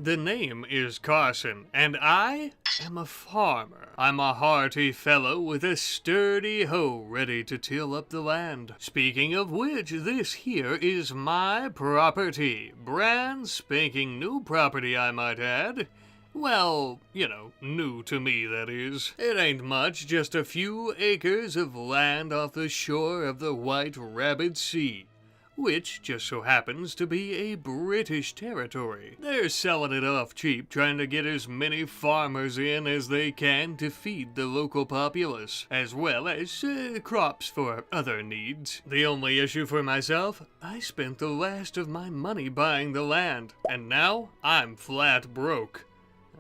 the name is Carson, and I am a farmer. I'm a hearty fellow with a sturdy hoe ready to till up the land. Speaking of which, this here is my property. Brand spanking new property, I might add. Well, you know, new to me, that is. It ain't much, just a few acres of land off the shore of the White Rabbit Sea, which just so happens to be a British territory. They're selling it off cheap, trying to get as many farmers in as they can to feed the local populace, as well as crops for other needs. The only issue for myself, I spent the last of my money buying the land, and now I'm flat broke.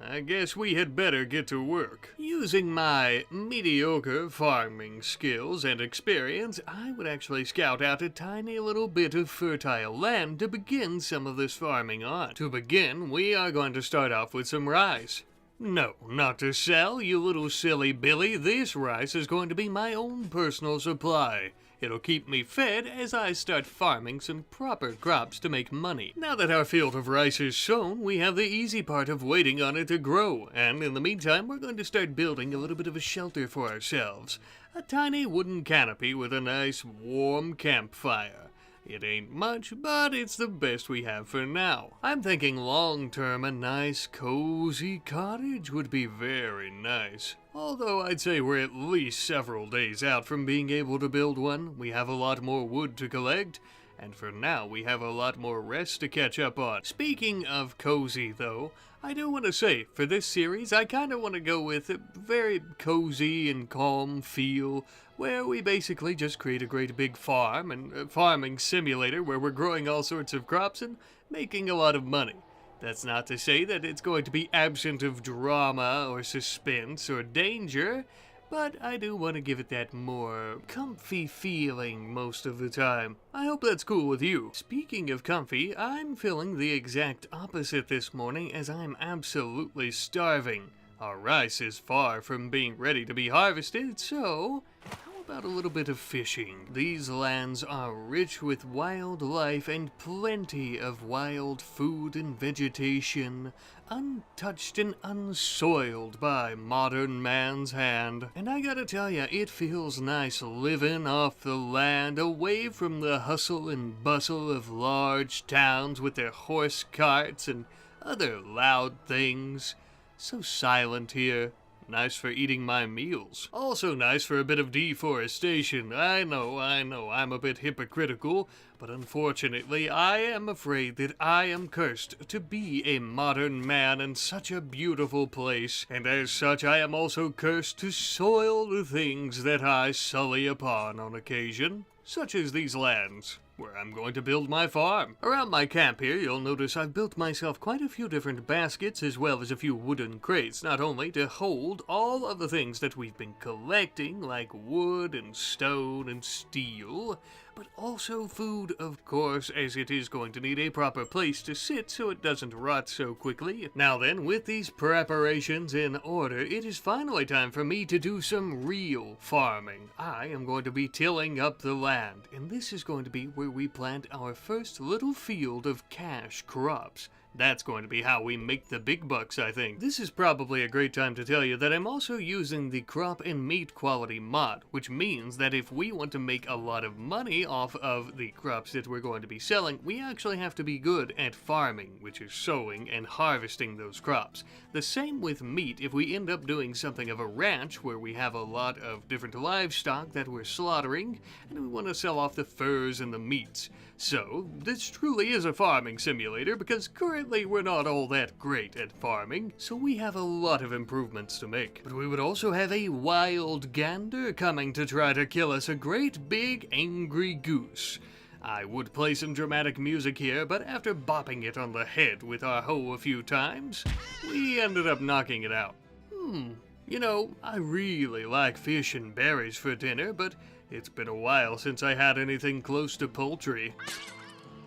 I guess we had better get to work. Using my mediocre farming skills and experience, I would actually scout out a tiny little bit of fertile land to begin some of this farming on. To begin, we are going to start off with some rice. No, not to sell, you little silly Billy. This rice is going to be my own personal supply. It'll keep me fed as I start farming some proper crops to make money. Now that our field of rice is sown, we have the easy part of waiting on it to grow, and in the meantime we're going to start building a little bit of a shelter for ourselves. A tiny wooden canopy with a nice warm campfire. It ain't much, but it's the best we have for now. I'm thinking long-term a nice cozy cottage would be very nice. Although I'd say we're at least several days out from being able to build one. We have a lot more wood to collect, and for now we have a lot more rest to catch up on. Speaking of cozy though, I do want to say, for this series, I kind of want to go with a very cozy and calm feel, where we basically just create a great big farm and a farming simulator where we're growing all sorts of crops and making a lot of money. That's not to say that it's going to be absent of drama or suspense or danger, but I do want to give it that more comfy feeling most of the time. I hope that's cool with you. Speaking of comfy, I'm feeling the exact opposite this morning as I'm absolutely starving. Our rice is far from being ready to be harvested, so how about a little bit of fishing? These lands are rich with wildlife and plenty of wild food and vegetation, untouched and unsoiled by modern man's hand. And I gotta tell ya, it feels nice living off the land, away from the hustle and bustle of large towns with their horse carts and other loud things. So silent here. Nice for eating my meals. Also nice for a bit of deforestation. I know, I'm a bit hypocritical, but unfortunately I am afraid that I am cursed to be a modern man in such a beautiful place, and as such I am also cursed to soil the things that I sully upon on occasion, such as these lands, where I'm going to build my farm. Around my camp here, you'll notice I've built myself quite a few different baskets as well as a few wooden crates, not only to hold all of the things that we've been collecting, like wood and stone and steel, but also food, of course, as it is going to need a proper place to sit so it doesn't rot so quickly. Now then, with these preparations in order, it is finally time for me to do some real farming. I am going to be tilling up the land, and this is going to be where we plant our first little field of cash crops. That's going to be how we make the big bucks, I think. This is probably a great time to tell you that I'm also using the crop and meat quality mod, which means that if we want to make a lot of money off of the crops that we're going to be selling, we actually have to be good at farming, which is sowing and harvesting those crops. The same with meat. If we end up doing something of a ranch where we have a lot of different livestock that we're slaughtering, and we want to sell off the furs and the meats. So, this truly is a farming simulator because currently we're not all that great at farming, so we have a lot of improvements to make. But we would also have a wild gander coming to try to kill us, a great big angry goose. I would play some dramatic music here, but after bopping it on the head with our hoe a few times, we ended up knocking it out. You know, I really like fish and berries for dinner, but it's been a while since I had anything close to poultry.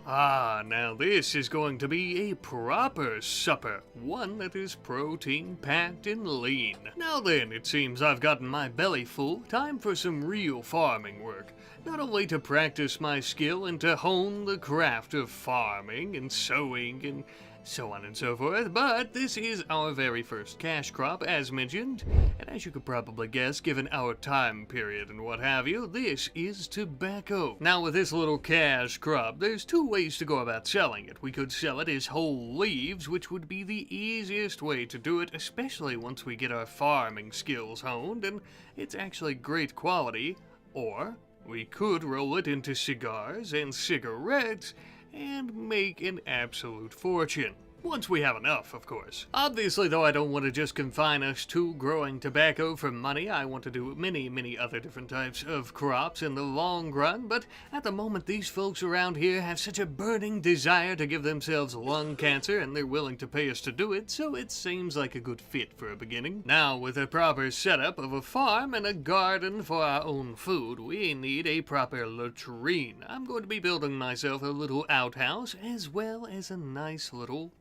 Now this is going to be a proper supper, one that is protein-packed and lean. Now then, it seems I've gotten my belly full. Time for some real farming work. Not only to practice my skill and to hone the craft of farming and sowing and so on and so forth, but this is our very first cash crop, as mentioned, and as you could probably guess, given our time period and what have you, this is tobacco. Now, with this little cash crop, there's two ways to go about selling it. We could sell it as whole leaves, which would be the easiest way to do it, especially once we get our farming skills honed, and it's actually great quality, or we could roll it into cigars and cigarettes and make an absolute fortune. Once we have enough, of course. Obviously, though, I don't want to just confine us to growing tobacco for money. I want to do many other different types of crops in the long run, but at the moment, these folks around here have such a burning desire to give themselves lung cancer, and they're willing to pay us to do it, so it seems like a good fit for a beginning. Now, with a proper setup of a farm and a garden for our own food, we need a proper latrine. I'm going to be building myself a little outhouse, as well as a nice little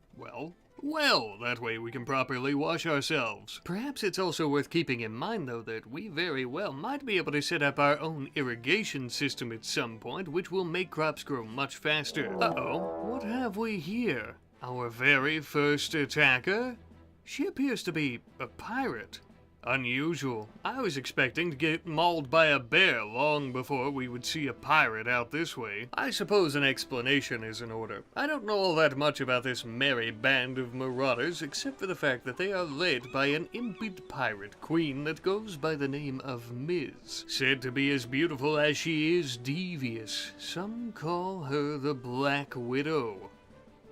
well, that way we can properly wash ourselves. Perhaps it's also worth keeping in mind, though, that we very well might be able to set up our own irrigation system at some point, which will make crops grow much faster. Uh-oh, what have we here? Our very first attacker? She appears to be a pirate. Unusual. I was expecting to get mauled by a bear long before we would see a pirate out this way. I suppose an explanation is in order. I don't know all that much about this merry band of marauders, except for the fact that they are led by an impid pirate queen that goes by the name of Miz. Said to be as beautiful as she is devious. Some call her the Black Widow.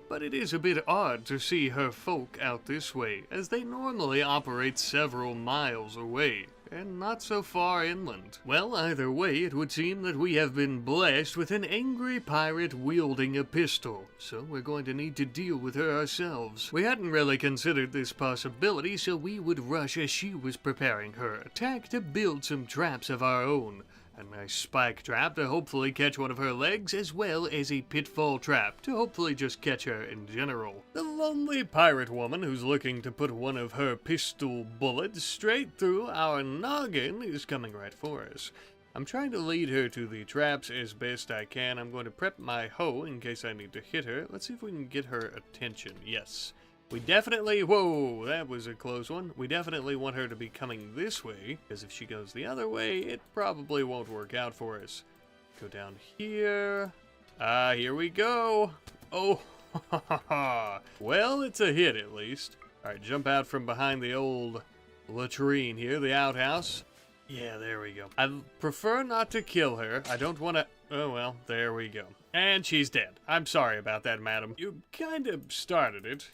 But it is a bit odd to see her folk out this way, as they normally operate several miles away, and not so far inland. Well, either way, it would seem that we have been blessed with an angry pirate wielding a pistol, so we're going to need to deal with her ourselves. We hadn't really considered this possibility, so we would rush as she was preparing her attack to build some traps of our own. A nice spike trap to hopefully catch one of her legs, as well as a pitfall trap to hopefully just catch her in general. The lonely pirate woman who's looking to put one of her pistol bullets straight through our noggin is coming right for us. I'm trying to lead her to the traps as best I can. I'm going to prep my hoe in case I need to hit her. Let's see if we can get her attention. Yes. We definitely, whoa, that was a close one. We definitely want her to be coming this way, because if she goes the other way, it probably won't work out for us. Go down here. Here we go. Oh, well, it's a hit at least. All right, jump out from behind the old latrine here, the outhouse. Yeah, there we go. I prefer not to kill her. I don't want to, oh well, there we go. And she's dead. I'm sorry about that, madam. You kind of started it.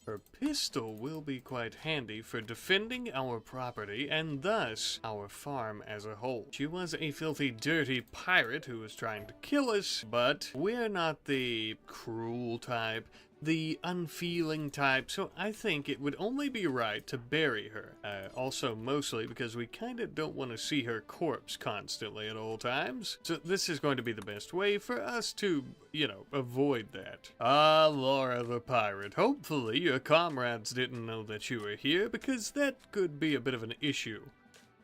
Her pistol will be quite handy for defending our property and thus our farm as a whole. She was a filthy, dirty pirate who was trying to kill us, but we're not the cruel type, the unfeeling type, so I think it would only be right to bury her. Also, mostly because we kind of don't want to see her corpse constantly at all times. So this is going to be the best way for us to, avoid that. Laura the pirate, hopefully your comrades didn't know that you were here, because that could be a bit of an issue.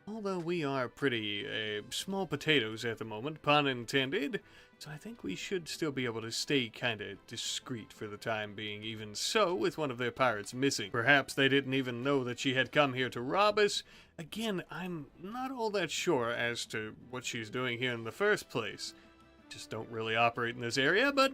Although we are pretty small potatoes at the moment, pun intended, so I think we should still be able to stay kind of discreet for the time being. Even so, with one of their pirates missing. Perhaps they didn't even know that she had come here to rob us. Again, I'm not all that sure as to what she's doing here in the first place. Just don't really operate in this area, but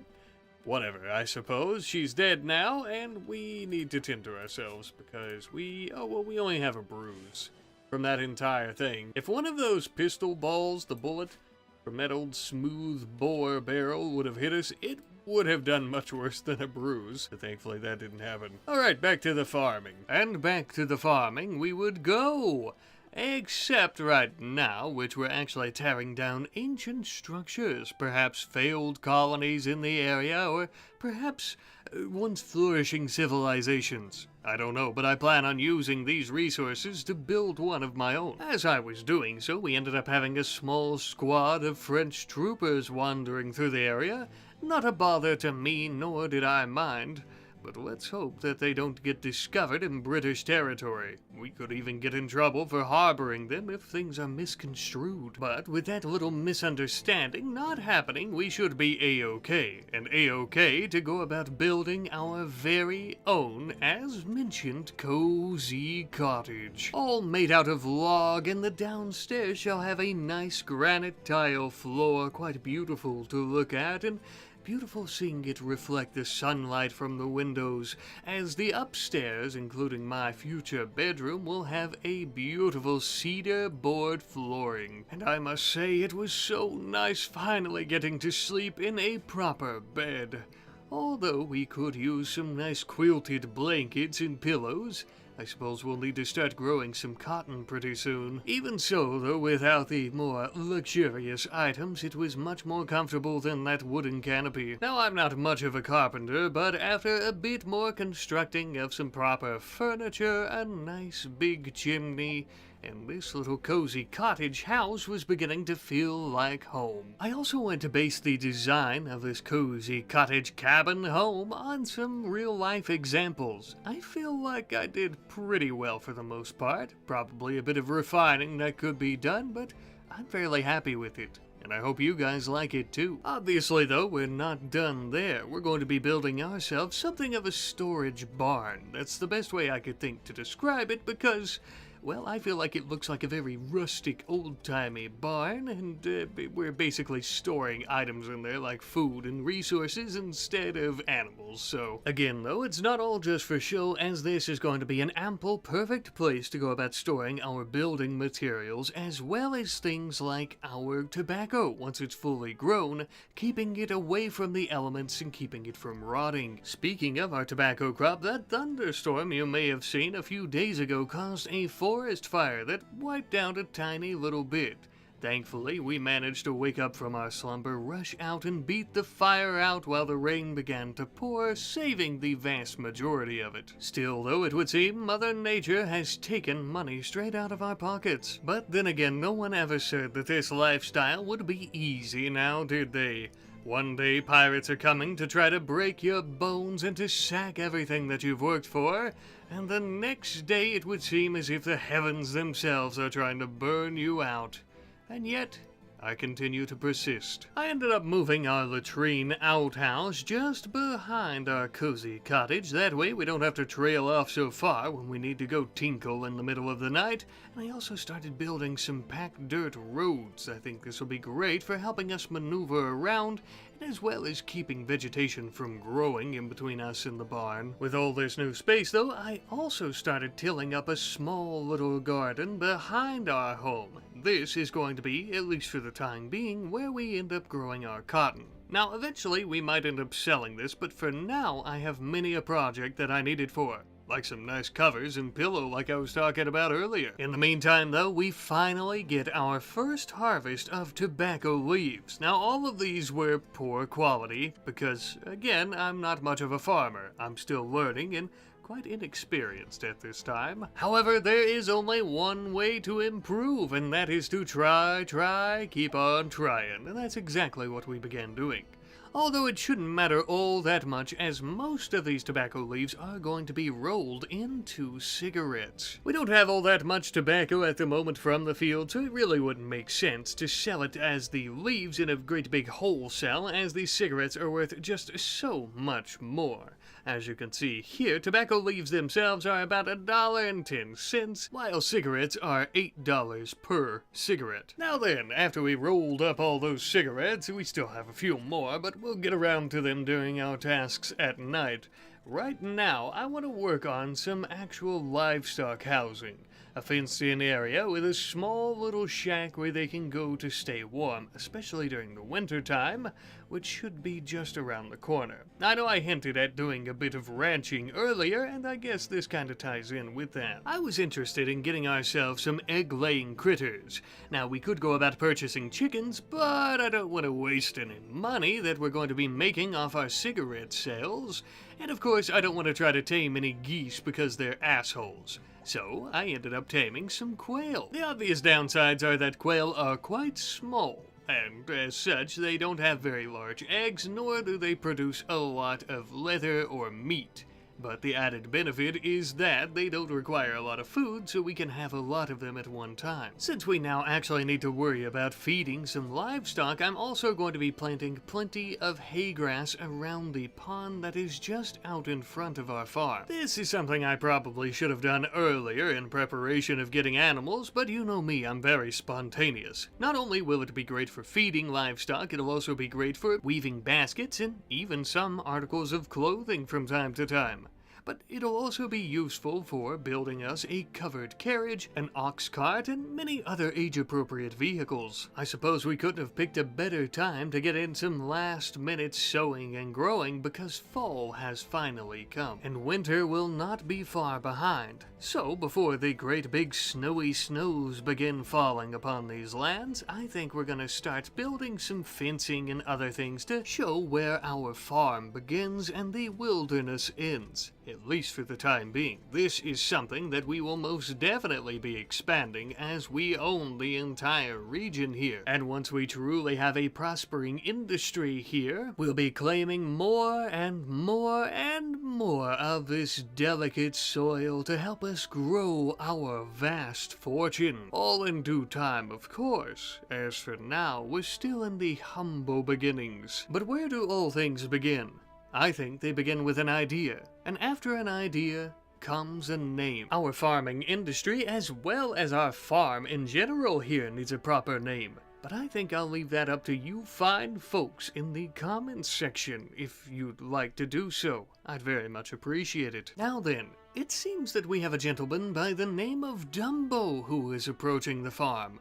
whatever, I suppose. She's dead now, and we need to tend to ourselves because we only have a bruise from that entire thing. If one of those pistol balls, the bullet from that old smooth bore barrel would have hit us, it would have done much worse than a bruise. But thankfully that didn't happen. Alright, back to the farming. And back to the farming we would go. Except right now, which we're actually tearing down ancient structures, perhaps failed colonies in the area, or perhaps once flourishing civilizations. I don't know, but I plan on using these resources to build one of my own. As I was doing so, we ended up having a small squad of French troopers wandering through the area. Not a bother to me, nor did I mind. but let's hope that they don't get discovered in British territory. We could even get in trouble for harboring them if things are misconstrued. But with that little misunderstanding not happening, we should be A-OK, and A-OK to go about building our very own, as mentioned, cozy cottage. All made out of log, and the downstairs shall have a nice granite tile floor, quite beautiful to look at, and beautiful seeing it reflect the sunlight from the windows, as the upstairs, including my future bedroom, will have a beautiful cedar board flooring. And I must say it was so nice finally getting to sleep in a proper bed. Although we could use some nice quilted blankets and pillows. I suppose we'll need to start growing some cotton pretty soon. Even so, though, without the more luxurious items, it was much more comfortable than that wooden canopy. Now, I'm not much of a carpenter, but after a bit more constructing of some proper furniture, a nice big chimney, and this little cozy cottage house was beginning to feel like home. I also went to base the design of this cozy cottage cabin home on some real-life examples. I feel like I did pretty well for the most part. Probably a bit of refining that could be done, but I'm fairly happy with it. And I hope you guys like it too. Obviously though, we're not done there. We're going to be building ourselves something of a storage barn. That's the best way I could think to describe it because, well, I feel like it looks like a very rustic, old-timey barn, and we're basically storing items in there like food and resources instead of animals. So, again, though, it's not all just for show, as this is going to be an ample, perfect place to go about storing our building materials, as well as things like our tobacco once it's fully grown, keeping it away from the elements and keeping it from rotting. Speaking of our tobacco crop, that thunderstorm you may have seen a few days ago caused a forest fire that wiped out a tiny little bit. Thankfully, we managed to wake up from our slumber, rush out and beat the fire out while the rain began to pour, saving the vast majority of it. Still, though, it would seem Mother Nature has taken money straight out of our pockets. But then again, no one ever said that this lifestyle would be easy now, did they? One day pirates are coming to try to break your bones and to sack everything that you've worked for, and the next day it would seem as if the heavens themselves are trying to burn you out. And yet, I continue to persist. I ended up moving our latrine outhouse just behind our cozy cottage. That way we don't have to trail off so far when we need to go tinkle in the middle of the night. And I also started building some packed dirt roads. I think this will be great for helping us maneuver around, as well as keeping vegetation from growing in between us and the barn. With all this new space, though, I also started tilling up a small little garden behind our home. This is going to be, at least for the time being, where we end up growing our cotton. Now, eventually we might end up selling this, but for now I have many a project that I need it for. Like some nice covers and pillow like I was talking about earlier. In the meantime, though, we finally get our first harvest of tobacco leaves. Now, all of these were poor quality because, again, I'm not much of a farmer. I'm still learning and quite inexperienced at this time. However, there is only one way to improve, and that is to try, keep on trying. And that's exactly what we began doing. Although it shouldn't matter all that much, as most of these tobacco leaves are going to be rolled into cigarettes. We don't have all that much tobacco at the moment from the field, so it really wouldn't make sense to sell it as the leaves in a great big wholesale, as these cigarettes are worth just so much more. As you can see here, tobacco leaves themselves are about $1.10, while cigarettes are $8 per cigarette. Now then, after we rolled up all those cigarettes, we still have a few more, but we'll get around to them during our tasks at night. Right now, I want to work on some actual livestock housing. A fenced-in area with a small little shack where they can go to stay warm, especially during the winter time, which should be just around the corner. I know I hinted at doing a bit of ranching earlier, and I guess this kind of ties in with that. I was interested in getting ourselves some egg-laying critters. Now, we could go about purchasing chickens, but I don't want to waste any money that we're going to be making off our cigarette sales. And of course, I don't want to try to tame any geese because they're assholes. So, I ended up taming some quail. The obvious downsides are that quail are quite small, and as such, they don't have very large eggs, nor do they produce a lot of leather or meat. But the added benefit is that they don't require a lot of food, so we can have a lot of them at one time. Since we now actually need to worry about feeding some livestock, I'm also going to be planting plenty of hay grass around the pond that is just out in front of our farm. This is something I probably should have done earlier in preparation of getting animals, but you know me, I'm very spontaneous. Not only will it be great for feeding livestock, it'll also be great for weaving baskets and even some articles of clothing from time to time. But it'll also be useful for building us a covered carriage, an ox cart, and many other age-appropriate vehicles. I suppose we couldn't have picked a better time to get in some last-minute sowing and growing because fall has finally come, and winter will not be far behind. So, before the great big snowy snows begin falling upon these lands, I think we're gonna start building some fencing and other things to show where our farm begins and the wilderness ends. At least for the time being. This is something that we will most definitely be expanding as we own the entire region here. And once we truly have a prospering industry here, we'll be claiming more and more and more of this delicate soil to help us grow our vast fortune. All in due time, of course. As for now, we're still in the humble beginnings. But where do all things begin? I think they begin with an idea, and after an idea comes a name. Our farming industry, as well as our farm in general here, needs a proper name. But I think I'll leave that up to you fine folks in the comments section if you'd like to do so. I'd very much appreciate it. Now then, it seems that we have a gentleman by the name of Dumbo who is approaching the farm,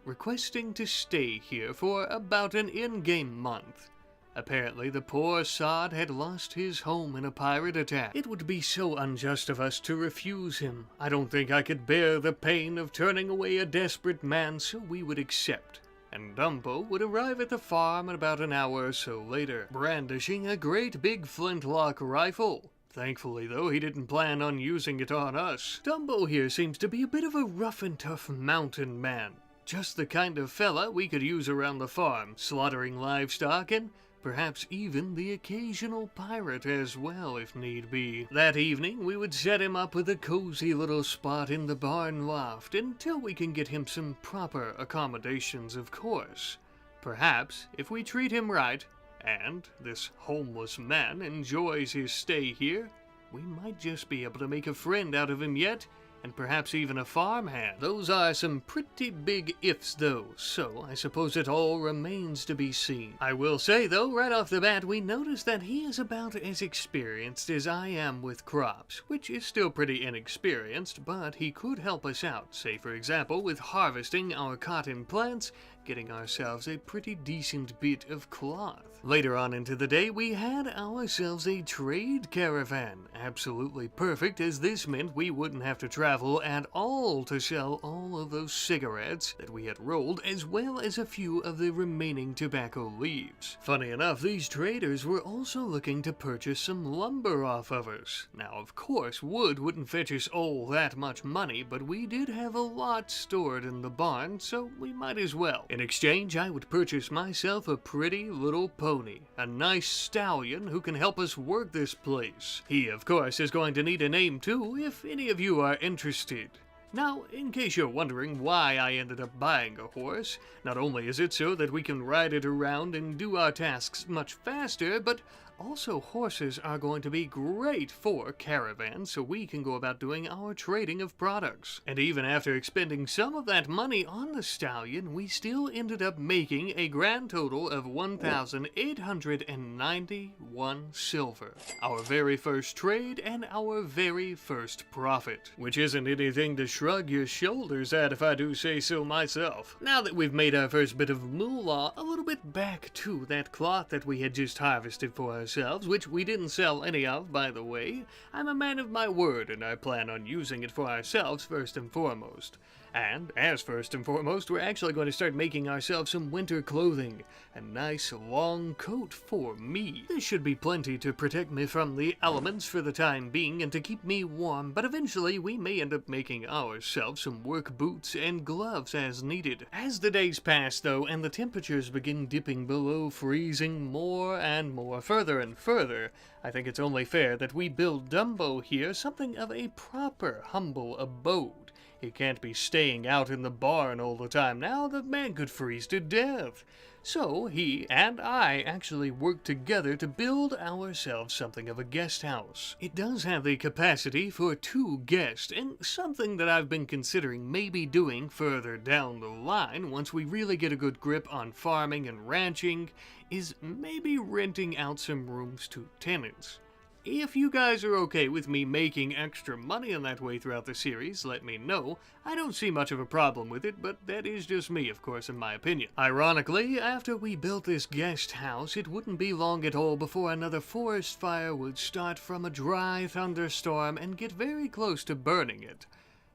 requesting to stay here for about an in-game month. Apparently, the poor sod had lost his home in a pirate attack. It would be so unjust of us to refuse him. I don't think I could bear the pain of turning away a desperate man, so we would accept. And Dumbo would arrive at the farm about an hour or so later, brandishing a great big flintlock rifle. Thankfully, though, he didn't plan on using it on us. Dumbo here seems to be a bit of a rough and tough mountain man. Just the kind of fella we could use around the farm, slaughtering livestock and perhaps even the occasional pirate as well, if need be. That evening, we would set him up with a cozy little spot in the barn loft until we can get him some proper accommodations, of course. Perhaps, if we treat him right, and this homeless man enjoys his stay here, we might just be able to make a friend out of him yet, and perhaps even a farmhand. Those are some pretty big ifs though, so I suppose it all remains to be seen. I will say though, right off the bat, we notice that he is about as experienced as I am with crops, which is still pretty inexperienced, but he could help us out, say for example with harvesting our cotton plants, getting ourselves a pretty decent bit of cloth. Later on into the day, we had ourselves a trade caravan. Absolutely perfect, as this meant we wouldn't have to travel at all to sell all of those cigarettes that we had rolled, as well as a few of the remaining tobacco leaves. Funny enough, these traders were also looking to purchase some lumber off of us. Now, of course, wood wouldn't fetch us all that much money, but we did have a lot stored in the barn, so we might as well. In exchange, I would purchase myself a pretty little pony, a nice stallion who can help us work this place. He, of course, is going to need a name too, if any of you are interested. Now, in case you're wondering why I ended up buying a horse, not only is it so that we can ride it around and do our tasks much faster, but also horses are going to be great for caravans, so we can go about doing our trading of products. And even after expending some of that money on the stallion, we still ended up making a grand total of 1,891 silver. Our very first trade and our very first profit, which isn't anything to shrug your shoulders at if I do say so myself. Now that we've made our first bit of moolah, a little bit back to that cloth that we had just harvested for ourselves, which we didn't sell any of, by the way. I'm a man of my word, and I plan on using it for ourselves first and foremost. And, as first and foremost, we're actually going to start making ourselves some winter clothing. A nice long coat for me. This should be plenty to protect me from the elements for the time being and to keep me warm, but eventually we may end up making ourselves some work boots and gloves as needed. As the days pass, though, and the temperatures begin dipping below freezing more and more, further further and further, I think it's only fair that we build Dumbo here something of a proper, humble abode. He can't be staying out in the barn all the time now. The man could freeze to death. So he and I actually worked together to build ourselves something of a guest house. It does have the capacity for 2 guests, and something that I've been considering maybe doing further down the line once we really get a good grip on farming and ranching is maybe renting out some rooms to tenants. If you guys are okay with me making extra money in that way throughout the series, let me know. I don't see much of a problem with it, but that is just me, of course, in my opinion. Ironically, after we built this guest house, it wouldn't be long at all before another forest fire would start from a dry thunderstorm and get very close to burning it.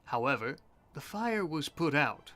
However, the fire was put out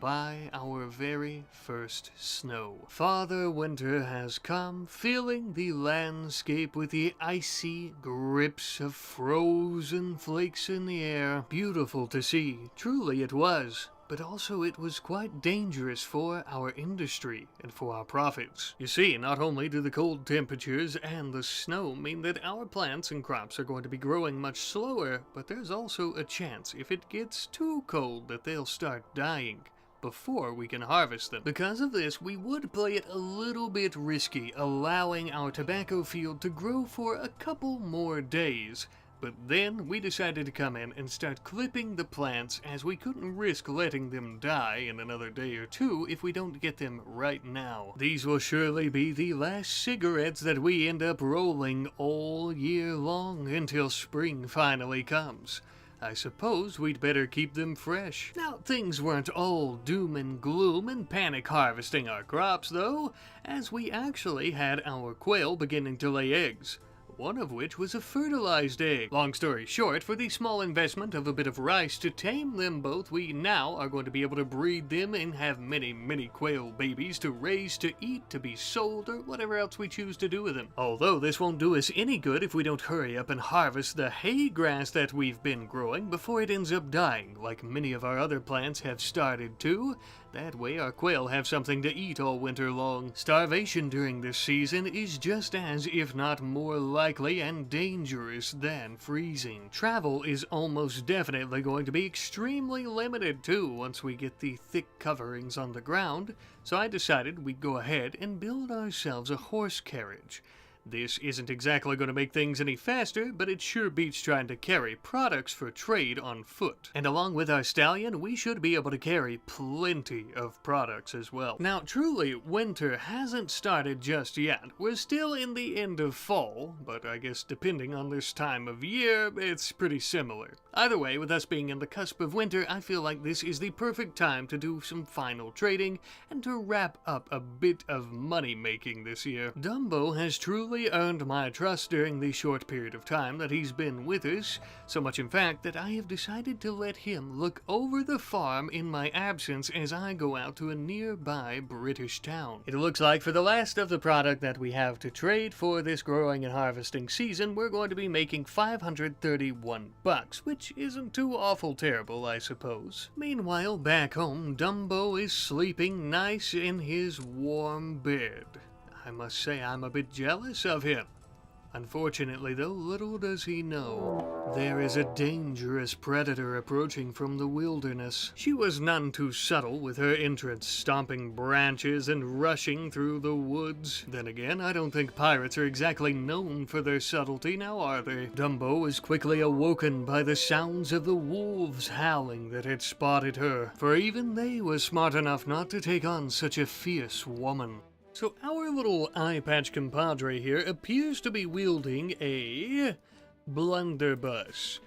by our very first snow. Father Winter has come, filling the landscape with the icy grips of frozen flakes in the air. Beautiful to see, truly it was. But also it was quite dangerous for our industry and for our profits. You see, not only do the cold temperatures and the snow mean that our plants and crops are going to be growing much slower, but there's also a chance if it gets too cold that they'll start dying before we can harvest them. Because of this, we would play it a little bit risky, allowing our tobacco field to grow for a couple more days. But then we decided to come in and start clipping the plants, as we couldn't risk letting them die in another day or two if we don't get them right now. These will surely be the last cigarettes that we end up rolling all year long until spring finally comes. I suppose we'd better keep them fresh. Now, things weren't all doom and gloom and panic harvesting our crops, though, as we actually had our quail beginning to lay eggs, one of which was a fertilized egg. Long story short, for the small investment of a bit of rice to tame them both, we now are going to be able to breed them and have many, many quail babies to raise, to eat, to be sold, or whatever else we choose to do with them. Although this won't do us any good if we don't hurry up and harvest the hay grass that we've been growing before it ends up dying, like many of our other plants have started to. That way our quail have something to eat all winter long. Starvation during this season is just as, if not more likely and dangerous than freezing. Travel is almost definitely going to be extremely limited too once we get the thick coverings on the ground, so I decided we'd go ahead and build ourselves a horse carriage. This isn't exactly going to make things any faster, but it sure beats trying to carry products for trade on foot. And along with our stallion, we should be able to carry plenty of products as well. Now, truly, winter hasn't started just yet. We're still in the end of fall, but I guess depending on this time of year, it's pretty similar. Either way, with us being in the cusp of winter, I feel like this is the perfect time to do some final trading and to wrap up a bit of money making this year. Dumbo has truly earned my trust during the short period of time that he's been with us, so much in fact that I have decided to let him look over the farm in my absence as I go out to a nearby British town. It looks like for the last of the product that we have to trade for this growing and harvesting season, we're going to be making 531 bucks, which isn't too awful terrible, I suppose. Meanwhile, back home, Dumbo is sleeping nice in his warm bed. I must say I'm a bit jealous of him. Unfortunately, though, little does he know, there is a dangerous predator approaching from the wilderness. She was none too subtle with her entrance, stomping branches and rushing through the woods. Then again, I don't think pirates are exactly known for their subtlety, now are they? Dumbo was quickly awoken by the sounds of the wolves howling that had spotted her, for even they were smart enough not to take on such a fierce woman. So our little eye patch compadre here appears to be wielding a blunderbuss.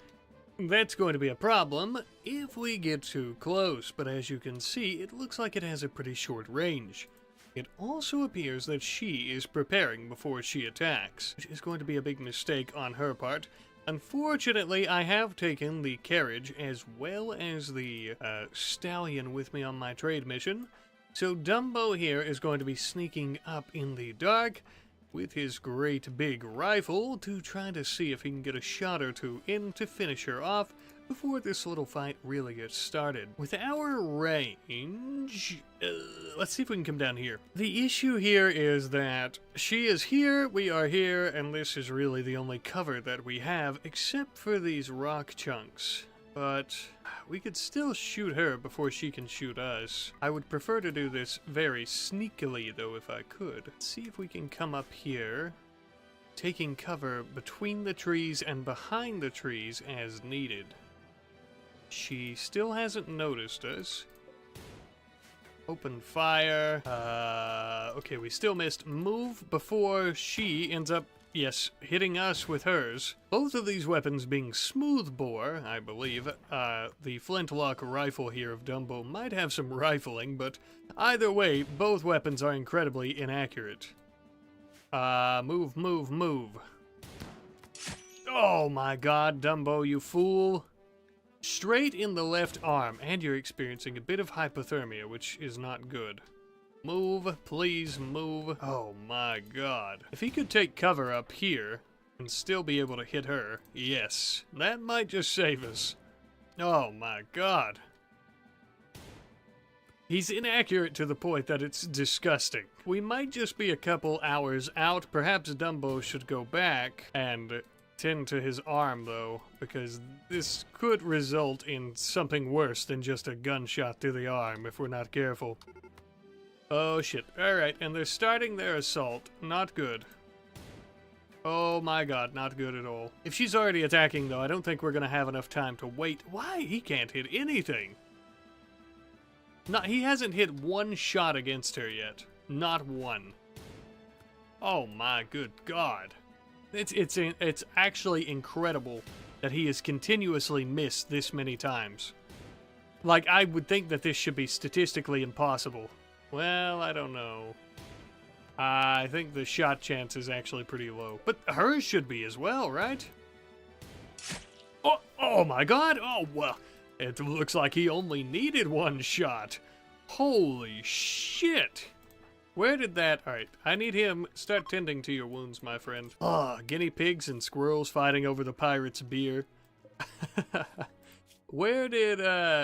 That's going to be a problem if we get too close, but as you can see, it looks like it has a pretty short range. It also appears that she is preparing before she attacks, which is going to be a big mistake on her part. Unfortunately, I have taken the carriage as well as the stallion with me on my trade mission. So Dumbo here is going to be sneaking up in the dark with his great big rifle to try to see if he can get a shot or two in to finish her off before this little fight really gets started. With our range, let's see if we can come down here. The issue here is that she is here, we are here, and this is really the only cover that we have, except for these rock chunks. But we could still shoot her before she can shoot us. I would prefer to do this very sneakily, though, if I could. Let's see if we can come up here, taking cover between the trees and behind the trees as needed. She still hasn't noticed us. Open fire. Okay, we still missed. Move before she ends up, yes, hitting us with hers. Both of these weapons being smoothbore, I believe. The flintlock rifle here of Dumbo might have some rifling, but either way, both weapons are incredibly inaccurate. Move, move, move. Oh my god, Dumbo, you fool. Straight in the left arm, and you're experiencing a bit of hypothermia, which is not good. Move, please move. Oh my god. If he could take cover up here and still be able to hit her, yes, that might just save us. Oh my god. He's inaccurate to the point that it's disgusting. We might just be a couple hours out. Perhaps Dumbo should go back and tend to his arm, though, because this could result in something worse than just a gunshot to the arm if we're not careful. Oh shit. Alright, and they're starting their assault. Not good. Oh my god, not good at all. If she's already attacking, though, I don't think we're gonna have enough time to wait. Why? He can't hit anything. He hasn't hit one shot against her yet. Not one. Oh my good god. It's actually incredible that he has continuously missed this many times. Like, I would think that this should be statistically impossible. Well, I don't know. I think the shot chance is actually pretty low. But hers should be as well, right? Oh my god! Oh, well, it looks like he only needed one shot. Holy shit! Where did that... Alright, I need him... Start tending to your wounds, my friend. Ah, guinea pigs and squirrels fighting over the pirate's beer. Where did,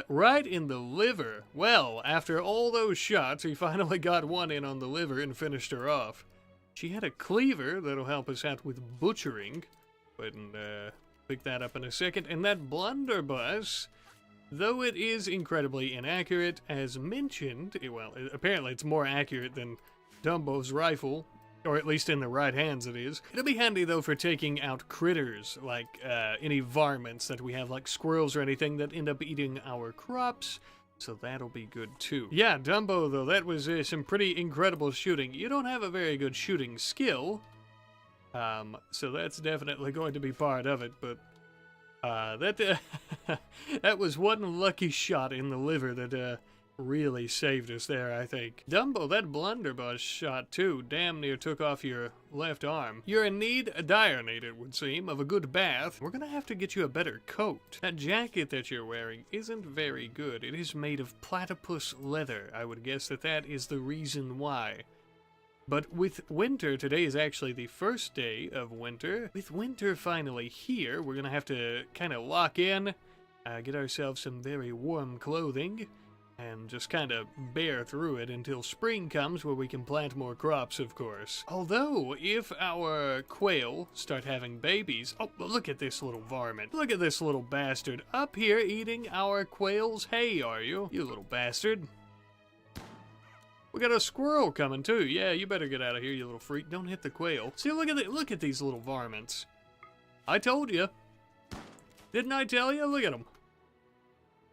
right in the liver. Well, after all those shots, he finally got one in on the liver and finished her off. She had a cleaver that'll help us out with butchering. Go ahead and, pick that up in a second. And that blunderbuss, though it is incredibly inaccurate, as mentioned, well, apparently it's more accurate than Dumbo's rifle, or at least in the right hands it is. It'll be handy, though, for taking out critters, like any varmints that we have, like squirrels or anything that end up eating our crops, so that'll be good, too. Yeah, Dumbo, though, that was some pretty incredible shooting. You don't have a very good shooting skill, so that's definitely going to be part of it, but that was one lucky shot in the liver that really saved us there, I think. Dumbo, that blunderbuss shot too damn near took off your left arm. You're in need, a dire need it would seem, of a good bath. We're gonna have to get you a better coat. That jacket that you're wearing isn't very good. It is made of platypus leather. I would guess that that is the reason why. But with winter, today is actually the first day of winter. With winter finally here, we're gonna have to kind of lock in, get ourselves some very warm clothing, and just kind of bear through it until spring comes, where we can plant more crops, of course. Although, if our quail start having babies... Oh, look at this little varmint. Look at this little bastard up here eating our quail's hay, are you? You little bastard. We got a squirrel coming, too. Yeah, you better get out of here, you little freak. Don't hit the quail. See, look at these little varmints. I told you. Didn't I tell you? Look at them.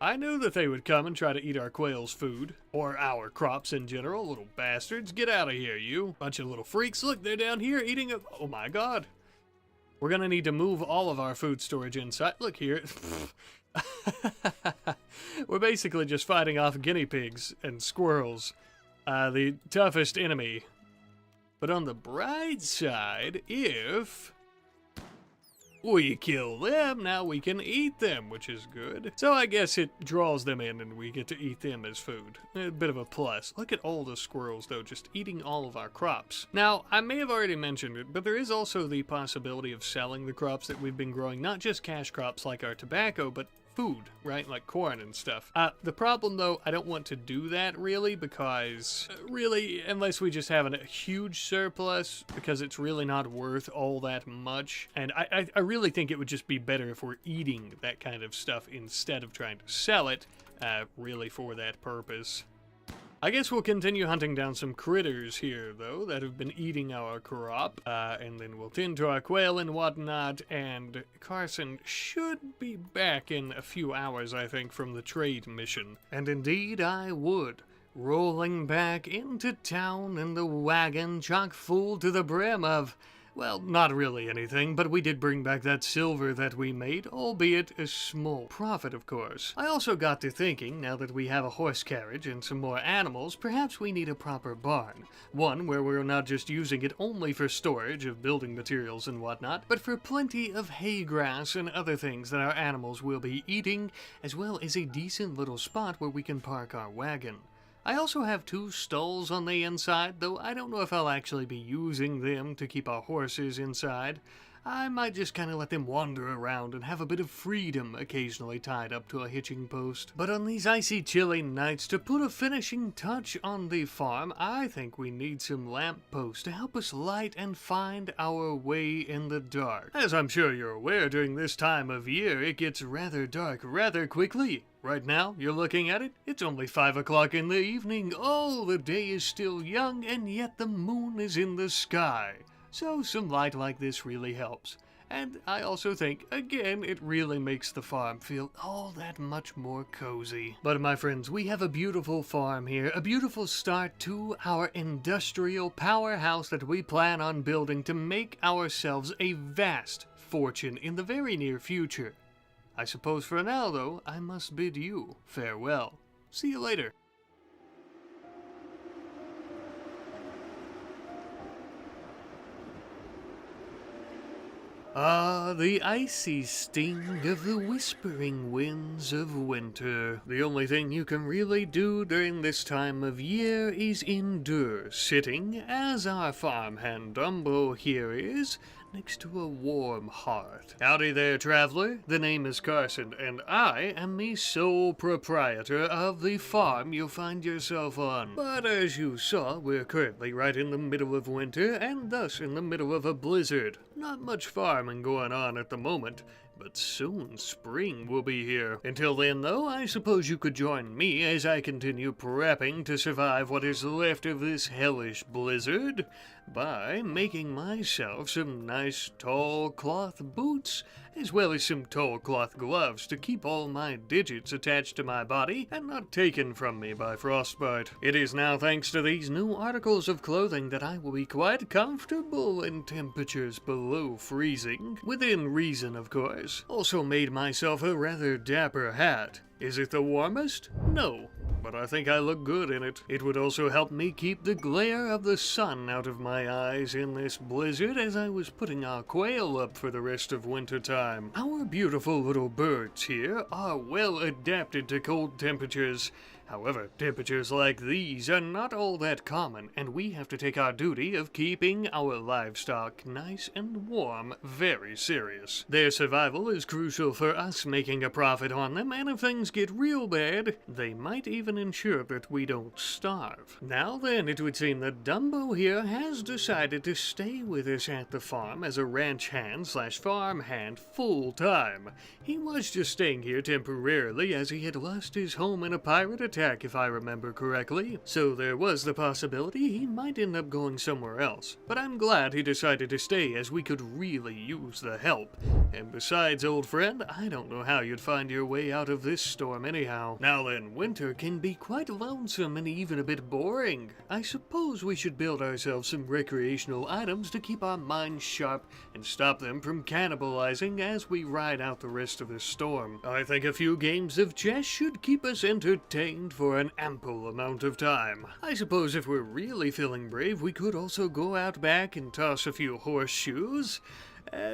I knew that they would come and try to eat our quail's food. Or our crops in general, little bastards. Get out of here, you. Bunch of little freaks. Look, they're down here eating a... Oh my god. We're gonna need to move all of our food storage inside. Look here. We're basically just fighting off guinea pigs and squirrels. The toughest enemy. But on the bright side, if we kill them, now we can eat them, which is good. So I guess it draws them in and we get to eat them as food. A bit of a plus. Look at all the squirrels, though, just eating all of our crops. Now, I may have already mentioned it, but there is also the possibility of selling the crops that we've been growing, not just cash crops like our tobacco, but food, right? Like corn and stuff. The problem though, I don't want to do that really because really, unless we just have a huge surplus, because it's really not worth all that much. And I really think it would just be better if we're eating that kind of stuff instead of trying to sell it, really for that purpose. I guess we'll continue hunting down some critters here, though, that have been eating our crop, and then we'll tend to our quail and whatnot, and Carson should be back in a few hours, I think, from the trade mission. And indeed I would. Rolling back into town in the wagon chock full to the brim of, well, not really anything, but we did bring back that silver that we made, albeit a small profit, of course. I also got to thinking, now that we have a horse carriage and some more animals, perhaps we need a proper barn. One where we're not just using it only for storage of building materials and whatnot, but for plenty of hay grass and other things that our animals will be eating, as well as a decent little spot where we can park our wagon. I also have 2 stalls on the inside, though I don't know if I'll actually be using them to keep our horses inside. I might just kind of let them wander around and have a bit of freedom occasionally tied up to a hitching post. But on these icy, chilly nights, to put a finishing touch on the farm, I think we need some lamp posts to help us light and find our way in the dark. As I'm sure you're aware, during this time of year, it gets rather dark rather quickly. Right now, you're looking at it, it's only 5 o'clock in the evening. Oh, the day is still young, and yet the moon is in the sky. So some light like this really helps. And I also think, again, it really makes the farm feel all that much more cozy. But my friends, we have a beautiful farm here, a beautiful start to our industrial powerhouse that we plan on building to make ourselves a vast fortune in the very near future. I suppose for now, though, I must bid you farewell. See you later. Ah, the icy sting of the whispering winds of winter. The only thing you can really do during this time of year is endure sitting, as our farmhand Dumbo here is, next to a warm hearth. Howdy there, traveler. The name is Carson, and I am the sole proprietor of the farm you'll find yourself on. But as you saw, we're currently right in the middle of winter, and thus in the middle of a blizzard. Not much farming going on at the moment, but soon spring will be here. Until then, though, I suppose you could join me as I continue prepping to survive what is left of this hellish blizzard by making myself some nice tall cloth boots, as well as some tall cloth gloves to keep all my digits attached to my body and not taken from me by frostbite. It is now thanks to these new articles of clothing that I will be quite comfortable in temperatures below freezing, within reason of course. Also made myself a rather dapper hat. Is it the warmest? No, but I think I look good in it. It would also help me keep the glare of the sun out of my eyes in this blizzard as I was putting our quail up for the rest of winter time. Our beautiful little birds here are well adapted to cold temperatures. However, temperatures like these are not all that common, and we have to take our duty of keeping our livestock nice and warm very serious. Their survival is crucial for us making a profit on them, and if things get real bad, they might even ensure that we don't starve. Now then, it would seem that Dumbo here has decided to stay with us at the farm as a ranch hand / farm hand full time. He was just staying here temporarily as he had lost his home in a pirate attack, if I remember correctly, so there was the possibility he might end up going somewhere else. But I'm glad he decided to stay, as we could really use the help. And besides, old friend, I don't know how you'd find your way out of this storm anyhow. Now then, winter can be quite lonesome and even a bit boring. I suppose we should build ourselves some recreational items to keep our minds sharp and stop them from cannibalizing as we ride out the rest of this storm. I think a few games of chess should keep us entertained for an ample amount of time. I suppose if we're really feeling brave, we could also go out back and toss a few horseshoes.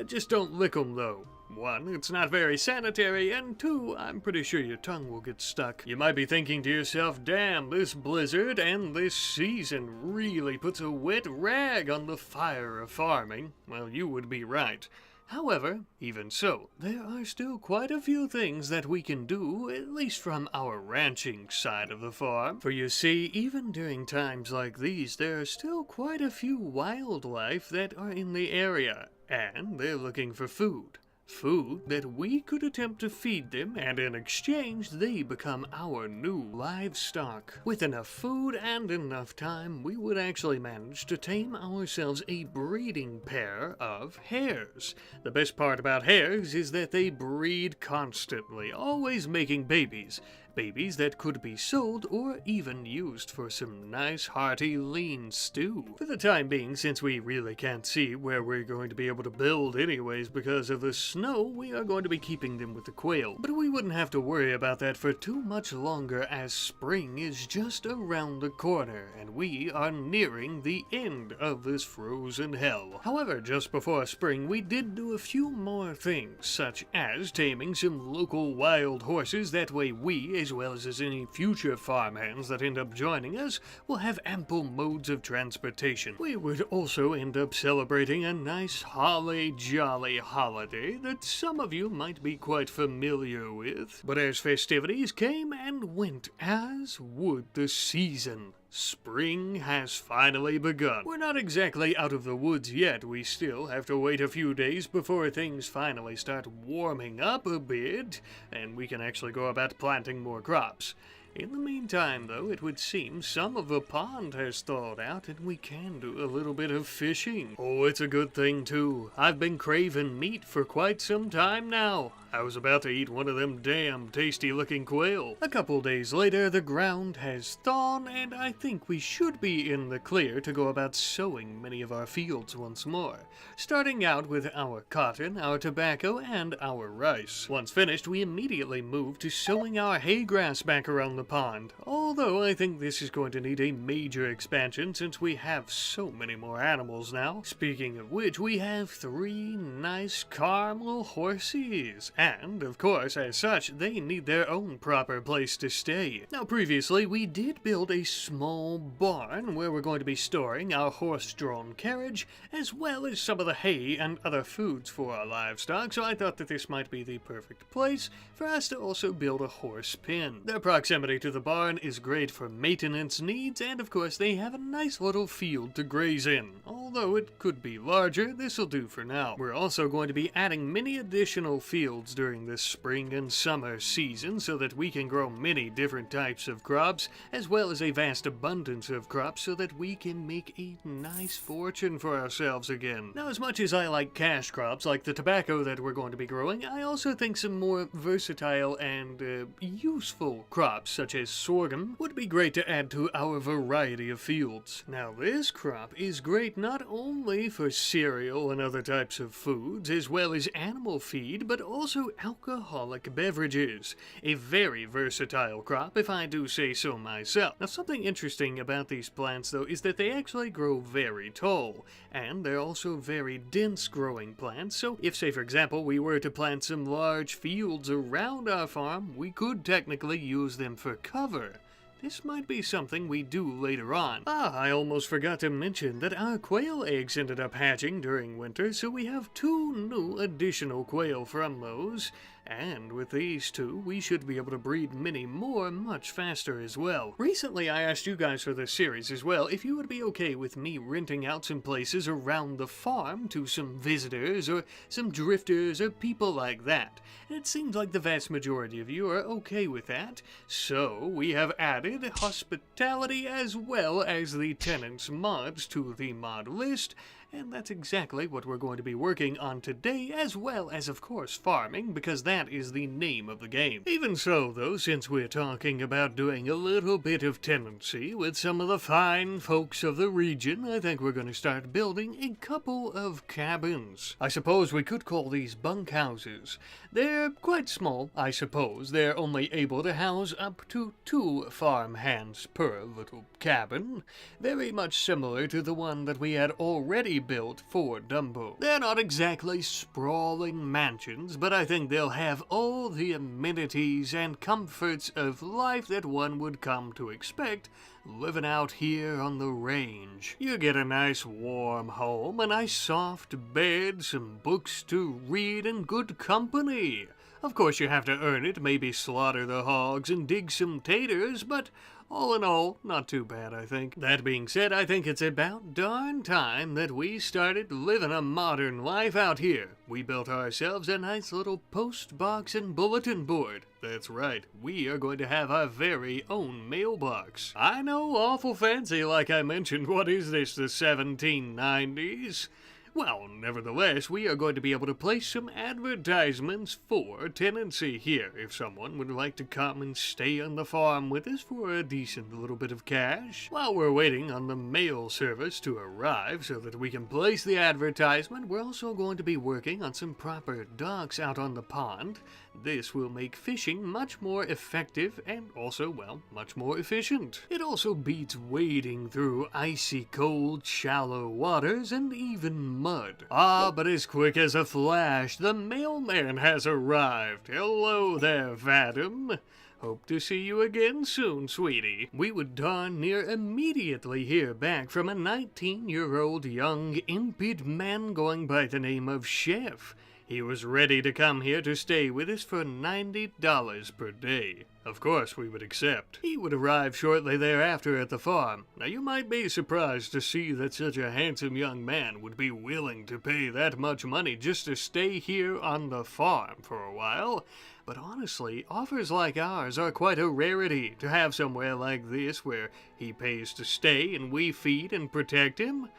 Just don't lick 'em though. 1, it's not very sanitary, and 2, I'm pretty sure your tongue will get stuck. You might be thinking to yourself, damn, this blizzard and this season really puts a wet rag on the fire of farming. Well, you would be right. However, even so, there are still quite a few things that we can do, at least from our ranching side of the farm. For you see, even during times like these, there are still quite a few wildlife that are in the area, and they're looking for food. Food that we could attempt to feed them, and in exchange they become our new livestock. With enough food and enough time, we would actually manage to tame ourselves a breeding pair of hares. The best part about hares is that they breed constantly, always making babies. Babies that could be sold or even used for some nice hearty lean stew. For the time being, since we really can't see where we're going to be able to build anyways because of the snow, we are going to be keeping them with the quail. But we wouldn't have to worry about that for too much longer, as spring is just around the corner and we are nearing the end of this frozen hell. However, just before spring we did do a few more things, such as taming some local wild horses. That way we, as well as any future farmhands that end up joining us, will have ample modes of transportation. We would also end up celebrating a nice holly jolly holiday that some of you might be quite familiar with. But as festivities came and went, as would the season, spring has finally begun. We're not exactly out of the woods yet. We still have to wait a few days before things finally start warming up a bit, and we can actually go about planting more crops. In the meantime, though, it would seem some of the pond has thawed out and we can do a little bit of fishing. Oh, it's a good thing, too. I've been craving meat for quite some time now. I was about to eat one of them damn tasty-looking quail. A couple days later, the ground has thawed, and I think we should be in the clear to go about sowing many of our fields once more. Starting out with our cotton, our tobacco, and our rice. Once finished, we immediately moved to sowing our hay grass back around the pond, although I think this is going to need a major expansion since we have so many more animals now. Speaking of which, we have 3 nice caramel horses. And, of course, as such, they need their own proper place to stay. Now, previously, we did build a small barn where we're going to be storing our horse-drawn carriage, as well as some of the hay and other foods for our livestock, so I thought that this might be the perfect place for us to also build a horse pen. Their proximity to the barn is great for maintenance needs, and of course, they have a nice little field to graze in. Although it could be larger, this'll do for now. We're also going to be adding many additional fields during this spring and summer season so that we can grow many different types of crops, as well as a vast abundance of crops so that we can make a nice fortune for ourselves again. Now, as much as I like cash crops like the tobacco that we're going to be growing, I also think some more versatile and useful crops such as sorghum would be great to add to our variety of fields. Now, this crop is great not only for cereal and other types of foods, as well as animal feed, but also alcoholic beverages. A very versatile crop, if I do say so myself. Now, something interesting about these plants, though, is that they actually grow very tall, and they're also very dense growing plants, so if, say, for example, we were to plant some large fields around our farm, we could technically use them for cover. This might be something we do later on. I almost forgot to mention that our quail eggs ended up hatching during winter, so we have 2 new additional quail from those. And with these 2, we should be able to breed many more much faster as well. Recently, I asked you guys for this series as well if you would be okay with me renting out some places around the farm to some visitors or some drifters or people like that. And it seems like the vast majority of you are okay with that. So, we have added hospitality as well as the tenants mods to the mod list. And that's exactly what we're going to be working on today, as well as, of course, farming, because that is the name of the game. Even so, though, since we're talking about doing a little bit of tenancy with some of the fine folks of the region, I think we're going to start building a couple of cabins. I suppose we could call these bunkhouses. They're quite small, I suppose. They're only able to house up to 2 farmhands per little cabin, very much similar to the one that we had already built for Dumbo. They're not exactly sprawling mansions, but I think they'll have all the amenities and comforts of life that one would come to expect living out here on the range. You get a nice warm home, a nice soft bed, some books to read, and good company. Of course you have to earn it, maybe slaughter the hogs and dig some taters, but all in all, not too bad, I think. That being said, I think it's about darn time that we started living a modern life out here. We built ourselves a nice little post box and bulletin board. That's right, we are going to have our very own mailbox. I know, awful fancy, like I mentioned. What is this, the 1790s? Well, nevertheless, we are going to be able to place some advertisements for tenancy here if someone would like to come and stay on the farm with us for a decent little bit of cash. While we're waiting on the mail service to arrive so that we can place the advertisement, we're also going to be working on some proper docks out on the pond. This will make fishing much more effective and also, well, much more efficient. It also beats wading through icy cold, shallow waters and even mud. Ah, but as quick as a flash, the mailman has arrived. Hello there, Vadim. Hope to see you again soon, sweetie. We would darn near immediately hear back from a 19-year-old young impid man going by the name of Chef. He was ready to come here to stay with us for $90 per day. Of course, we would accept. He would arrive shortly thereafter at the farm. Now, you might be surprised to see that such a handsome young man would be willing to pay that much money just to stay here on the farm for a while. But honestly, offers like ours are quite a rarity. To have somewhere like this where he pays to stay and we feed and protect him,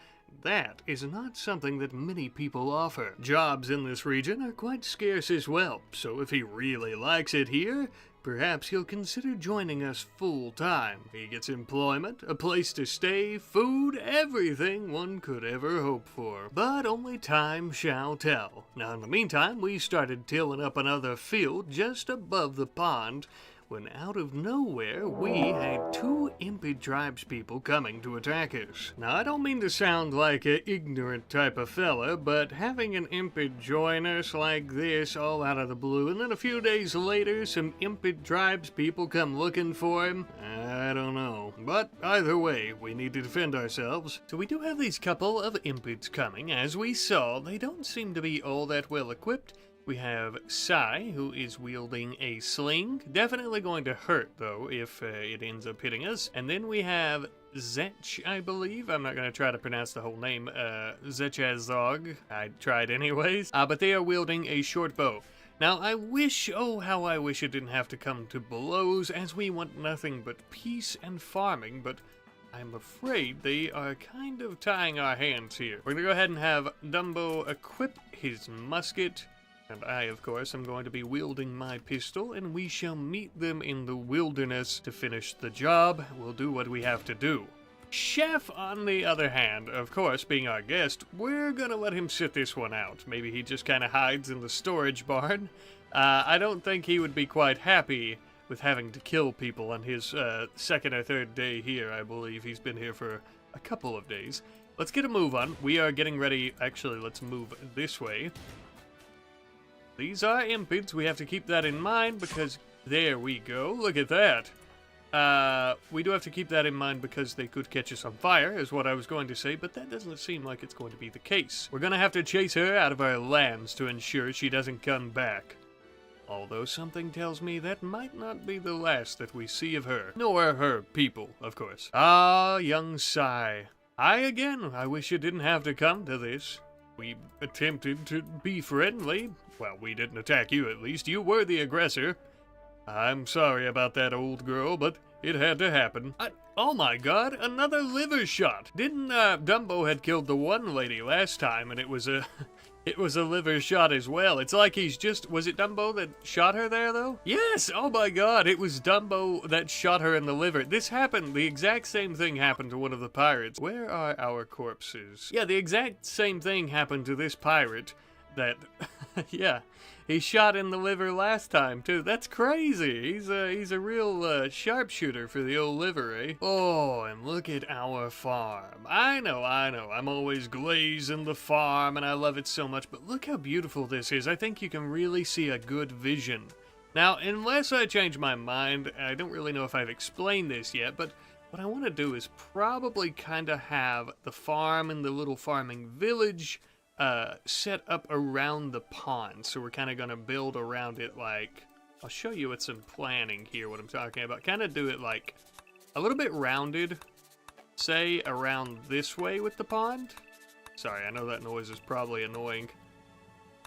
that is not something that many people offer. Jobs in this region are quite scarce as well, so if he really likes it here, perhaps he'll consider joining us full-time. He gets employment, a place to stay, food, everything one could ever hope for. But only time shall tell. Now, in the meantime, we started tilling up another field just above the pond, when out of nowhere, we had two impid tribespeople coming to attack us. Now, I don't mean to sound like an ignorant type of fella, but having an impid join us like this all out of the blue, and then a few days later, some impid tribespeople come looking for him, I don't know. But either way, we need to defend ourselves. So we do have these couple of impids coming. As we saw, they don't seem to be all that well equipped. We have Sai, who is wielding a sling. Definitely going to hurt, though, if it ends up hitting us. And then we have Zech, I believe. I'm not going to try to pronounce the whole name. Zechazog. I tried anyways. But they are wielding a short bow. Now, I wish, oh, how I wish it didn't have to come to blows, as we want nothing but peace and farming, but I'm afraid they are kind of tying our hands here. We're going to go ahead and have Dumbo equip his musket. And I, of course, am going to be wielding my pistol, and we shall meet them in the wilderness to finish the job. We'll do what we have to do. Chef, on the other hand, of course, being our guest, we're gonna let him sit this one out. Maybe he just kind of hides in the storage barn. I don't think he would be quite happy with having to kill people on his second or third day here. I believe he's been here for a couple of days. Let's get a move on. We are getting ready. Actually, let's move this way. These are impids. We have to keep that in mind because there we go. Look at that. We do have to keep that in mind because they could catch us on fire, is what I was going to say, but that doesn't seem like it's going to be the case. We're going to have to chase her out of our lands to ensure she doesn't come back. Although something tells me that might not be the last that we see of her. Nor her people, of course. Ah, young Sai. I wish you didn't have to come to this. We attempted to be friendly. Well, we didn't attack you, at least. You were the aggressor. I'm sorry about that, old girl, but it had to happen. Oh my god, another liver shot! Didn't, Dumbo had killed the one lady last time, and it was a liver shot as well. It's like he's just... Was it Dumbo that shot her there, though? Yes! Oh my god, it was Dumbo that shot her in the liver. This happened, the exact same thing happened to one of the pirates. Where are our corpses? Yeah, the exact same thing happened to this pirate that... yeah, He shot in the liver last time, too. That's crazy. He's a real sharpshooter for the old liver, eh? Oh, and look at our farm. I know. I'm always glazing the farm, and I love it so much, but look how beautiful this is. I think you can really see a good vision. Now, unless I change my mind, I don't really know if I've explained this yet, but what I want to do is probably kind of have the farm and the little farming village set up around the pond. So we're kind of going to build around it like, I'll show you with some planning here what I'm talking about. Kind of do it like a little bit rounded, say around this way with the pond. Sorry, I know that noise is probably annoying.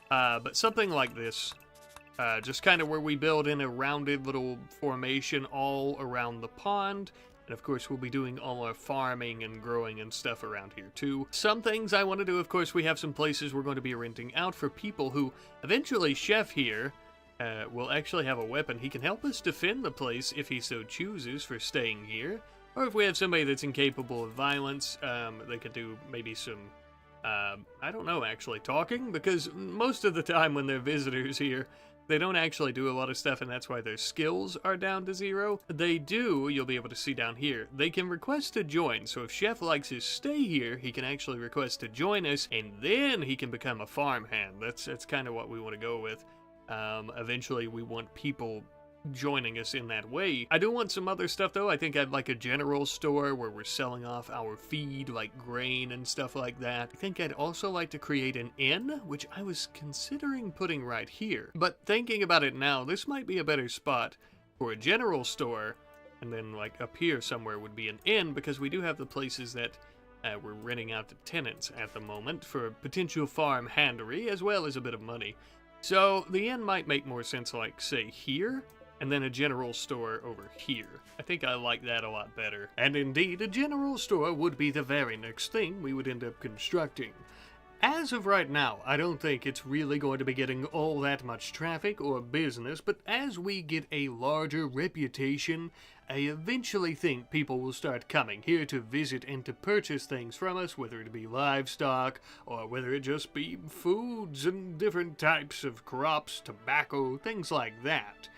But something like this. Just kind of where we build in a rounded little formation all around the pond. And of course, we'll be doing all our farming and growing and stuff around here too. Some things I want to do, of course, we have some places we're going to be renting out for people who, eventually Chef here, will actually have a weapon. He can help us defend the place if he so chooses for staying here. Or if we have somebody that's incapable of violence, they could do maybe some, I don't know, actually talking. Because most of the time when they're visitors here, they don't actually do a lot of stuff, and that's why their skills are down to 0. They do, you'll be able to see down here, they can request to join. So if Chef likes his stay here, he can actually request to join us, and then he can become a farmhand. That's kind of what we want to go with. Eventually, we want people joining us in that way. I do want some other stuff, though. I think I'd like a general store where we're selling off our feed, like grain and stuff like that. I think I'd also like to create an inn, which I was considering putting right here. But thinking about it now, this might be a better spot for a general store, and then like up here somewhere would be an inn, because we do have the places that we're renting out to tenants at the moment for potential farm handery, as well as a bit of money. So the inn might make more sense, like, say, here, and then a general store over here. I think I like that a lot better. And indeed, a general store would be the very next thing we would end up constructing. As of right now, I don't think it's really going to be getting all that much traffic or business, but as we get a larger reputation, I eventually think people will start coming here to visit and to purchase things from us, whether it be livestock, or whether it just be foods and different types of crops, tobacco, things like that.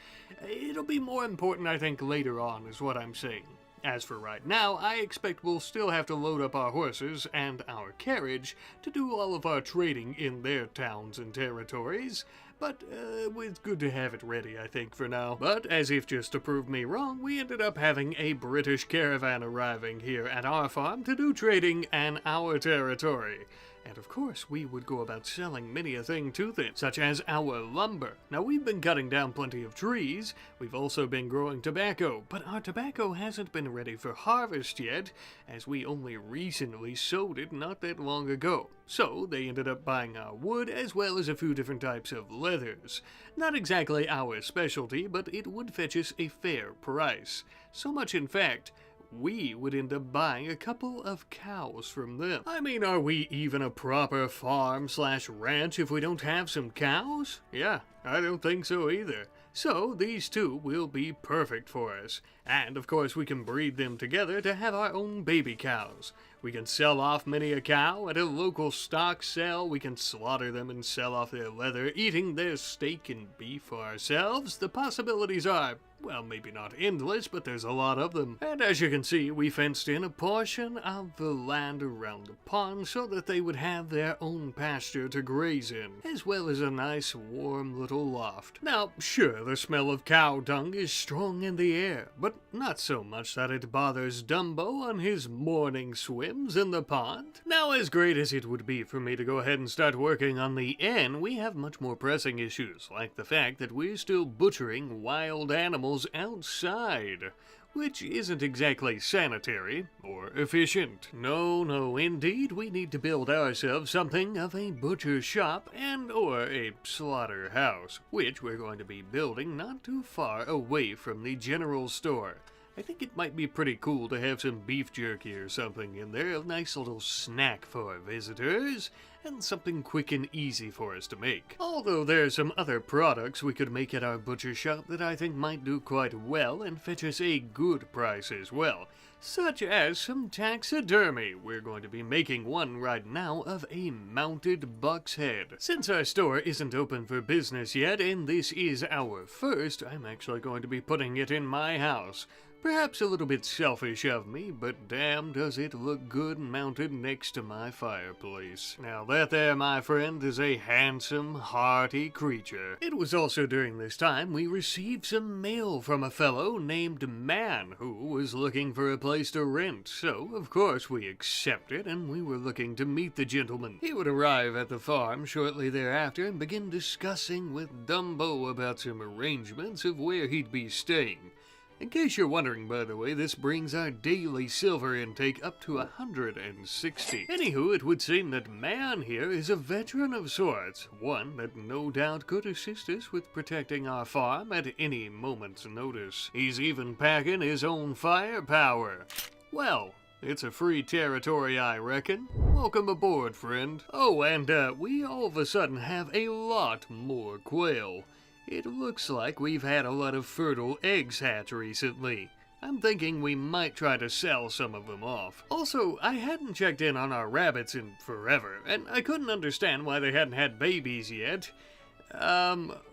It'll be more important, I think, later on, is what I'm saying. As for right now, I expect we'll still have to load up our horses and our carriage to do all of our trading in their towns and territories, but it's good to have it ready, I think, for now. But as if just to prove me wrong, we ended up having a British caravan arriving here at our farm to do trading in our territory. And of course, we would go about selling many a thing to them, such as our lumber. Now, we've been cutting down plenty of trees, we've also been growing tobacco, but our tobacco hasn't been ready for harvest yet, as we only recently sowed it not that long ago. So, they ended up buying our wood, as well as a few different types of leathers. Not exactly our specialty, but it would fetch us a fair price. So much, in fact, we would end up buying a couple of cows from them. I mean, are we even a proper farm/ranch if we don't have some cows? Yeah, I don't think so either. So these two will be perfect for us. And of course we can breed them together to have our own baby cows. We can sell off many a cow at a local stock sale. We can slaughter them and sell off their leather, eating their steak and beef for ourselves. The possibilities are, well, maybe not endless, but there's a lot of them. And as you can see, we fenced in a portion of the land around the pond so that they would have their own pasture to graze in, as well as a nice warm little loft. Now, sure, the smell of cow dung is strong in the air, but not so much that it bothers Dumbo on his morning swims in the pond. Now, as great as it would be for me to go ahead and start working on the inn, we have much more pressing issues, like the fact that we're still butchering wild animals outside, which isn't exactly sanitary or efficient. No, indeed, we need to build ourselves something of a butcher shop and or a slaughterhouse, which we're going to be building not too far away from the general store. I think it might be pretty cool to have some beef jerky or something in there, a nice little snack for our visitors, and something quick and easy for us to make. Although there's some other products we could make at our butcher shop that I think might do quite well and fetch us a good price as well, such as some taxidermy. We're going to be making one right now of a mounted buck's head. Since our store isn't open for business yet, and this is our first, I'm actually going to be putting it in my house. Perhaps a little bit selfish of me, but damn does it look good mounted next to my fireplace. Now that there, my friend, is a handsome, hearty creature. It was also during this time we received some mail from a fellow named Man, who was looking for a place to rent, so of course we accepted, and we were looking to meet the gentleman. He would arrive at the farm shortly thereafter and begin discussing with Dumbo about some arrangements of where he'd be staying. In case you're wondering, by the way, this brings our daily silver intake up to 160. Anywho, it would seem that Man here is a veteran of sorts, one that no doubt could assist us with protecting our farm at any moment's notice. He's even packing his own firepower. Well, it's a free territory, I reckon. Welcome aboard, friend. Oh, and we all of a sudden have a lot more quail. It looks like we've had a lot of fertile eggs hatch recently. I'm thinking we might try to sell some of them off. Also, I hadn't checked in on our rabbits in forever, and I couldn't understand why they hadn't had babies yet.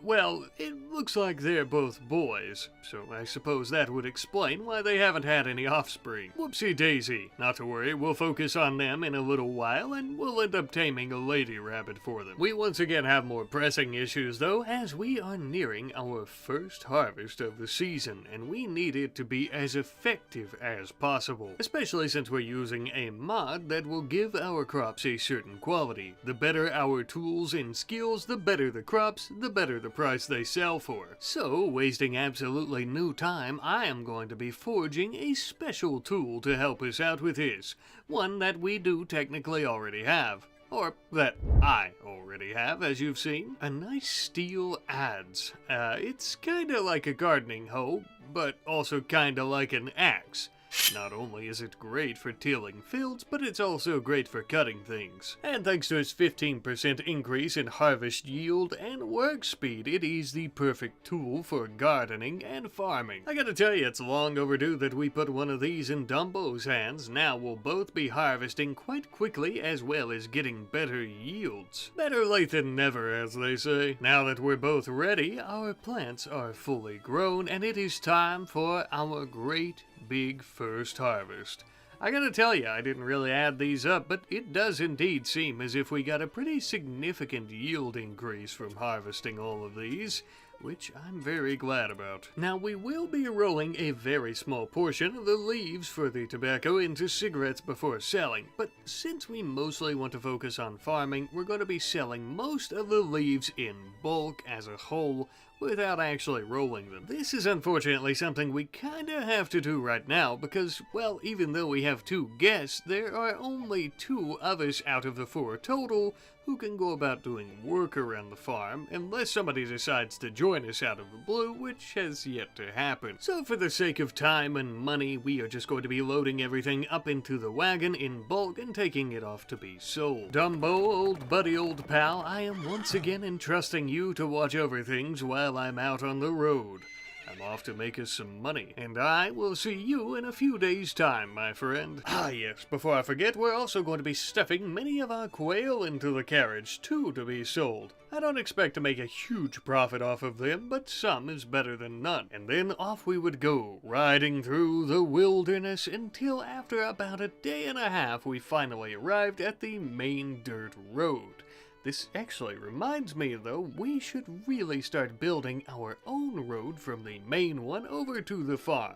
Well, it looks like they're both boys, so I suppose that would explain why they haven't had any offspring. Whoopsie daisy. Not to worry, we'll focus on them in a little while, and we'll end up taming a lady rabbit for them. We once again have more pressing issues, though, as we are nearing our first harvest of the season, and we need it to be as effective as possible, especially since we're using a mod that will give our crops a certain quality. The better our tools and skills, the better the crops, the better the price they sell for. So, wasting absolutely no time, I am going to be forging a special tool to help us out with this. One that we do technically already have. Or that I already have, as you've seen. A nice steel adze. It's kinda like a gardening hoe, but also kinda like an axe. Not only is it great for tilling fields, but it's also great for cutting things. And thanks to its 15% increase in harvest yield and work speed, it is the perfect tool for gardening and farming. I gotta tell you, it's long overdue that we put one of these in Dumbo's hands. Now we'll both be harvesting quite quickly as well as getting better yields. Better late than never, as they say. Now that we're both ready, our plants are fully grown, and it is time for our great big first harvest. I gotta tell you, I didn't really add these up, but it does indeed seem as if we got a pretty significant yield increase from harvesting all of these, which I'm very glad about. Now, we will be rolling a very small portion of the leaves for the tobacco into cigarettes before selling, but since we mostly want to focus on farming, we're going to be selling most of the leaves in bulk as a whole, without actually rolling them. This is unfortunately something we kinda have to do right now because, well, even though we have 2 guests, there are only 2 of us out of the 4 total who can go about doing work around the farm, unless somebody decides to join us out of the blue, which has yet to happen. So for the sake of time and money, we are just going to be loading everything up into the wagon in bulk and taking it off to be sold. Dumbo, old buddy, old pal, I am once again entrusting you to watch over things while I'm out on the road. I'm off to make us some money, and I will see you in a few days' time, my friend. Ah yes, before I forget, we're also going to be stuffing many of our quail into the carriage, too, to be sold. I don't expect to make a huge profit off of them, but some is better than none. And then off we would go, riding through the wilderness until after about a day and a half we finally arrived at the main dirt road. This actually reminds me, though, we should really start building our own road from the main one over to the farm.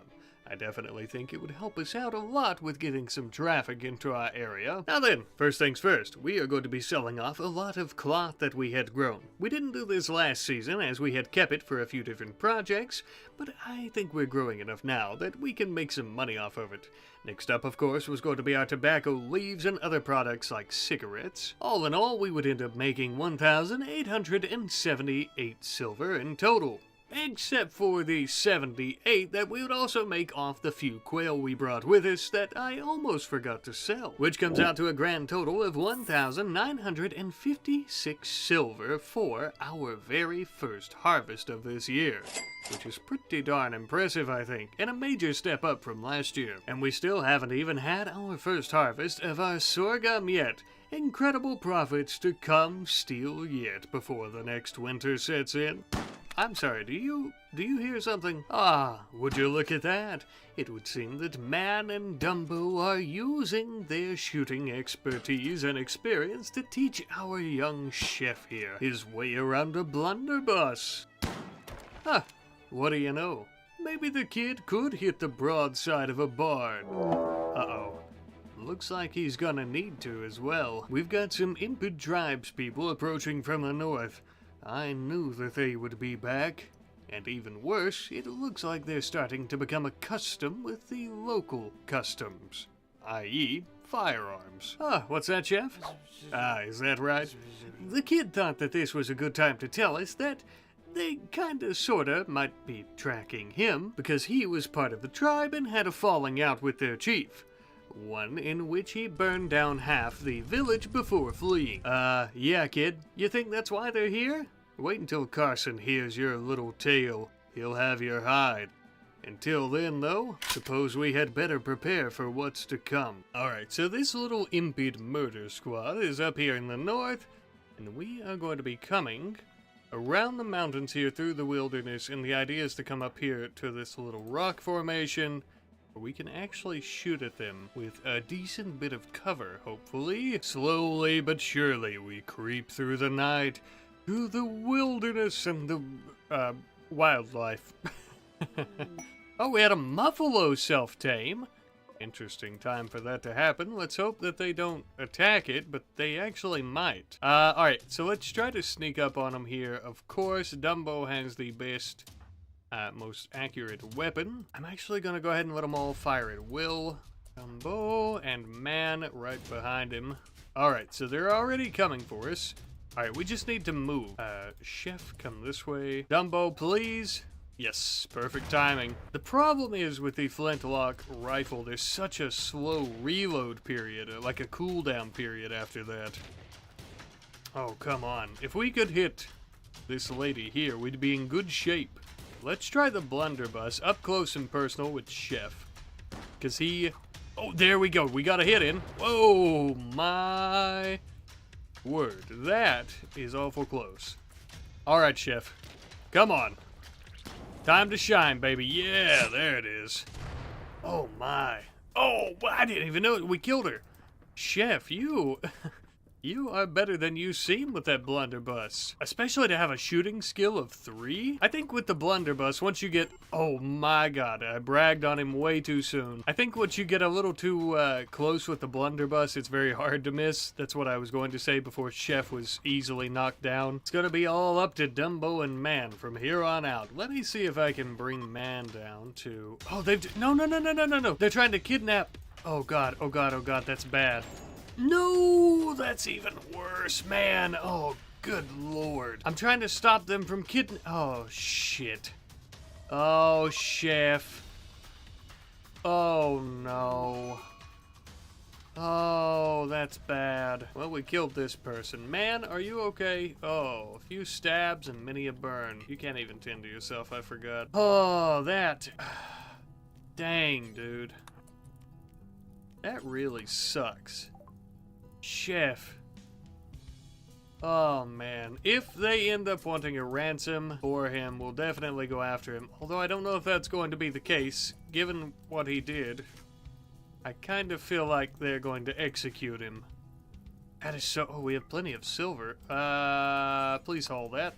I definitely think it would help us out a lot with getting some traffic into our area. Now then, first things first, we are going to be selling off a lot of cloth that we had grown. We didn't do this last season as we had kept it for a few different projects, but I think we're growing enough now that we can make some money off of it. Next up, of course, was going to be our tobacco leaves and other products like cigarettes. All in all, we would end up making 1,878 silver in total. Except for the 78 that we would also make off the few quail we brought with us that I almost forgot to sell, which comes out to a grand total of 1,956 silver for our very first harvest of this year, which is pretty darn impressive, I think, and a major step up from last year. And we still haven't even had our first harvest of our sorghum yet. Incredible profits to come still yet before the next winter sets in. I'm sorry, do you hear something? Ah, would you look at that? It would seem that Man and Dumbo are using their shooting expertise and experience to teach our young chef here his way around a blunderbuss. Huh, what do you know? Maybe the kid could hit the broadside of a barn. Uh-oh. Looks like he's gonna need to as well. We've got some impid tribes people approaching from the north. I knew that they would be back. And even worse, it looks like they're starting to become accustomed with the local customs, i.e. firearms. Ah, what's that, Chef? Ah, is that right? The kid thought that this was a good time to tell us that they kinda sorta might be tracking him because he was part of the tribe and had a falling out with their chief. One in which he burned down half the village before fleeing. Yeah, kid. You think that's why they're here? Wait until Carson hears your little tale. He'll have your hide. Until then, though, suppose we had better prepare for what's to come. Alright, so this little impid murder squad is up here in the north, and we are going to be coming around the mountains here through the wilderness, and the idea is to come up here to this little rock formation, we can actually shoot at them with a decent bit of cover, hopefully. Slowly but surely we creep through the night to the wilderness and the wildlife. Oh, we had a muffalo self-tame. Interesting time for that to happen. Let's hope that they don't attack it, but they actually might. Alright, so let's try to sneak up on them here. Of course, Dumbo has the best most accurate weapon. I'm actually gonna go ahead and let them all fire at will. Dumbo and Man right behind him. Alright, so they're already coming for us. Alright, we just need to move. Chef, come this way. Dumbo, please. Yes, perfect timing. The problem is with the flintlock rifle, there's such a slow reload period, like a cooldown period after that. Oh, come on. If we could hit this lady here, we'd be in good shape. Let's try the blunderbuss up close and personal with Chef. Because he... Oh, there we go. We got a hit in. Whoa, my word. That is awful close. All right, Chef. Come on. Time to shine, baby. Yeah, there it is. Oh, my. Oh, I didn't even know it. We killed her. Chef, you... You are better than you seem with that blunderbuss. Especially to have a shooting skill of 3. I think with the blunderbuss, once you get... Oh my god, I bragged on him way too soon. I think once you get a little too close with the blunderbuss, it's very hard to miss. That's what I was going to say before Chef was easily knocked down. It's gonna be all up to Dumbo and Man from here on out. Let me see if I can bring Man down to... Oh, they've... No. They're trying to kidnap... Oh god, that's bad. No, that's even worse, man. Oh, good lord. I'm trying to stop them from Oh, shit. Oh, Chef. Oh, no. Oh, that's bad. Well, we killed this person. Man, are you okay? Oh, a few stabs and many a burn. You can't even tend to yourself, I forgot. Oh, that... Dang, dude. That really sucks. Chef. Oh, man. If they end up wanting a ransom for him, we'll definitely go after him. Although I don't know if that's going to be the case, given what he did. I kind of feel like they're going to execute him. That is so... Oh, we have plenty of silver. Please hold that.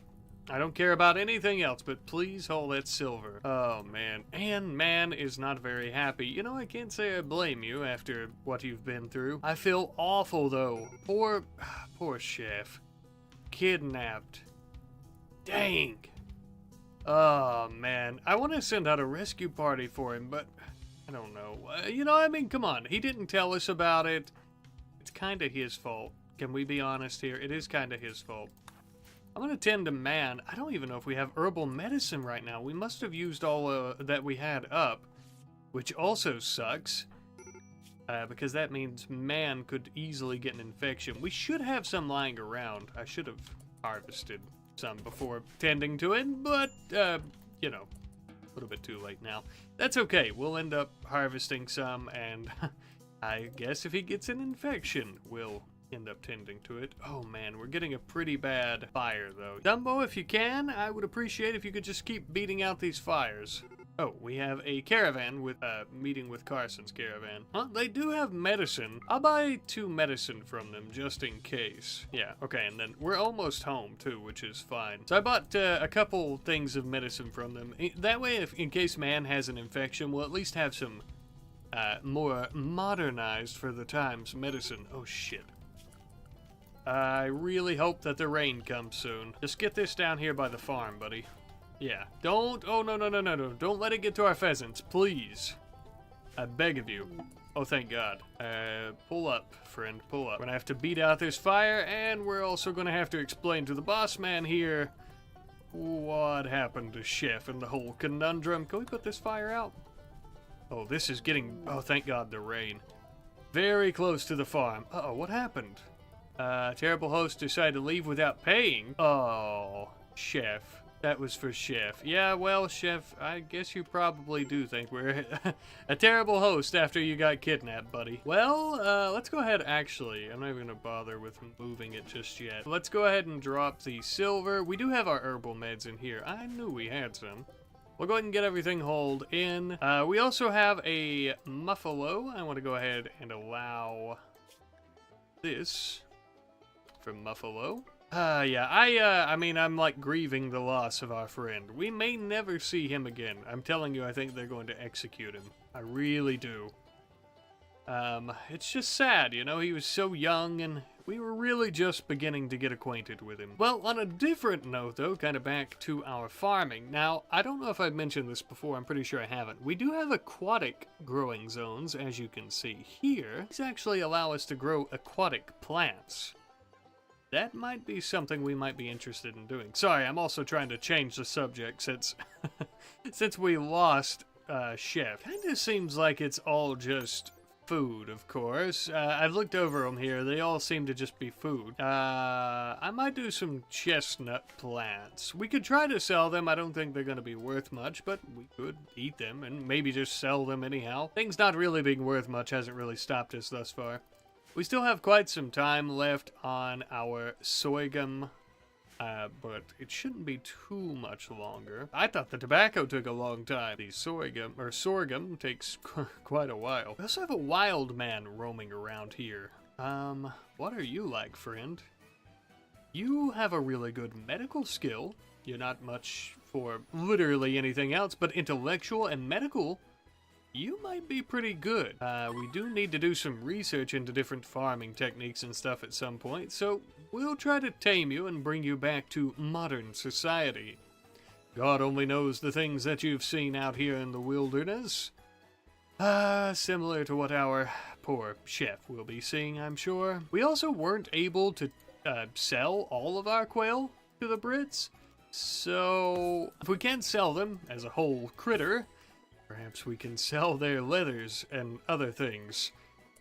I don't care about anything else, but please hold that silver. Oh, man. And Man is not very happy. You know, I can't say I blame you after what you've been through. I feel awful, though. Poor Chef. Kidnapped. Dang. Oh, man. I want to send out a rescue party for him, but I don't know. You know, I mean, come on. He didn't tell us about it. It's kind of his fault. Can we be honest here? It is kind of his fault. I'm gonna tend to man. I don't even know if we have herbal medicine right now. We must have used all that we had up, which also sucks. Because that means man could easily get an infection. We should have some lying around. I should have harvested some before tending to it, but, you know, a little bit too late now. That's okay. We'll end up harvesting some, and I guess if he gets an infection, we'll end up tending to it. Oh man, we're getting a pretty bad fire, though. Dumbo, if you can, I would appreciate if you could just keep beating out these fires. Oh, we have a caravan with meeting with Carson's caravan. Huh? They do have medicine. I'll buy 2 medicine from them just in case. Yeah, okay, and then we're almost home too, which is fine. So I bought a couple things of medicine from them. That way, if in case man has an infection, we'll at least have some more modernized for the times medicine. Oh shit. I really hope that the rain comes soon. Just get this down here by the farm, buddy. Yeah, don't, oh no, don't let it get to our pheasants, please. I beg of you. Oh, thank God. Pull up, friend, pull up. We're gonna have to beat out this fire, and we're also gonna have to explain to the boss man here what happened to Chef and the whole conundrum. Can we put this fire out? Oh, this is getting, oh, thank God, the rain. Very close to the farm. Uh-oh, what happened? Terrible host decided to leave without paying. Oh, Chef. That was for Chef. Yeah, well, Chef, I guess you probably do think we're a terrible host after you got kidnapped, buddy. Well, let's go ahead, actually. I'm not even gonna bother with moving it just yet. Let's go ahead and drop the silver. We do have our herbal meds in here. I knew we had some. We'll go ahead and get everything hauled in. We also have a muffalo. I want to go ahead and allow this for muffalo. Yeah, I mean, I'm like grieving the loss of our friend. We may never see him again. I'm telling you, I think they're going to execute him. I really do. It's just sad, you know, he was so young and we were really just beginning to get acquainted with him. Well, on a different note, though, kind of back to our farming. Now, I don't know if I've mentioned this before, I'm pretty sure I haven't. We do have aquatic growing zones, as you can see here. These actually allow us to grow aquatic plants. That might be something we might be interested in doing. Sorry, I'm also trying to change the subject since since we lost Chef. Kinda seems like it's all just food, of course. I've looked over them here. They all seem to just be food. I might do some chestnut plants. We could try to sell them. I don't think they're going to be worth much, but we could eat them and maybe just sell them anyhow. Things not really being worth much hasn't really stopped us thus far. We still have quite some time left on our sorghum, but it shouldn't be too much longer. I thought the tobacco took a long time. The sorghum takes quite a while. We also have a wild man roaming around here. What are you like, friend? You have a really good medical skill. You're not much for literally anything else, but intellectual and medical, you might be pretty good. We do need to do some research into different farming techniques and stuff at some point, so we'll try to tame you and bring you back to modern society. God only knows the things that you've seen out here in the wilderness. Similar to what our poor Chef will be seeing, I'm sure. We also weren't able to sell all of our quail to the Brits, so if we can't sell them as a whole critter, perhaps we can sell their leathers and other things.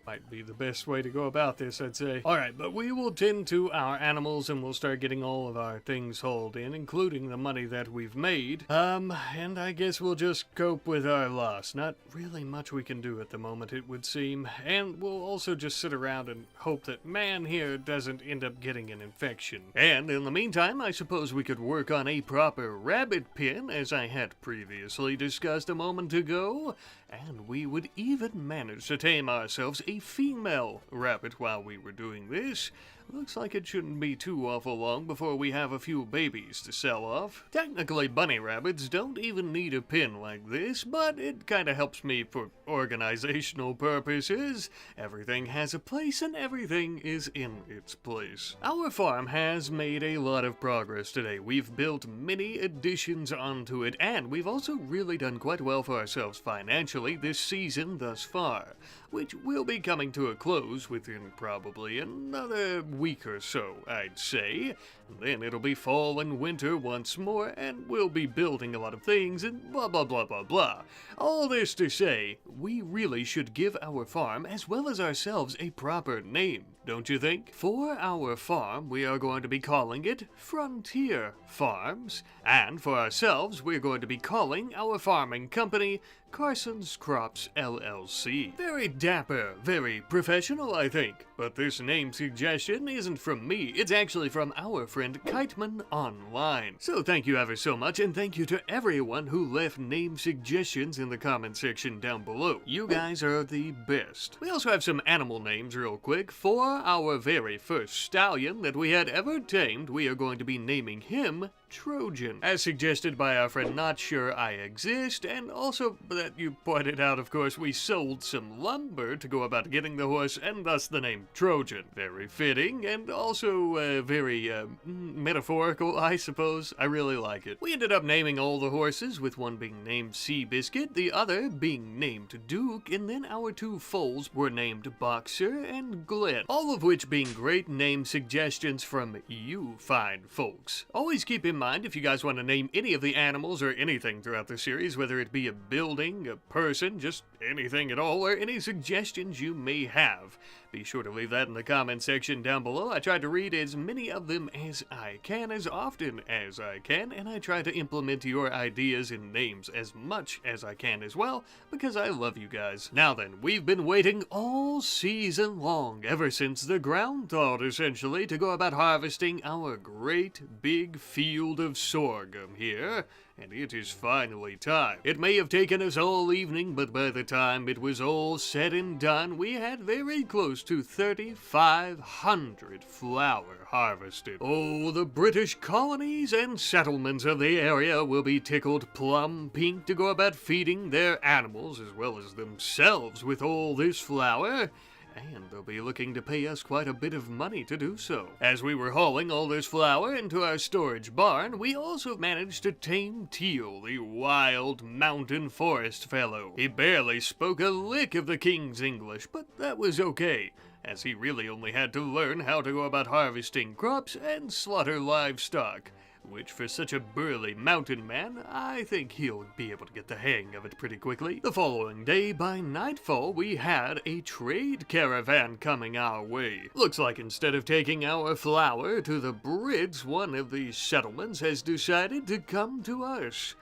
Might be the best way to go about this, I'd say. Alright, but we will tend to our animals and we'll start getting all of our things hauled in, including the money that we've made. And I guess we'll just cope with our loss. Not really much we can do at the moment, it would seem. And we'll also just sit around and hope that man here doesn't end up getting an infection. And in the meantime, I suppose we could work on a proper rabbit pen, as I had previously discussed a moment ago. And we would even manage to tame ourselves a female rabbit while we were doing this. Looks like it shouldn't be too awful long before we have a few babies to sell off. Technically, bunny rabbits don't even need a pen like this, but it kinda helps me for organizational purposes. Everything has a place and everything is in its place. Our farm has made a lot of progress today. We've built many additions onto it, and we've also really done quite well for ourselves financially this season thus far, which will be coming to a close within probably another week or so, I'd say. Then it'll be fall and winter once more, and we'll be building a lot of things and blah blah blah blah blah. All this to say, we really should give our farm as well as ourselves a proper name, don't you think? For our farm, we are going to be calling it Frontier Farms, and for ourselves, we're going to be calling our farming company Carson's Crops LLC. Very dapper, very professional, I think. But this name suggestion isn't from me, it's actually from our friend Kiteman Online. So thank you ever so much, and thank you to everyone who left name suggestions in the comment section down below. You guys are the best. We also have some animal names real quick. For our very first stallion that we had ever tamed, we are going to be naming him Trojan, as suggested by our friend Not Sure I Exist, and also that you pointed out, of course, we sold some lumber to go about getting the horse, and thus the name Trojan. Very fitting, and also very metaphorical, I suppose. I really like it. We ended up naming all the horses, with one being named Seabiscuit, the other being named Duke, and then our two foals were named Boxer and Glenn, all of which being great name suggestions from you fine folks. Always keep in mind, if you guys want to name any of the animals or anything throughout the series, whether it be a building, a person, just anything at all, or any suggestions you may have, be sure to leave that in the comment section down below. I try to read as many of them as I can, as often as I can, and I try to implement your ideas and names as much as I can as well, because I love you guys. Now then, we've been waiting all season long, ever since the ground thawed essentially, to go about harvesting our great big field of sorghum here, and it is finally time. It may have taken us all evening, but by the time it was all said and done, we had very close to 3,500 flour harvested. Oh, the British colonies and settlements of the area will be tickled plum pink to go about feeding their animals as well as themselves with all this flour. And they'll be looking to pay us quite a bit of money to do so. As we were hauling all this flour into our storage barn, we also managed to tame Teal, the wild mountain forest fellow. He barely spoke a lick of the king's English, but that was okay, as he really only had to learn how to go about harvesting crops and slaughter livestock, which for such a burly mountain man, I think he'll be able to get the hang of it pretty quickly. The following day, by nightfall, we had a trade caravan coming our way. Looks like instead of taking our flour to the Brits, one of these settlements has decided to come to us.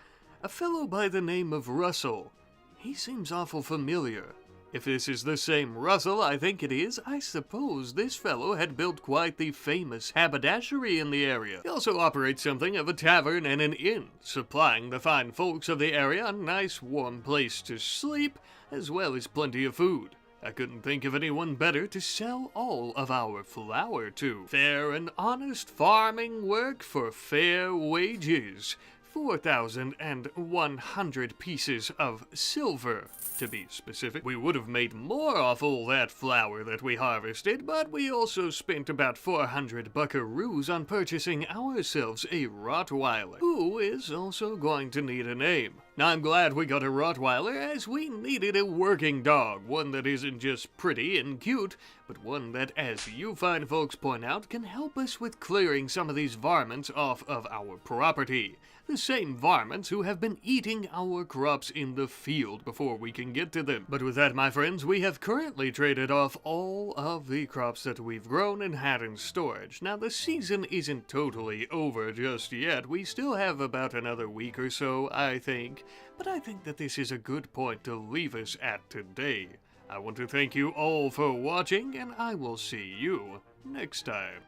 A fellow by the name of Russell. He seems awful familiar. If this is the same Russell I think it is, I suppose this fellow had built quite the famous haberdashery in the area. He also operates something of a tavern and an inn, supplying the fine folks of the area a nice warm place to sleep, as well as plenty of food. I couldn't think of anyone better to sell all of our flour to. Fair and honest farming work for fair wages. 4,100 pieces of silver, to be specific. We would have made more off all that flour that we harvested, but we also spent about 400 buckaroos on purchasing ourselves a Rottweiler, who is also going to need a name. Now, I'm glad we got a Rottweiler, as we needed a working dog, one that isn't just pretty and cute, but one that, as you fine folks point out, can help us with clearing some of these varmints off of our property. The same varmints who have been eating our crops in the field before we can get to them. But with that, my friends, we have currently traded off all of the crops that we've grown and had in storage. Now, the season isn't totally over just yet. We still have about another week or so, I think. But I think that this is a good point to leave us at today. I want to thank you all for watching, and I will see you next time.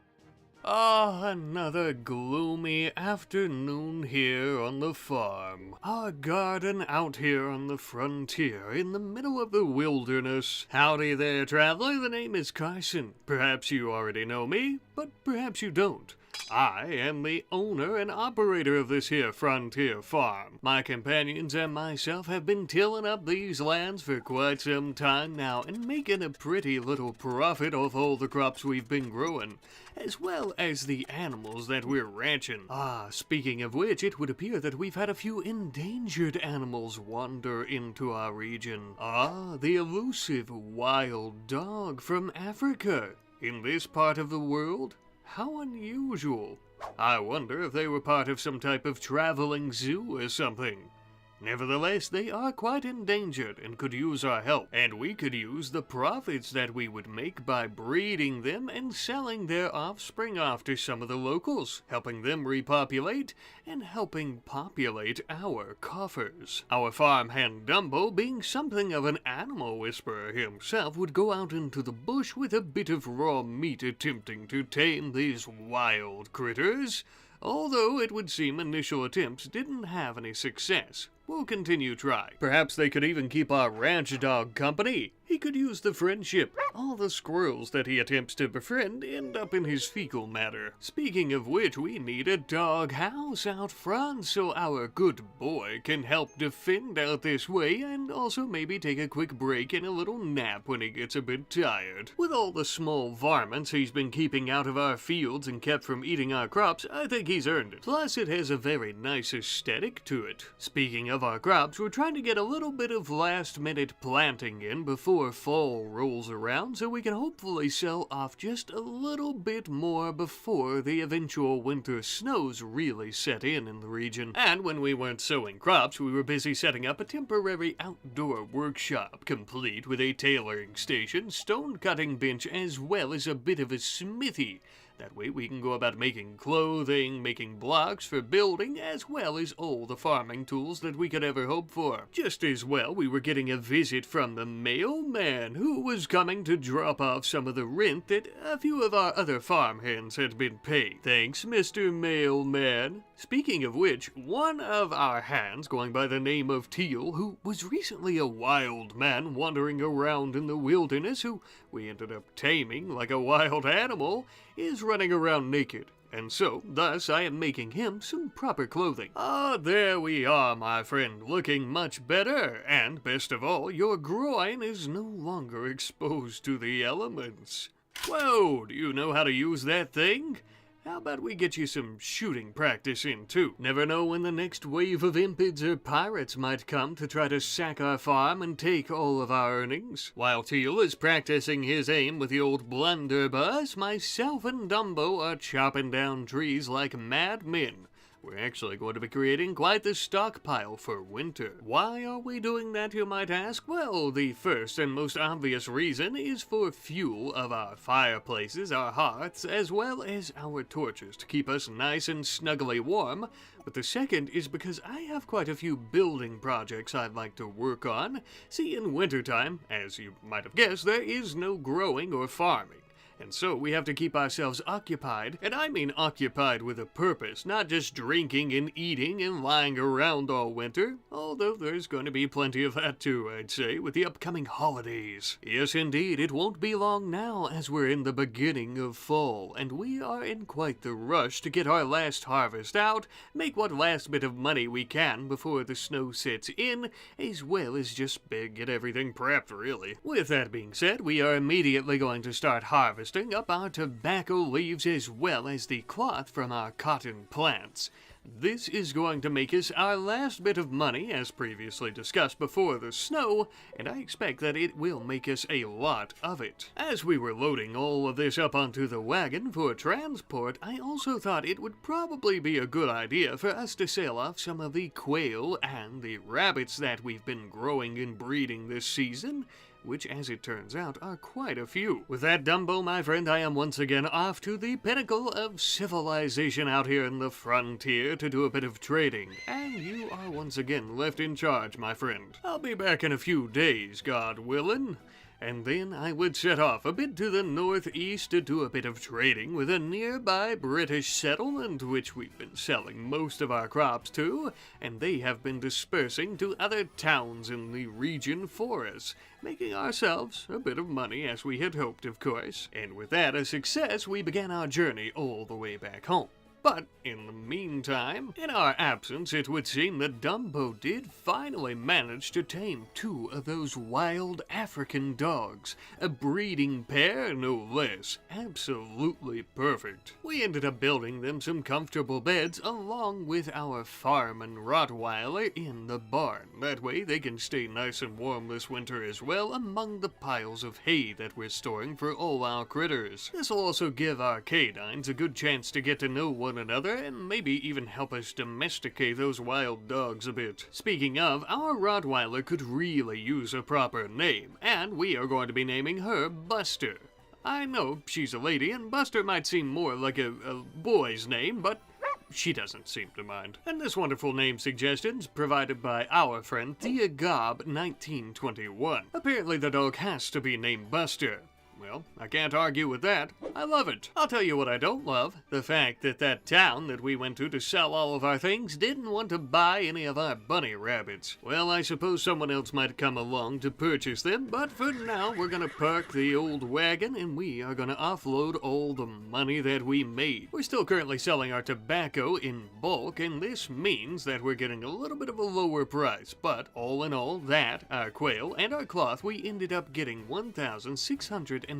Another gloomy afternoon here on the farm. Our garden out here on the frontier, in the middle of the wilderness. Howdy there, traveler. The name is Carson. Perhaps you already know me, but perhaps you don't. I am the owner and operator of this here frontier farm. My companions and myself have been tilling up these lands for quite some time now and making a pretty little profit off all the crops we've been growing, as well as the animals that we're ranching. Speaking of which, it would appear that we've had a few endangered animals wander into our region. The elusive wild dog from Africa. In this part of the world? How unusual. I wonder if they were part of some type of traveling zoo or something. Nevertheless, they are quite endangered and could use our help, and we could use the profits that we would make by breeding them and selling their offspring off to some of the locals, helping them repopulate and helping populate our coffers. Our farmhand Dumbo, being something of an animal whisperer himself, would go out into the bush with a bit of raw meat attempting to tame these wild critters. Although it would seem initial attempts didn't have any success. We'll continue trying. Perhaps they could even keep our ranch dog company. He could use the friendship. All the squirrels that he attempts to befriend end up in his fecal matter. Speaking of which, we need a dog house out front so our good boy can help defend out this way and also maybe take a quick break and a little nap when he gets a bit tired. With all the small varmints he's been keeping out of our fields and kept from eating our crops, I think he's earned it. Plus, it has a very nice aesthetic to it. Speaking of our crops, we're trying to get a little bit of last-minute planting in before fall rolls around so we can hopefully sell off just a little bit more before the eventual winter snows really set in the region. And when we weren't sowing crops, we were busy setting up a temporary outdoor workshop, complete with a tailoring station, stone cutting bench, as well as a bit of a smithy. That way we can go about making clothing, making blocks for building, as well as all the farming tools that we could ever hope for. Just as well, we were getting a visit from the mailman, who was coming to drop off some of the rent that a few of our other farmhands had been paid. Thanks, Mr. Mailman. Speaking of which, one of our hands, going by the name of Teal, who was recently a wild man wandering around in the wilderness, who we ended up taming like a wild animal, is running around naked. And so, thus, I am making him some proper clothing. Ah, there we are, my friend, looking much better. And, best of all, your groin is no longer exposed to the elements. Whoa, do you know how to use that thing? How about we get you some shooting practice in, too? Never know when the next wave of impids or pirates might come to try to sack our farm and take all of our earnings. While Teal is practicing his aim with the old blunderbuss, myself and Dumbo are chopping down trees like mad men. We're actually going to be creating quite the stockpile for winter. Why are we doing that, you might ask? Well, the first and most obvious reason is for fuel of our fireplaces, our hearths, as well as our torches to keep us nice and snuggly warm. But the second is because I have quite a few building projects I'd like to work on. See, in wintertime, as you might have guessed, there is no growing or farming. And so we have to keep ourselves occupied, and I mean occupied with a purpose, not just drinking and eating and lying around all winter, although there's going to be plenty of that too, I'd say, with the upcoming holidays. Yes, indeed, it won't be long now as we're in the beginning of fall, and we are in quite the rush to get our last harvest out, make what last bit of money we can before the snow sets in, as well as just get everything prepped, really. With that being said, we are immediately going to start harvesting up our tobacco leaves as well as the cloth from our cotton plants. This is going to make us our last bit of money, as previously discussed before the snow, and I expect that it will make us a lot of it. As we were loading all of this up onto the wagon for transport, I also thought it would probably be a good idea for us to sell off some of the quail and the rabbits that we've been growing and breeding this season, which, as it turns out, are quite a few. With that, Dumbo, my friend, I am once again off to the pinnacle of civilization out here in the frontier to do a bit of trading. And you are once again left in charge, my friend. I'll be back in a few days, God willing. And then I would set off a bit to the northeast to do a bit of trading with a nearby British settlement, which we've been selling most of our crops to, and they have been dispersing to other towns in the region for us, making ourselves a bit of money as we had hoped, of course. And with that a success, we began our journey all the way back home. But in the meantime, in our absence, it would seem that Dumbo did finally manage to tame 2 of those wild African dogs. A breeding pair, no less. Absolutely perfect. We ended up building them some comfortable beds along with our farm-and Rottweiler in the barn. That way they can stay nice and warm this winter as well among the piles of hay that we're storing for all our critters. This will also give our canines a good chance to get to know what one another and maybe even help us domesticate those wild dogs a bit. Speaking of, our Rottweiler could really use a proper name, and we are going to be naming her Buster. I know she's a lady, and Buster might seem more like a boy's name, but she doesn't seem to mind. And this wonderful name suggestion's provided by our friend Thea Gobb 1921. Apparently the dog has to be named Buster. Well, I can't argue with that. I love it. I'll tell you what I don't love. The fact that that town that we went to sell all of our things didn't want to buy any of our bunny rabbits. Well, I suppose someone else might come along to purchase them, but for now we're gonna park the old wagon and we are gonna offload all the money that we made. We're still currently selling our tobacco in bulk, and this means that we're getting a little bit of a lower price, but all in all, that, our quail, and our cloth, we ended up getting $1,695.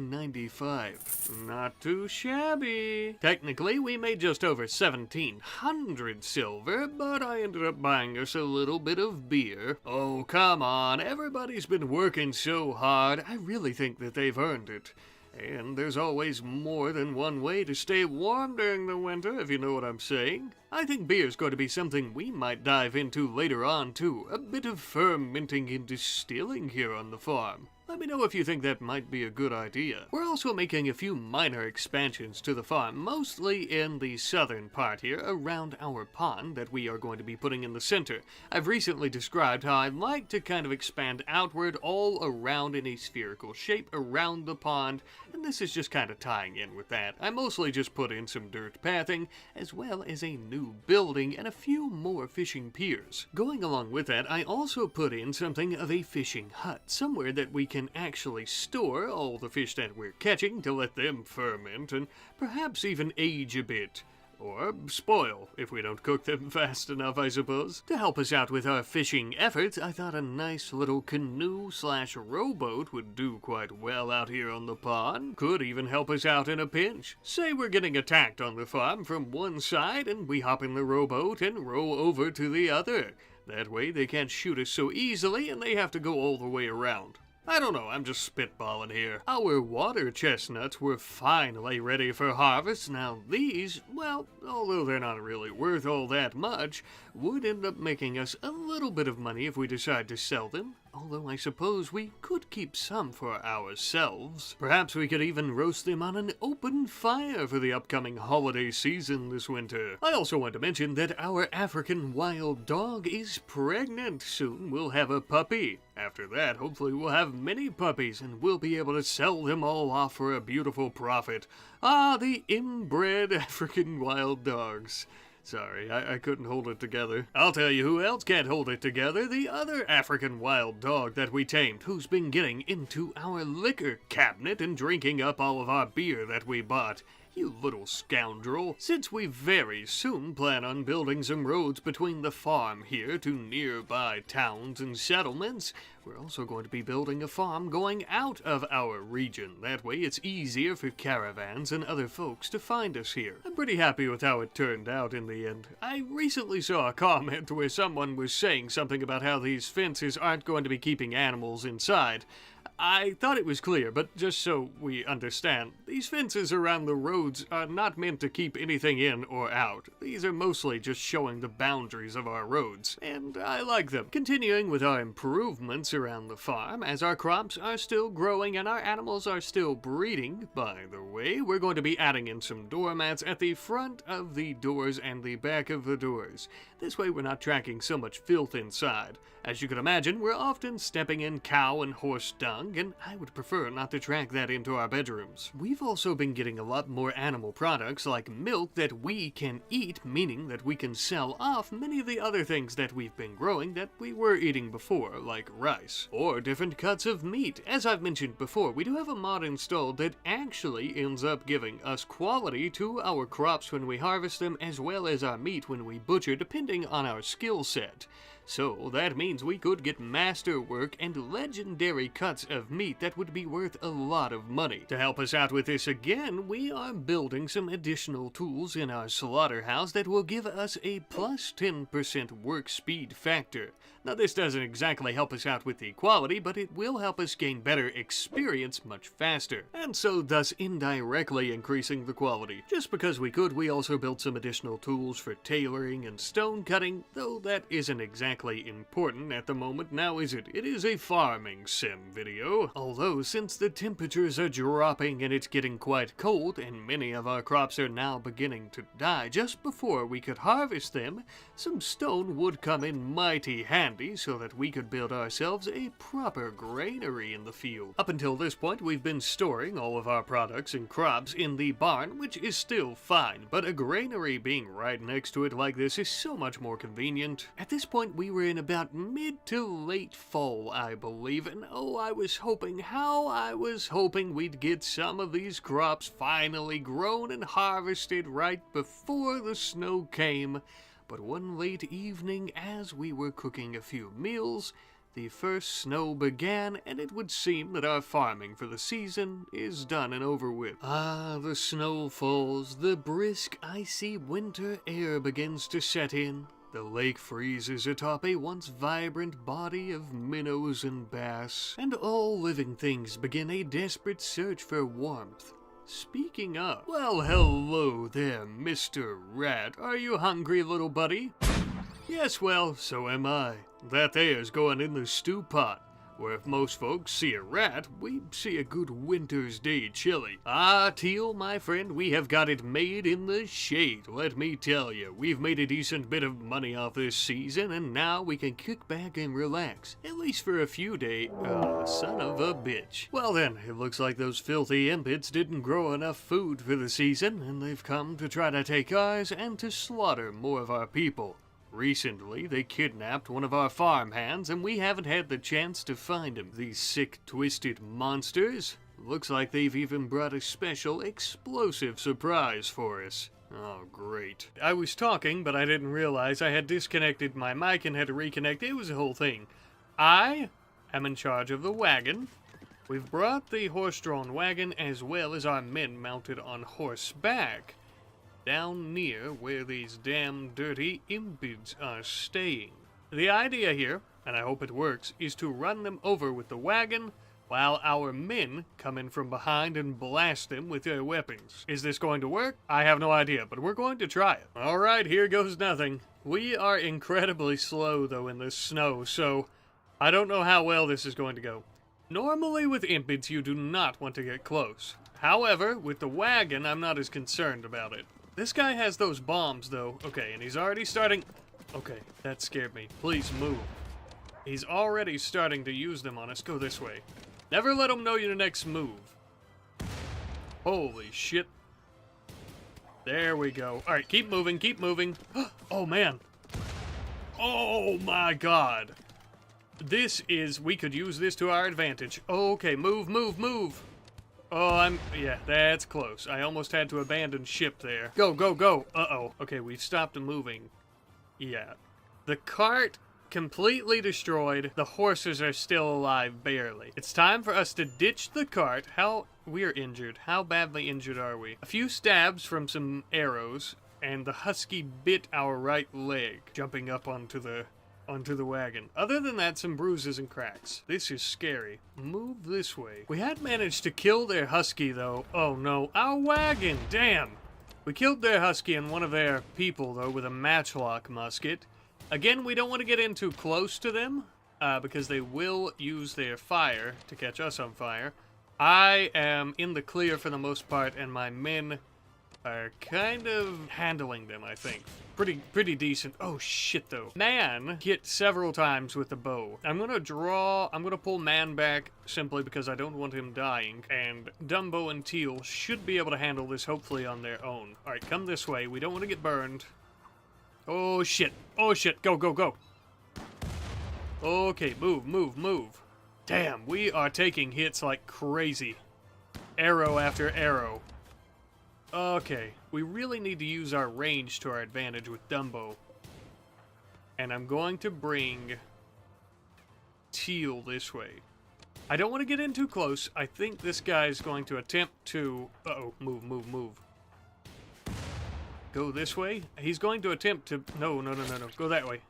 Not too shabby. Technically, we made just over 1,700 silver, but I ended up buying us a little bit of beer. Oh, come on, everybody's been working so hard. I really think that they've earned it. And there's always more than one way to stay warm during the winter, if you know what I'm saying. I think beer's going to be something we might dive into later on, too. A bit of fermenting and distilling here on the farm. Let me know if you think that might be a good idea. We're also making a few minor expansions to the farm, mostly in the southern part here, around our pond that we are going to be putting in the center. I've recently described how I'd like to kind of expand outward all around in a spherical shape around the pond, and this is just kind of tying in with that. I mostly just put in some dirt pathing, as well as a new building and a few more fishing piers. Going along with that, I also put in something of a fishing hut, somewhere that we can actually store all the fish that we're catching to let them ferment and perhaps even age a bit. Or spoil, if we don't cook them fast enough, I suppose. To help us out with our fishing efforts, I thought a nice little canoe/rowboat would do quite well out here on the pond. Could even help us out in a pinch. Say we're getting attacked on the farm from one side, and we hop in the rowboat and row over to the other. That way they can't shoot us so easily, and they have to go all the way around. I don't know, I'm just spitballing here. Our water chestnuts were finally ready for harvest. Now these, well, although they're not really worth all that much, would end up making us a little bit of money if we decide to sell them. Although I suppose we could keep some for ourselves. Perhaps we could even roast them on an open fire for the upcoming holiday season this winter. I also want to mention that our African wild dog is pregnant. Soon we'll have a puppy. After that, hopefully we'll have many puppies and we'll be able to sell them all off for a beautiful profit. Ah, the inbred African wild dogs. Sorry, I couldn't hold it together. I'll tell you who else can't hold it together. The other African wild dog that we tamed, who's been getting into our liquor cabinet and drinking up all of our beer that we bought. You little scoundrel. Since we very soon plan on building some roads between the farm here to nearby towns and settlements, we're also going to be building a farm going out of our region. That way it's easier for caravans and other folks to find us here. I'm pretty happy with how it turned out in the end. I recently saw a comment where someone was saying something about how these fences aren't going to be keeping animals inside. I thought it was clear, but just so we understand, these fences around the roads are not meant to keep anything in or out. These are mostly just showing the boundaries of our roads, and I like them. Continuing with our improvements around the farm, as our crops are still growing and our animals are still breeding. By the way, we're going to be adding in some doormats at the front of the doors and the back of the doors. This way we're not tracking so much filth inside. As you can imagine, we're often stepping in cow and horse dung, and I would prefer not to track that into our bedrooms. We've also been getting a lot more animal products like milk that we can eat, meaning that we can sell off many of the other things that we've been growing that we were eating before, like rice, or different cuts of meat. As I've mentioned before, we do have a mod installed that actually ends up giving us quality to our crops when we harvest them, as well as our meat when we butcher, depending on our skill set. So that means we could get masterwork and legendary cuts of meat that would be worth a lot of money. To help us out with this again, we are building some additional tools in our slaughterhouse that will give us a plus 10% work speed factor. Now this doesn't exactly help us out with the quality, but it will help us gain better experience much faster, and so thus indirectly increasing the quality. Just because we could, we also built some additional tools for tailoring and stone cutting, though that isn't exactly important at the moment now, is it? It is a farming sim video. Although since the temperatures are dropping and it's getting quite cold, and many of our crops are now beginning to die, just before we could harvest them, some stone would come in mighty handy so that we could build ourselves a proper granary in the field. Up until this point, we've been storing all of our products and crops in the barn, which is still fine, but a granary being right next to it like this is so much more convenient. At this point, we were in about mid to late fall, I believe, and oh, I was hoping we'd get some of these crops finally grown and harvested right before the snow came. But one late evening, as we were cooking a few meals, the first snow began, and it would seem that our farming for the season is done and over with. Ah, the snow falls, the brisk, icy winter air begins to set in. The lake freezes atop a once vibrant body of minnows and bass, and all living things begin a desperate search for warmth. Speaking of, well, hello there, Mr. Rat. Are you hungry, little buddy? Yes, well, so am I. That there's going in the stew pot, where if most folks see a rat, we see a good winter's day chili. Ah, Teal, my friend, we have got it made in the shade. Let me tell you, we've made a decent bit of money off this season, and now we can kick back and relax. At least for a few days. Son of a bitch. Well then, it looks like those filthy impets didn't grow enough food for the season, and they've come to try to take ours and to slaughter more of our people. Recently, they kidnapped one of our farmhands, and we haven't had the chance to find him. These sick, twisted monsters. Looks like they've even brought a special explosive surprise for us. Oh, great. I was talking, but I didn't realize I had disconnected my mic and had to reconnect. It was a whole thing. I am in charge of the wagon. We've brought the horse-drawn wagon as well as our men mounted on horseback down near where these damn dirty impids are staying. The idea here, and I hope it works, is to run them over with the wagon while our men come in from behind and blast them with their weapons. Is this going to work? I have no idea, but we're going to try it. Alright, here goes nothing. We are incredibly slow, though, in this snow, so I don't know how well this is going to go. Normally with impids, you do not want to get close. However, with the wagon, I'm not as concerned about it. This guy has those bombs, though. Okay, and he's already starting... Okay, that scared me. Please move. He's already starting to use them on us. Go this way. Never let him know your next move. Holy shit. There we go. Alright, keep moving, keep moving. Oh, man. Oh, my God. This is... We could use this to our advantage. Okay, move, move, move. Oh, yeah, that's close. I almost had to abandon ship there. Go, go, go. Uh-oh. Okay, we've stopped moving. Yeah. The cart completely destroyed. The horses are still alive, barely. It's time for us to ditch the cart. We're injured. How badly injured are we? A few stabs from some arrows, and the husky bit our right leg, jumping up onto the wagon. Other than that, some bruises and cracks. This is scary. Move this way. We had managed to kill their husky, though. Oh no, our wagon! Damn! We killed their husky and one of their people, though, with a matchlock musket. Again, we don't want to get in too close to them, because they will use their fire to catch us on fire. I am in the clear for the most part, and my men are kind of handling them, I think. Pretty decent. Oh, shit, though. Man hit several times with the bow. I'm gonna pull Man back simply because I don't want him dying, and Dumbo and Teal should be able to handle this, hopefully, on their own. Alright, come this way. We don't want to get burned. Oh, shit. Oh, shit. Go, go, go. Okay, move, move, move. Damn, we are taking hits like crazy. Arrow after arrow. Okay, we really need to use our range to our advantage with Dumbo. And I'm going to bring Teal this way. I don't want to get in too close. I think this guy's going to attempt to... Uh-oh, move. Go this way. He's going to attempt to... No. Go that way.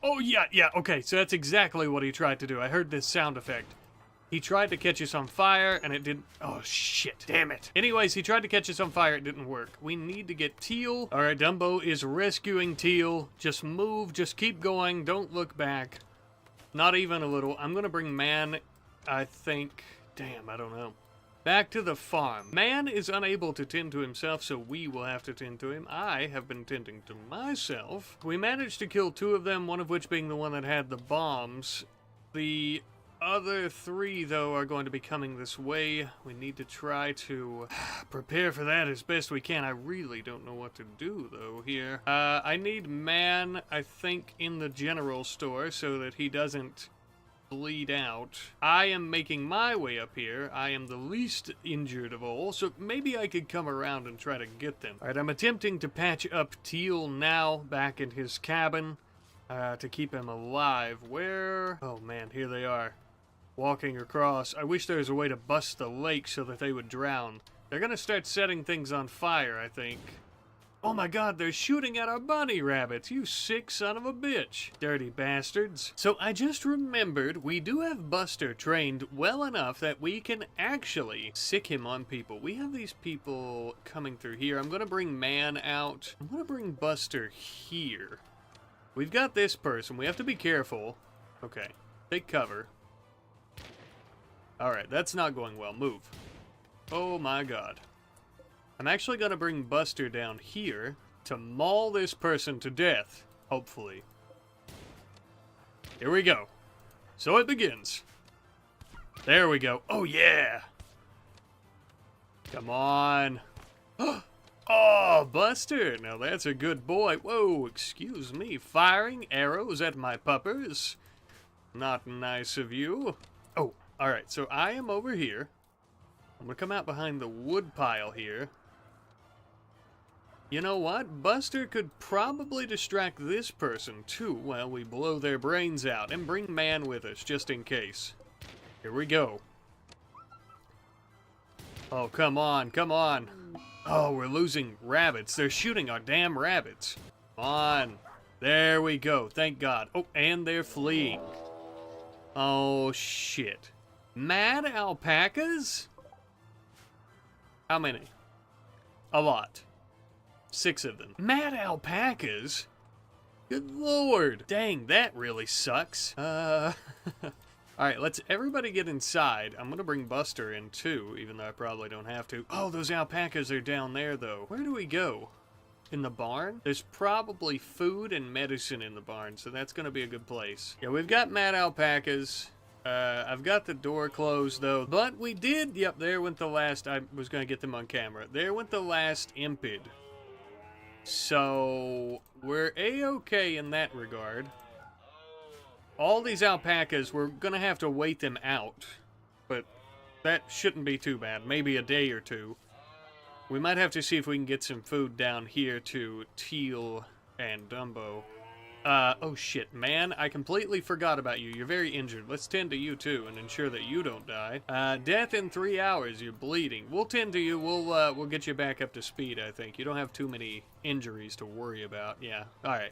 Oh, yeah, okay. So that's exactly what he tried to do. I heard this sound effect. He tried to catch us on fire, and it didn't... Oh, shit. Damn it. Anyways, he tried to catch us on fire. It didn't work. We need to get Teal. All right, Dumbo is rescuing Teal. Just move. Just keep going. Don't look back. Not even a little. I'm going to bring Man, I think... Damn, I don't know. Back to the farm. Man is unable to tend to himself, so we will have to tend to him. I have been tending to myself. We managed to kill 2 of them, one of which being the one that had the bombs. The other 3, though, are going to be coming this way. We need to try to prepare for that as best we can. I really don't know what to do, though, here. I need Man, I think, in the general store so that he doesn't bleed out. I am making my way up here. I am the least injured of all, so maybe I could come around and try to get them. Alright, I'm attempting to patch up Teal now back in his cabin to keep him alive. Where? Oh man, here they are. Walking across. I wish there was a way to bust the lake so that they would drown. They're gonna start setting things on fire, I think. Oh my god, they're shooting at our bunny rabbits, you sick son of a bitch. Dirty bastards. So I just remembered we do have Buster trained well enough that we can actually sick him on people. We have these people coming through here. I'm gonna bring Man out. I'm gonna bring Buster here. We've got this person. We have to be careful. Okay, take cover. Alright, that's not going well. Move. Oh my god. I'm actually going to bring Buster down here to maul this person to death, hopefully. Here we go. So it begins. There we go. Oh, yeah. Come on. Oh, Buster. Now that's a good boy. Whoa, excuse me. Firing arrows at my puppers. Not nice of you. Oh, all right. So I am over here. I'm going to come out behind the wood pile here. You know what? Buster could probably distract this person, too, while we blow their brains out, and bring Man with us, just in case. Here we go. Oh, come on, come on. Oh, we're losing rabbits. They're shooting our damn rabbits. Come on. There we go, thank God. Oh, and they're fleeing. Oh, shit. Mad alpacas? How many? A lot. 6 of them. Mad alpacas? Good lord. Dang, that really sucks. Alright, let's everybody get inside. I'm gonna bring Buster in too, even though I probably don't have to. Oh, those alpacas are down there though. Where do we go? In the barn? There's probably food and medicine in the barn, so that's gonna be a good place. Yeah, we've got mad alpacas. I've got the door closed though, but we did, yep, there went the last, I was gonna get them on camera. There went the last impid. So, we're A-okay in that regard. All these alpacas, we're gonna have to wait them out. But that shouldn't be too bad. Maybe a day or 2. We might have to see if we can get some food down here to Teal and Dumbo. Oh shit, Man, I completely forgot about you. You're very injured. Let's tend to you too and ensure that you don't die. Death in 3 hours. You're bleeding. We'll tend to you. We'll get you back up to speed, I think. You don't have too many injuries to worry about. Yeah. Alright.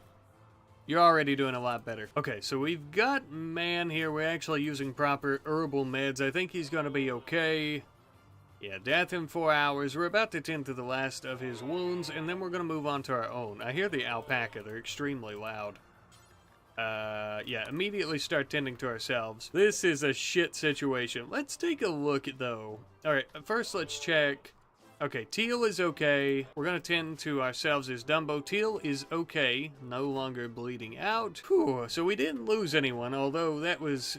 You're already doing a lot better. Okay, so we've got Man here. We're actually using proper herbal meds. I think he's gonna be okay. Yeah, death in 4 hours. We're about to tend to the last of his wounds, and then we're going to move on to our own. I hear the alpaca. They're extremely loud. Yeah, immediately start tending to ourselves. This is a shit situation. Let's take a look at, though. Alright, first let's check. Okay, Teal is okay. We're going to tend to ourselves as Dumbo. Teal is okay. No longer bleeding out. Whew, so we didn't lose anyone, although that was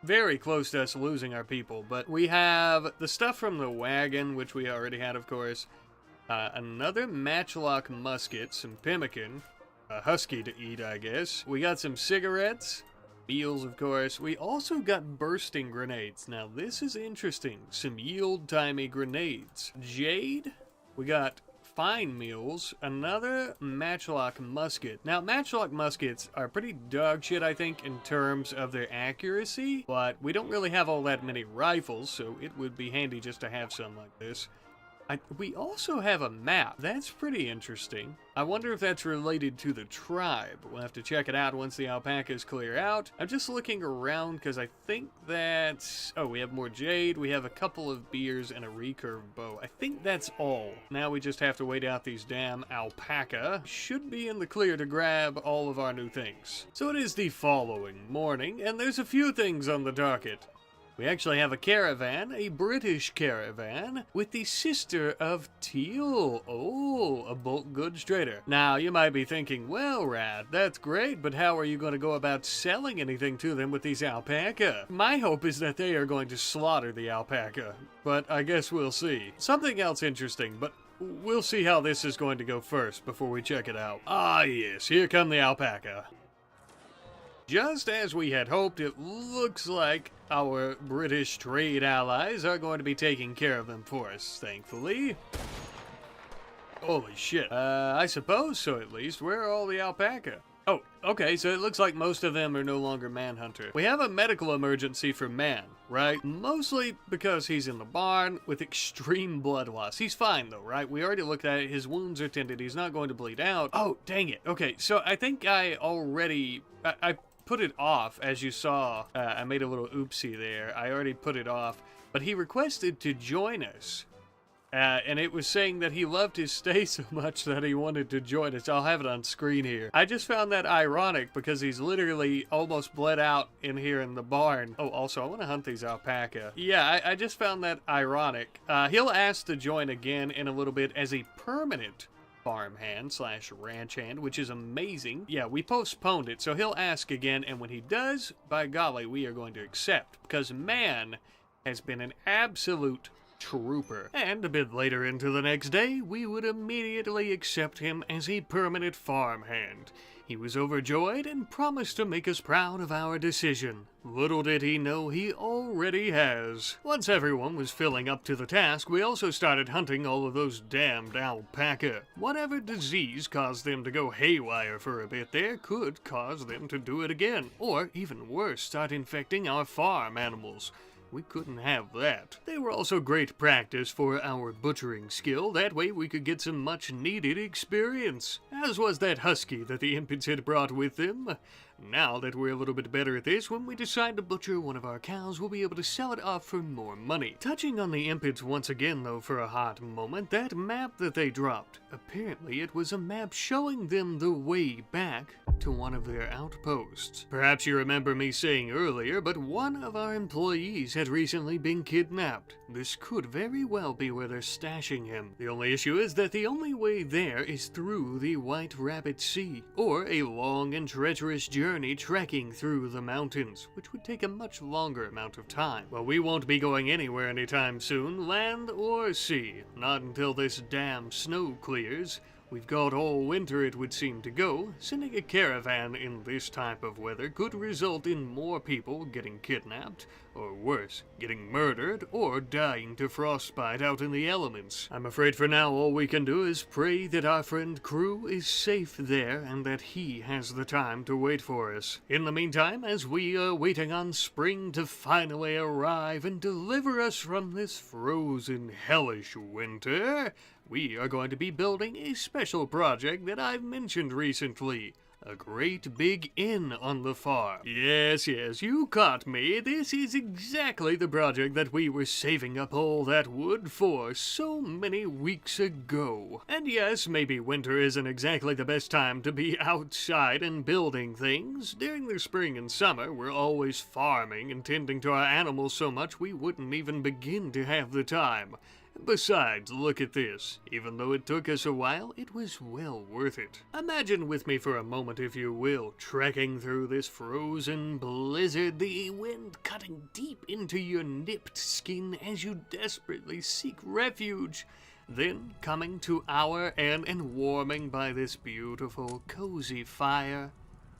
very close to us losing our people. But we have the stuff from the wagon, which we already had, of course. Another matchlock musket, some pemmican, a husky to eat, I guess. We got some cigarettes, meals, of course. We also got bursting grenades. Now, this is interesting. Some yield-timey grenades. Jade. We got fine mules, another matchlock musket. Now, matchlock muskets are pretty dog shit, I think, in terms of their accuracy, but we don't really have all that many rifles, so it would be handy just to have some like this. We also have a map. That's pretty interesting. I wonder if that's related to the tribe. We'll have to check it out once the alpacas clear out. I'm just looking around because I think that's... Oh, we have more jade, we have a couple of beers, and a recurve bow. I think that's all. Now we just have to wait out these damn alpaca. Should be in the clear to grab all of our new things. So it is the following morning, and there's a few things on the docket. We actually have a caravan, a British caravan, with the sister of Teal. Oh, a bulk goods trader. Now, you might be thinking, well, Rad, that's great, but how are you going to go about selling anything to them with these alpaca? My hope is that they are going to slaughter the alpaca, but I guess we'll see. Something else interesting, but we'll see how this is going to go first before we check it out. Ah, yes, here come the alpaca. Just as we had hoped, it looks like our British trade allies are going to be taking care of them for us, thankfully. Holy shit. I suppose so, at least. Where are all the alpaca? Oh, okay, so it looks like most of them are no longer Manhunter. We have a medical emergency for Man, right? Mostly because he's in the barn with extreme blood loss. He's fine though, right? We already looked at it. His wounds are tended. He's not going to bleed out. Oh, dang it. Okay, so I think I already... I put it off, as you saw. I made a little oopsie there. I already put it off, but he requested to join us. And it was saying that he loved his stay so much that he wanted to join us. I'll have it on screen here. I just found that ironic because he's literally almost bled out in here in the barn. Oh, also, I want to hunt these alpaca. Yeah, I just found that ironic. He'll ask to join again in a little bit as a permanent farmhand slash ranch hand, which is amazing. Yeah, we postponed it, so he'll ask again, and when he does, by golly, we are going to accept, because Man has been an absolute trooper. And a bit later into the next day, we would immediately accept him as a permanent farmhand. He was overjoyed and promised to make us proud of our decision. Little did he know he already has. Once everyone was filling up to the task, we also started hunting all of those damned alpaca. Whatever disease caused them to go haywire for a bit there could cause them to do it again. Or, even worse, start infecting our farm animals. We couldn't have that. They were also great practice for our butchering skill. That way we could get some much needed experience. As was that husky that the impids had brought with them. Now that we're a little bit better at this, when we decide to butcher one of our cows, we'll be able to sell it off for more money. Touching on the impids once again though for a hot moment, that map that they dropped. Apparently it was a map showing them the way back to one of their outposts. Perhaps you remember me saying earlier, but one of our employees had recently been kidnapped. This could very well be where they're stashing him. The only issue is that the only way there is through the White Rabbit Sea, or a long and treacherous journey trekking through the mountains, which would take a much longer amount of time. Well, we won't be going anywhere anytime soon, land or sea, not until this damn snow clears. We've got all winter, it would seem, to go. Sending a caravan in this type of weather could result in more people getting kidnapped, or worse, getting murdered, or dying to frostbite out in the elements. I'm afraid for now all we can do is pray that our friend Crew is safe there and that he has the time to wait for us. In the meantime, as we are waiting on spring to finally arrive and deliver us from this frozen, hellish winter, we are going to be building a special project that I've mentioned recently. A great big inn on the farm. Yes, you caught me. This is exactly the project that we were saving up all that wood for so many weeks ago. And yes, maybe winter isn't exactly the best time to be outside and building things. During the spring and summer, we're always farming and tending to our animals so much we wouldn't even begin to have the time. Besides, look at this. Even though it took us a while, it was well worth it. Imagine with me for a moment, if you will, trekking through this frozen blizzard, the wind cutting deep into your nipped skin as you desperately seek refuge. Then coming to our inn and warming by this beautiful, cozy fire.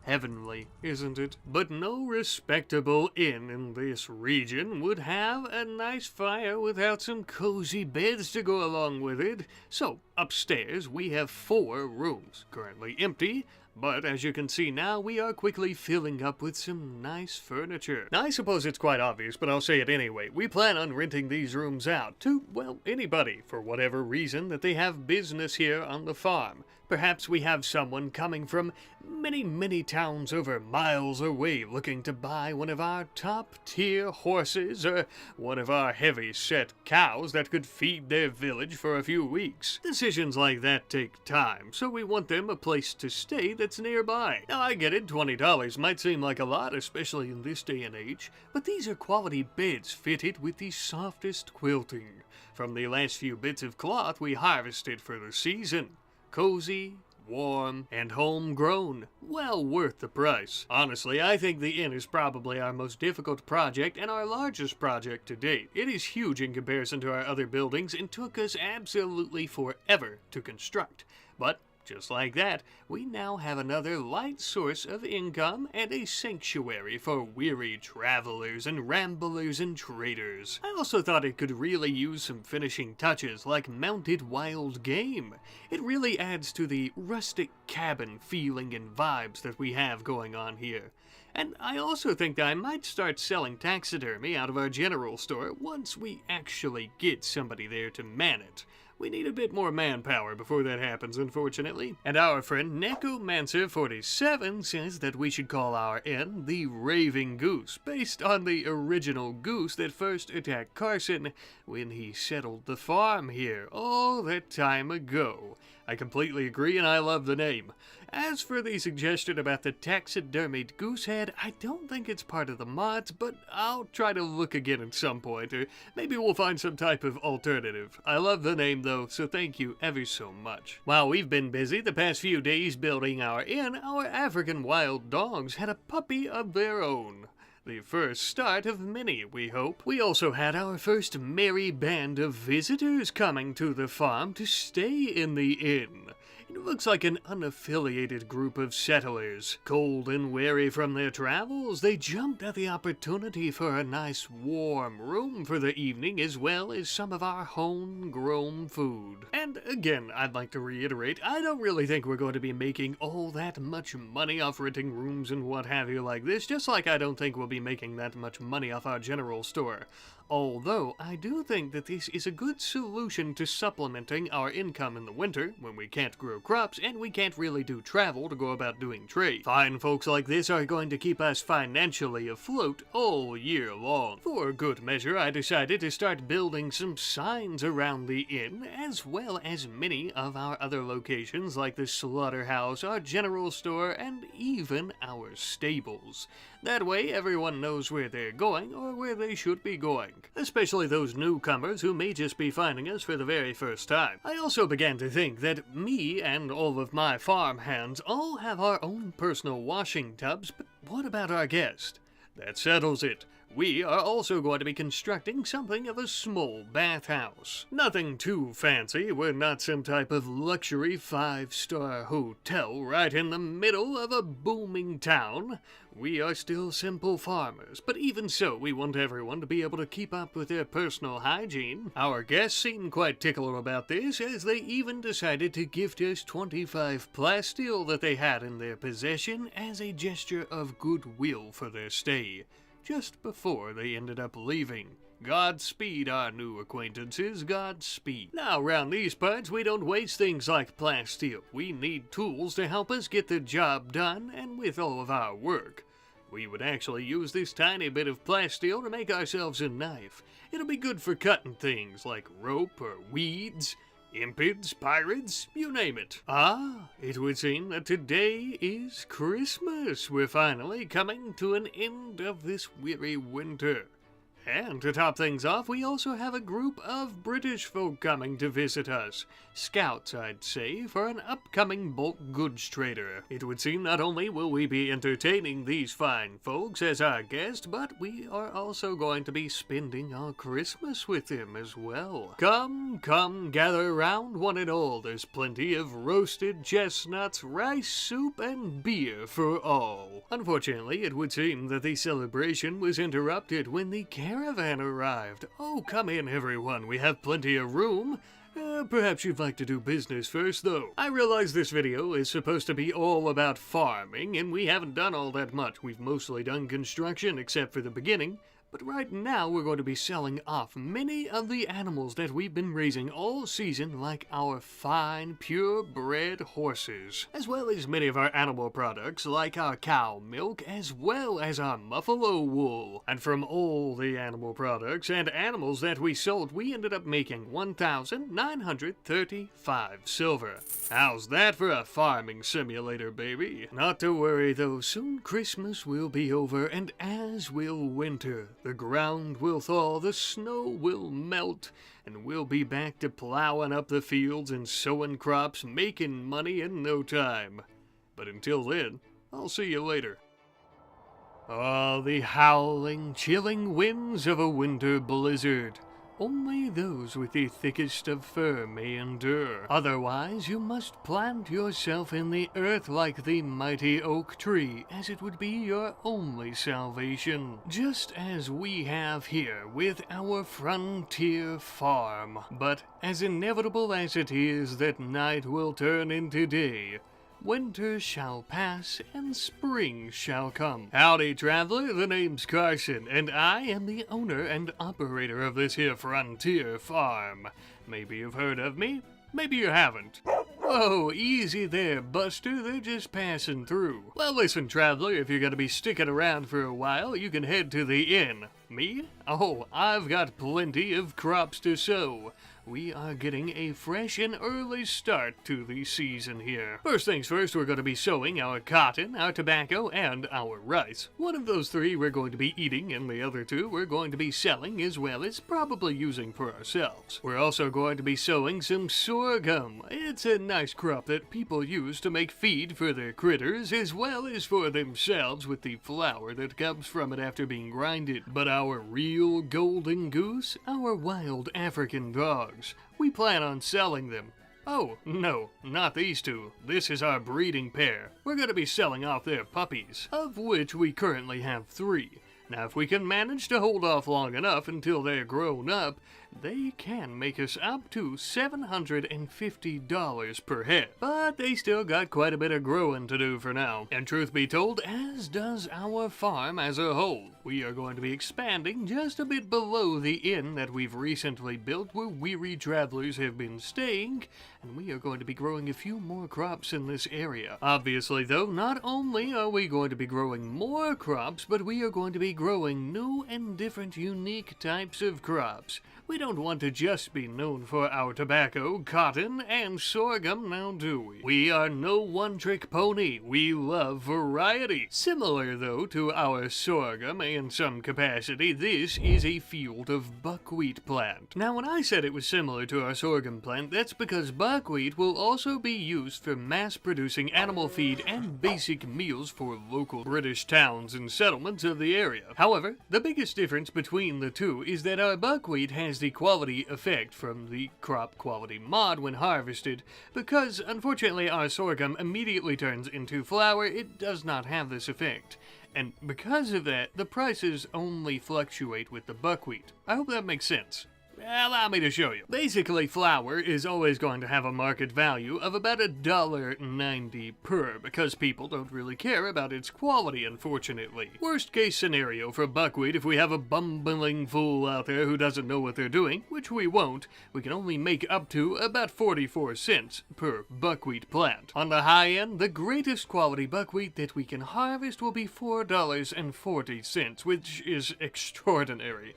Heavenly, isn't it? But no respectable inn in this region would have a nice fire without some cozy beds to go along with it. So, upstairs we have 4 rooms, currently empty, but as you can see now, we are quickly filling up with some nice furniture. Now, I suppose it's quite obvious, but I'll say it anyway. We plan on renting these rooms out to, well, anybody, for whatever reason that they have business here on the farm. Perhaps we have someone coming from many towns over miles away looking to buy one of our top-tier horses or one of our heavy-set cows that could feed their village for a few weeks. Decisions like that take time, so we want them a place to stay that's nearby. Now, I get it, $20 might seem like a lot, especially in this day and age, but these are quality beds fitted with the softest quilting from the last few bits of cloth we harvested for the season. Cozy, warm, and homegrown. Well worth the price. Honestly, I think the inn is probably our most difficult project and our largest project to date. It is huge in comparison to our other buildings and took us absolutely forever to construct. But just like that, we now have another light source of income and a sanctuary for weary travelers and ramblers and traders. I also thought it could really use some finishing touches like mounted wild game. It really adds to the rustic cabin feeling and vibes that we have going on here. And I also think that I might start selling taxidermy out of our general store once we actually get somebody there to man it. We need a bit more manpower before that happens, unfortunately. And our friend Necromancer47 says that we should call our inn the Raving Goose, based on the original goose that first attacked Carson when he settled the farm here all that time ago. I completely agree, and I love the name. As for the suggestion about the taxidermied goose head, I don't think it's part of the mods, but I'll try to look again at some point, or maybe we'll find some type of alternative. I love the name, though, so thank you ever so much. While we've been busy the past few days building our inn, our African wild dogs had a puppy of their own. The first start of many, we hope. We also had our first merry band of visitors coming to the farm to stay in the inn. It looks like an unaffiliated group of settlers. Cold and weary from their travels, they jumped at the opportunity for a nice warm room for the evening as well as some of our homegrown food. And again, I'd like to reiterate, I don't really think we're going to be making all that much money off renting rooms and what have you like this, just like I don't think we'll be making that much money off our general store. Although, I do think that this is a good solution to supplementing our income in the winter, when we can't grow crops and we can't really do travel to go about doing trade. Fine folks like this are going to keep us financially afloat all year long. For good measure, I decided to start building some signs around the inn, as well as many of our other locations like the slaughterhouse, our general store, and even our stables. That way, everyone knows where they're going or where they should be going. Especially those newcomers who may just be finding us for the very first time. I also began to think that me and all of my farm hands all have our own personal washing tubs, but what about our guest? That settles it. We are also going to be constructing something of a small bathhouse. Nothing too fancy, we're not some type of luxury 5-star hotel right in the middle of a booming town. We are still simple farmers, but even so, we want everyone to be able to keep up with their personal hygiene. Our guests seem quite tickled about this, as they even decided to gift us 25 plasteel that they had in their possession as a gesture of goodwill for their stay, just before they ended up leaving. Godspeed, our new acquaintances, Godspeed. Now, around these parts, we don't waste things like plasteel. We need tools to help us get the job done, and with all of our work. We would actually use this tiny bit of plasteel to make ourselves a knife. It'll be good for cutting things like rope or weeds, impids, pirates, you name it. Ah, it would seem that today is Christmas. We're finally coming to an end of this weary winter. And to top things off, we also have a group of British folk coming to visit us. Scouts, I'd say, for an upcoming bulk goods trader. It would seem not only will we be entertaining these fine folks as our guests, but we are also going to be spending our Christmas with them as well. Come, gather around one and all. There's plenty of roasted chestnuts, rice soup, and beer for all. Unfortunately, it would seem that the celebration was interrupted when the caravan arrived. Oh, come in, everyone. We have plenty of room. Perhaps you'd like to do business first, though. I realize this video is supposed to be all about farming, and we haven't done all that much. We've mostly done construction, except for the beginning. But right now, we're going to be selling off many of the animals that we've been raising all season, like our fine, purebred horses, as well as many of our animal products, like our cow milk, as well as our buffalo wool. And from all the animal products and animals that we sold, we ended up making 1,935 silver. How's that for a farming simulator, baby? Not to worry, though, soon Christmas will be over, and as will winter. The ground will thaw, the snow will melt, and we'll be back to plowing up the fields and sowing crops, making money in no time. But until then, I'll see you later. Oh, the howling, chilling winds of a winter blizzard. Only those with the thickest of fur may endure. Otherwise, you must plant yourself in the earth like the mighty oak tree, as it would be your only salvation. Just as we have here with our frontier farm. But as inevitable as it is that night will turn into day, winter shall pass, and spring shall come. Howdy, traveler. The name's Carson, and I am the owner and operator of this here frontier farm. Maybe you've heard of me, maybe you haven't. Whoa, easy there, Buster. They're just passing through. Well, listen, traveler, if you're gonna be sticking around for a while, you can head to the inn. Me? Oh, I've got plenty of crops to sow. We are getting a fresh and early start to the season here. First things first, we're going to be sowing our cotton, our tobacco, and our rice. One of those three we're going to be eating, and the other two we're going to be selling as well as probably using for ourselves. We're also going to be sowing some sorghum. It's a nice crop that people use to make feed for their critters as well as for themselves with the flour that comes from it after being grinded. But our real golden goose, our wild African dogs, we plan on selling them. Oh, no, not these two. This is our breeding pair. We're going to be selling off their puppies, of which we currently have 3. Now, if we can manage to hold off long enough until they're grown up, they can make us up to $750 per head. But they still got quite a bit of growing to do for now. And truth be told, as does our farm as a whole. We are going to be expanding just a bit below the inn that we've recently built where weary travelers have been staying, and we are going to be growing a few more crops in this area. Obviously, though, not only are we going to be growing more crops, but we are going to be growing new and different unique types of crops. We don't want to just be known for our tobacco, cotton, and sorghum, now do we? We are no one-trick pony. We love variety. Similar, though, to our sorghum in some capacity, this is a field of buckwheat plant. Now, when I said it was similar to our sorghum plant, that's because buckwheat will also be used for mass-producing animal feed and basic meals for local British towns and settlements of the area. However, the biggest difference between the two is that our buckwheat has the quality effect from the crop quality mod when harvested, because unfortunately our sorghum immediately turns into flour. It does not have this effect. And because of that, the prices only fluctuate with the buckwheat. I hope that makes sense. Allow me to show you. Basically, flour is always going to have a market value of about $1.90 per, because people don't really care about its quality, unfortunately. Worst case scenario for buckwheat, if we have a bumbling fool out there who doesn't know what they're doing, which we won't, we can only make up to about 44 cents per buckwheat plant. On the high end, the greatest quality buckwheat that we can harvest will be $4.40, which is extraordinary.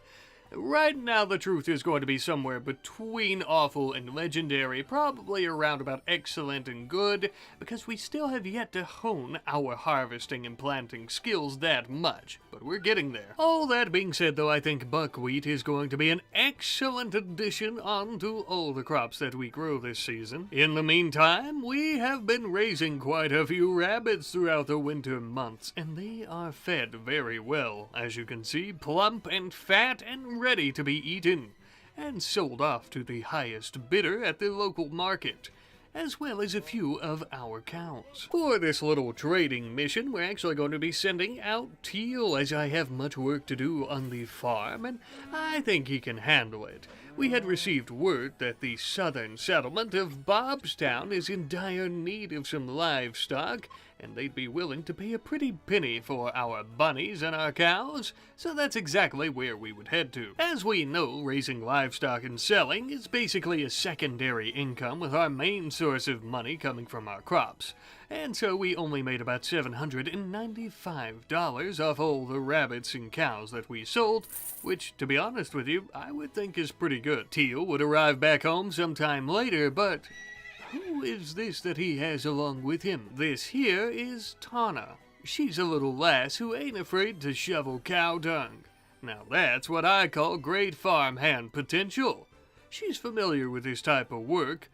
Right now, the truth is going to be somewhere between awful and legendary, probably around about excellent and good, because we still have yet to hone our harvesting and planting skills that much, but we're getting there. All that being said, though, I think buckwheat is going to be an excellent addition onto all the crops that we grow this season. In the meantime, we have been raising quite a few rabbits throughout the winter months, and they are fed very well. As you can see, plump and fat and ready to be eaten, and sold off to the highest bidder at the local market, as well as a few of our cows. For this little trading mission, we're actually going to be sending out Teal, as I have much work to do on the farm, and I think he can handle it. We had received word that the southern settlement of Bobstown is in dire need of some livestock, and they'd be willing to pay a pretty penny for our bunnies and our cows, so that's exactly where we would head to. As we know, raising livestock and selling is basically a secondary income, with our main source of money coming from our crops. And so we only made about $795 off all the rabbits and cows that we sold, which, to be honest with you, I would think is pretty good. Teal would arrive back home sometime later, but who is this that he has along with him? This here is Tana. She's a little lass who ain't afraid to shovel cow dung. Now that's what I call great farmhand potential. She's familiar with this type of work.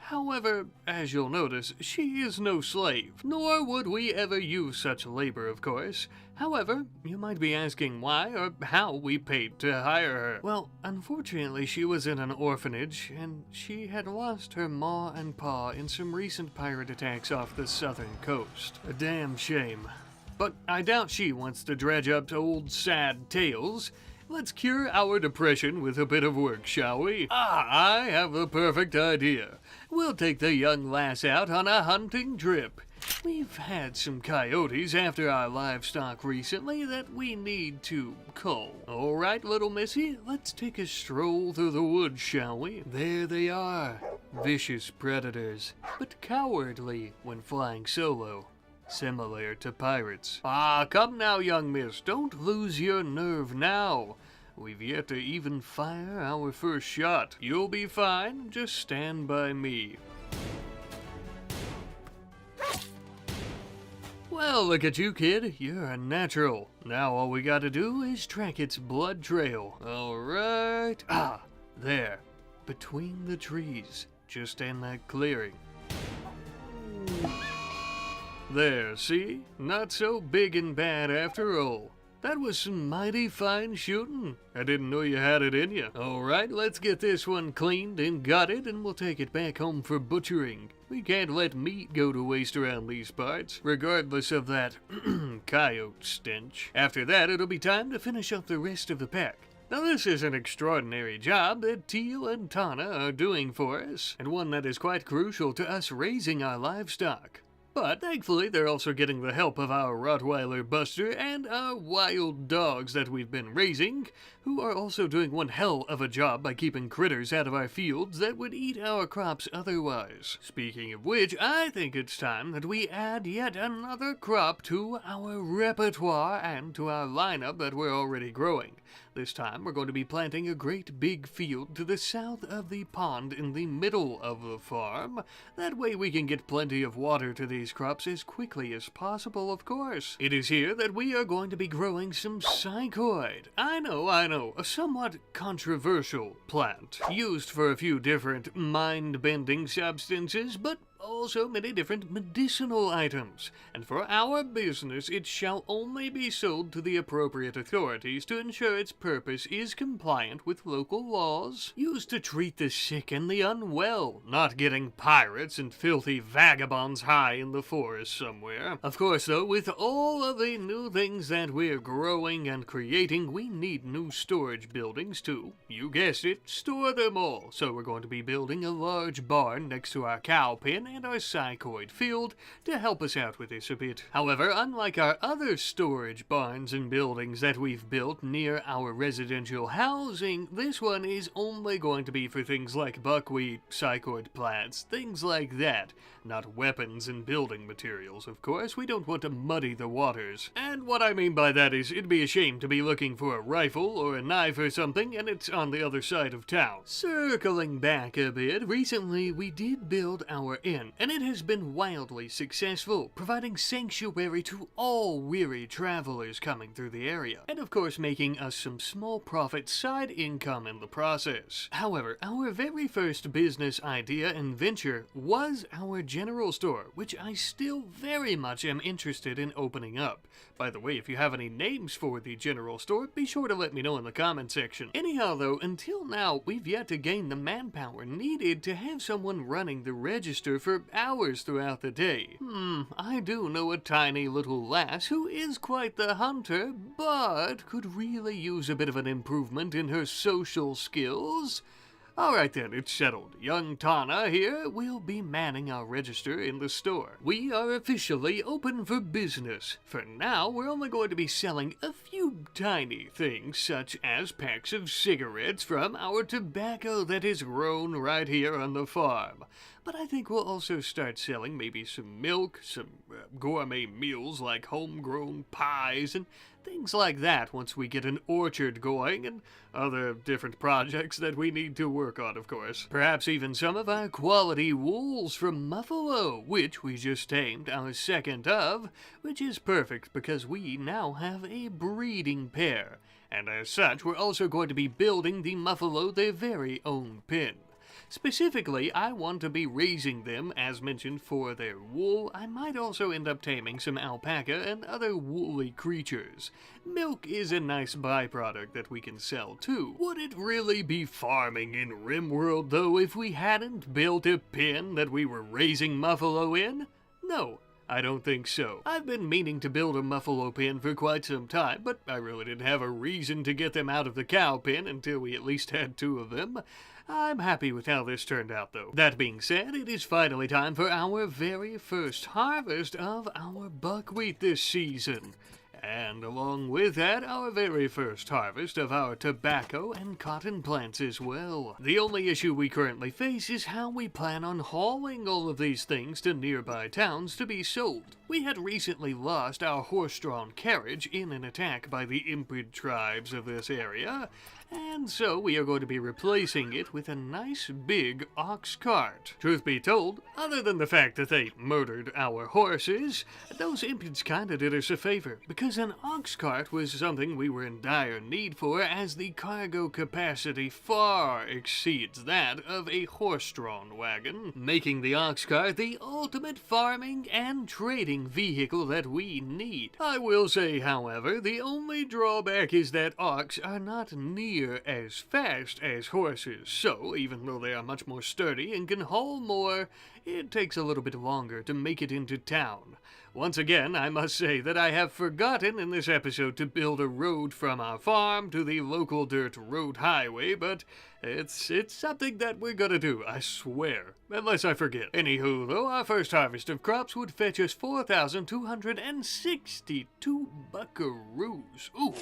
However, as you'll notice, she is no slave, nor would we ever use such labor, of course. However, you might be asking why or how we paid to hire her. Well, unfortunately, she was in an orphanage, and she had lost her ma and pa in some recent pirate attacks off the southern coast. A damn shame. But I doubt she wants to dredge up old sad tales. Let's cure our depression with a bit of work, shall we? I have the perfect idea. We'll take the young lass out on a hunting trip. We've had some coyotes after our livestock recently that we need to cull. All right, little missy, let's take a stroll through the woods, shall we? There they are. Vicious predators, but cowardly when flying solo. Similar to pirates. Come now, young miss, don't lose your nerve now. We've yet to even fire our first shot. You'll be fine, just stand by me. Well, look at you, kid. You're a natural. Now all we gotta do is track its blood trail. Alright. There. Between the trees. Just in that clearing. There, see? Not so big and bad after all. That was some mighty fine shooting. I didn't know you had it in you. Alright, let's get this one cleaned and gutted, and we'll take it back home for butchering. We can't let meat go to waste around these parts, regardless of that coyote stench. After that, it'll be time to finish up the rest of the pack. Now this is an extraordinary job that Teal and Tana are doing for us, and one that is quite crucial to us raising our livestock. But thankfully, they're also getting the help of our Rottweiler Buster and our wild dogs that we've been raising, who are also doing one hell of a job by keeping critters out of our fields that would eat our crops otherwise. Speaking of which, I think it's time that we add yet another crop to our repertoire and to our lineup that we're already growing. This time, we're going to be planting a great big field to the south of the pond in the middle of the farm. That way we can get plenty of water to these crops as quickly as possible, of course. It is here that we are going to be growing some psychoid. I know, a somewhat controversial plant, used for a few different mind-bending substances, but also many different medicinal items, and for our business it shall only be sold to the appropriate authorities to ensure its purpose is compliant with local laws, used to treat the sick and the unwell, not getting pirates and filthy vagabonds high in the forest somewhere. Of course though, with all of the new things that we're growing and creating, we need new storage buildings to, you guessed it, store them all. So we're going to be building a large barn next to our cow pen and our psychoid field to help us out with this a bit. However, unlike our other storage barns and buildings that we've built near our residential housing, this one is only going to be for things like buckwheat, psychoid plants, things like that. Not weapons and building materials, of course. We don't want to muddy the waters. And what I mean by that is, it'd be a shame to be looking for a rifle or a knife or something, and it's on the other side of town. Circling back a bit, recently we did build our inn, and it has been wildly successful, providing sanctuary to all weary travelers coming through the area, and of course making us some small profit side income in the process. However, our very first business idea and venture was our general store, which I still very much am interested in opening up. By the way, if you have any names for the general store, be sure to let me know in the comment section. Anyhow though, until now, we've yet to gain the manpower needed to have someone running the register for hours throughout the day. I do know a tiny little lass who is quite the hunter, but could really use a bit of an improvement in her social skills. Alright then, it's settled. Young Tana here will be manning our register in the store. We are officially open for business. For now, we're only going to be selling a few tiny things, such as packs of cigarettes from our tobacco that is grown right here on the farm. But I think we'll also start selling maybe some milk, some gourmet meals like homegrown pies, and things like that once we get an orchard going, and other different projects that we need to work on, of course. Perhaps even some of our quality wools from Buffalo, which we just tamed our second of, which is perfect because we now have a breeding pair. And as such, we're also going to be building the Buffalo their very own pen. Specifically, I want to be raising them, as mentioned, for their wool. I might also end up taming some alpaca and other woolly creatures. Milk is a nice byproduct that we can sell too. Would it really be farming in RimWorld though if we hadn't built a pen that we were raising buffalo in? No. I don't think so. I've been meaning to build a buffalo pen for quite some time, but I really didn't have a reason to get them out of the cow pen until we at least had 2 of them. I'm happy with how this turned out though. That being said, it is finally time for our very first harvest of our buckwheat this season. And along with that, our very first harvest of our tobacco and cotton plants as well. The only issue we currently face is how we plan on hauling all of these things to nearby towns to be sold. We had recently lost our horse-drawn carriage in an attack by the Impid tribes of this area, and so we are going to be replacing it with a nice big ox cart. Truth be told, other than the fact that they murdered our horses, those Impids kinda did us a favor, because an ox cart was something we were in dire need for, as the cargo capacity far exceeds that of a horse-drawn wagon, making the ox cart the ultimate farming and trading vehicle that we need. I will say, however, the only drawback is that ox are not near as fast as horses, so even though they are much more sturdy and can haul more, it takes a little bit longer to make it into town. Once again, I must say that I have forgotten in this episode to build a road from our farm to the local dirt road highway, but it's something that we're gonna do, I swear. Unless I forget. Anywho, though, our first harvest of crops would fetch us 4,262 buckaroos. Ooh,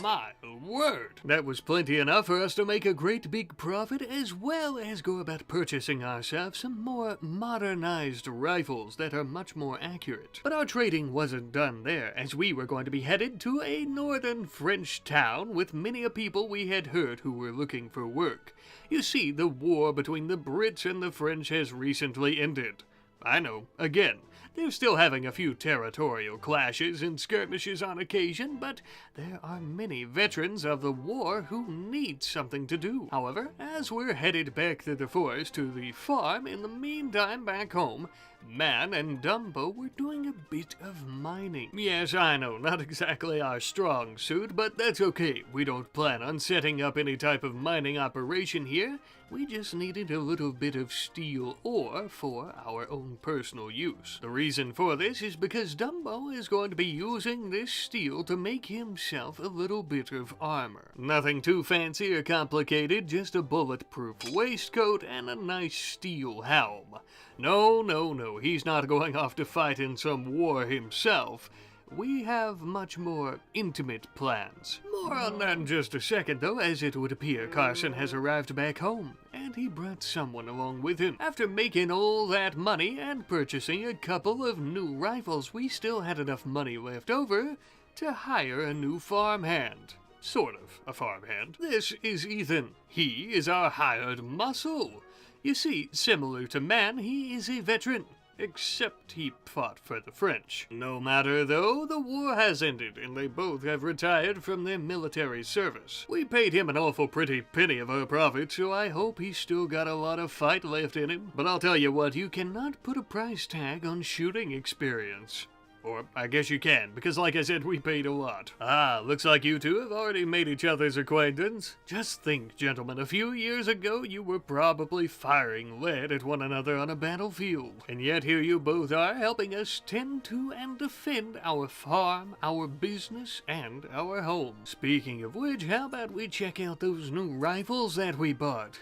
my word! That was plenty enough for us to make a great big profit, as well as go about purchasing ourselves some more modernized rifles that are much more accurate. But our trading wasn't done there, as we were going to be headed to a northern French town with many a people we had heard who were looking for work. You see, the war between the Brits and the French has recently ended. I know, again, they're still having a few territorial clashes and skirmishes on occasion, but there are many veterans of the war who need something to do. However, as we're headed back through the forest to the farm, in the meantime back home, Man and Dumbo were doing a bit of mining. Yes, I know, not exactly our strong suit, but that's okay. We don't plan on setting up any type of mining operation here. We just needed a little bit of steel ore for our own personal use. The reason for this is because Dumbo is going to be using this steel to make himself a little bit of armor. Nothing too fancy or complicated, just a bulletproof waistcoat and a nice steel helm. No, no, no, he's not going off to fight in some war himself. We have much more intimate plans. More on that in just a second, though, as it would appear Carson has arrived back home, and he brought someone along with him. After making all that money and purchasing a couple of new rifles, we still had enough money left over to hire a new farmhand. Sort of a farmhand. This is Ethan. He is our hired muscle. You see, similar to Man, he is a veteran. Except he fought for the French. No matter though, the war has ended and they both have retired from their military service. We paid him an awful pretty penny of our profit, so I hope he's still got a lot of fight left in him. But I'll tell you what, you cannot put a price tag on shooting experience. Or, I guess you can, because like I said, we paid a lot. Ah, looks like you two have already made each other's acquaintance. Just think, gentlemen, a few years ago you were probably firing lead at one another on a battlefield. And yet here you both are, helping us tend to and defend our farm, our business, and our home. Speaking of which, how about we check out those new rifles that we bought?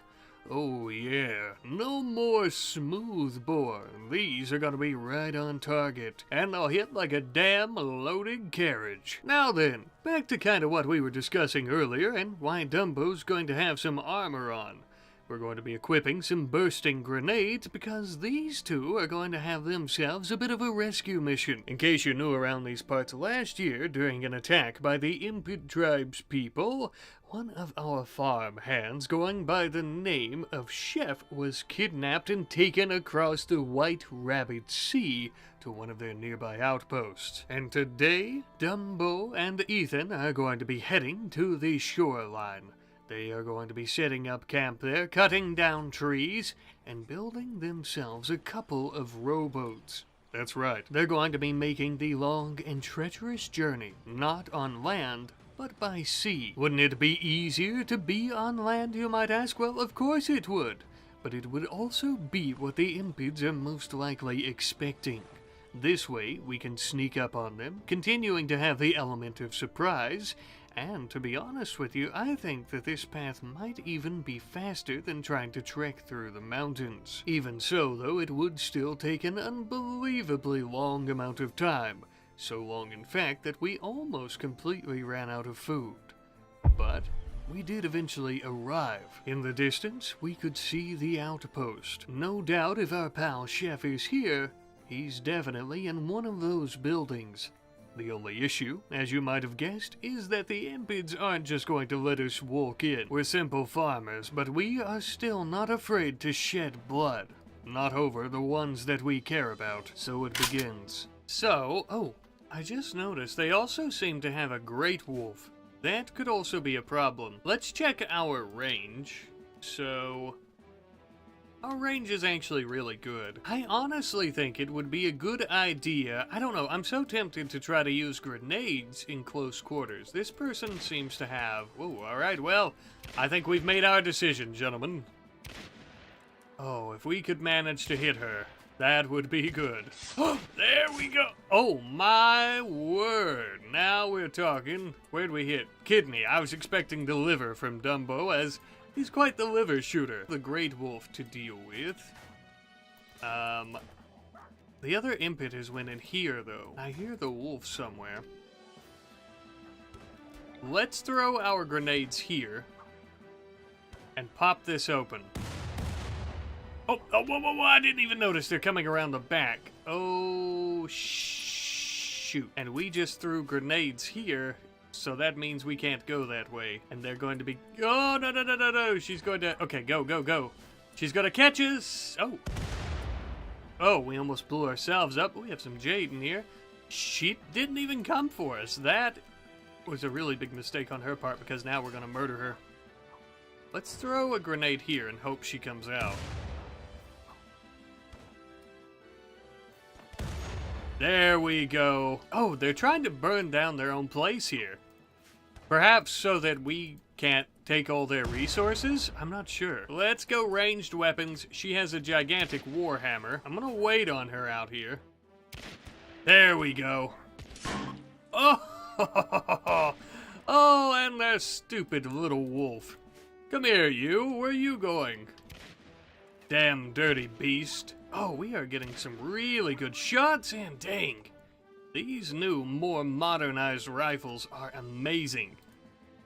Oh yeah, no more smoothbore. These are gonna be right on target, and they'll hit like a damn loaded carriage. Now then, back to kind of what we were discussing earlier and why Dumbo's going to have some armor on. We're going to be equipping some bursting grenades because these two are going to have themselves a bit of a rescue mission. In case you're new around these parts, last year, during an attack by the Impid Tribes people, one of our farm hands going by the name of Chef was kidnapped and taken across the White Rabbit Sea to one of their nearby outposts. And today, Dumbo and Ethan are going to be heading to the shoreline. They are going to be setting up camp there, cutting down trees, and building themselves a couple of rowboats. That's right, they're going to be making the long and treacherous journey, not on land, but by sea. Wouldn't it be easier to be on land, you might ask? Well, of course it would. But it would also be what the Impids are most likely expecting. This way, we can sneak up on them, continuing to have the element of surprise. And to be honest with you, I think that this path might even be faster than trying to trek through the mountains. Even so, though, it would still take an unbelievably long amount of time. So long, in fact, that we almost completely ran out of food. But we did eventually arrive. In the distance, we could see the outpost. No doubt if our pal Chef is here, he's definitely in one of those buildings. The only issue, as you might have guessed, is that the Impids aren't just going to let us walk in. We're simple farmers, but we are still not afraid to shed blood. Not over the ones that we care about. So it begins. I just noticed they also seem to have a great wolf. That could also be a problem. Let's check our range. So our range is actually really good. I honestly think it would be a good idea. I don't know, I'm so tempted to try to use grenades in close quarters. This person seems to have... Oh, alright, well, I think we've made our decision, gentlemen. Oh, if we could manage to hit her, that would be good. Oh, there we go! Oh, my word. Now we're talking. Where'd we hit? Kidney. I was expecting the liver from Dumbo, as he's quite the liver shooter. The great wolf to deal with. The other impetus went in here, though. I hear the wolf somewhere. Let's throw our grenades here and pop this open. Oh, whoa, I didn't even notice they're coming around the back. Oh, shoot. And we just threw grenades here, so that means we can't go that way. And they're going to be... Oh, no. She's going to... Okay, go. She's going to catch us. Oh, we almost blew ourselves up. We have some jade in here. She didn't even come for us. That was a really big mistake on her part, because now we're going to murder her. Let's throw a grenade here and hope she comes out. There we go. Oh, they're trying to burn down their own place here. Perhaps so that we can't take all their resources? I'm not sure. Let's go ranged weapons. She has a gigantic warhammer. I'm gonna wait on her out here. There we go. Oh, oh, and that stupid little wolf. Come here, you. Where are you going? Damn dirty beast. Oh, we are getting some really good shots, and dang, these new, more modernized rifles are amazing.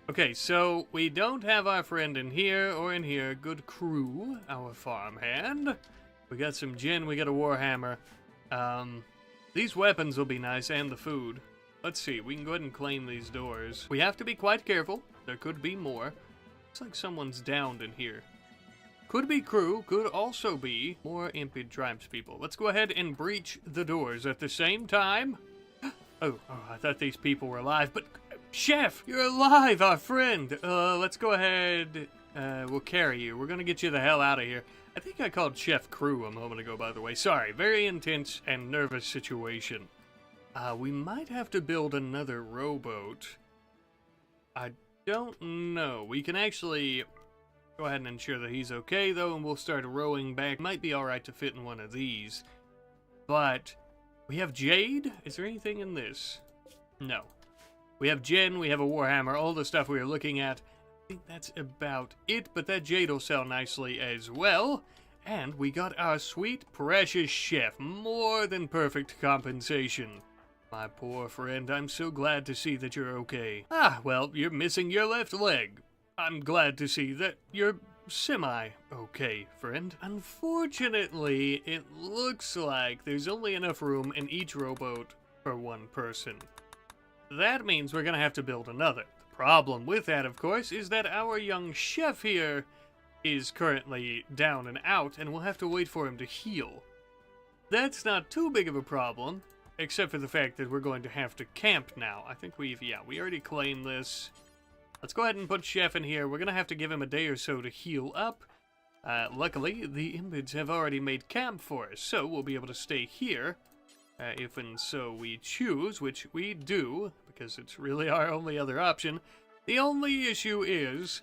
Okay, so we don't have our friend in here or in here. Good crew, our farmhand. We got some gin, we got a warhammer. These weapons will be nice, and the food. Let's see, we can go ahead and claim these doors. We have to be quite careful. There could be more. Looks like someone's downed in here. Could be crew, could also be more impid tribespeople. Let's go ahead and breach the doors at the same time. Oh, I thought these people were alive, but Chef, you're alive, our friend. Let's go ahead. We'll carry you. We're gonna get you the hell out of here. I think I called Chef Crew a moment ago, by the way. Sorry, very intense and nervous situation. We might have to build another rowboat. I don't know. We can actually go ahead and ensure that he's okay, though, and we'll start rowing back. Might be alright to fit in one of these. But we have jade? Is there anything in this? No. We have gin, we have a warhammer, all the stuff we were looking at. I think that's about it, but that jade will sell nicely as well. And we got our sweet, precious chef. More than perfect compensation. My poor friend, I'm so glad to see that you're okay. Ah, well, you're missing your left leg. I'm glad to see that you're semi-okay, friend. Unfortunately, it looks like there's only enough room in each rowboat for one person. That means we're gonna have to build another. The problem with that, of course, is that our young chef here is currently down and out, and we'll have to wait for him to heal. That's not too big of a problem, except for the fact that we're going to have to camp now. I think we already claimed this. Let's go ahead and put Chef in here. We're going to have to give him a day or so to heal up. Luckily, the impids have already made camp for us, so we'll be able to stay here. If and so we choose, which we do, because it's really our only other option. The only issue is,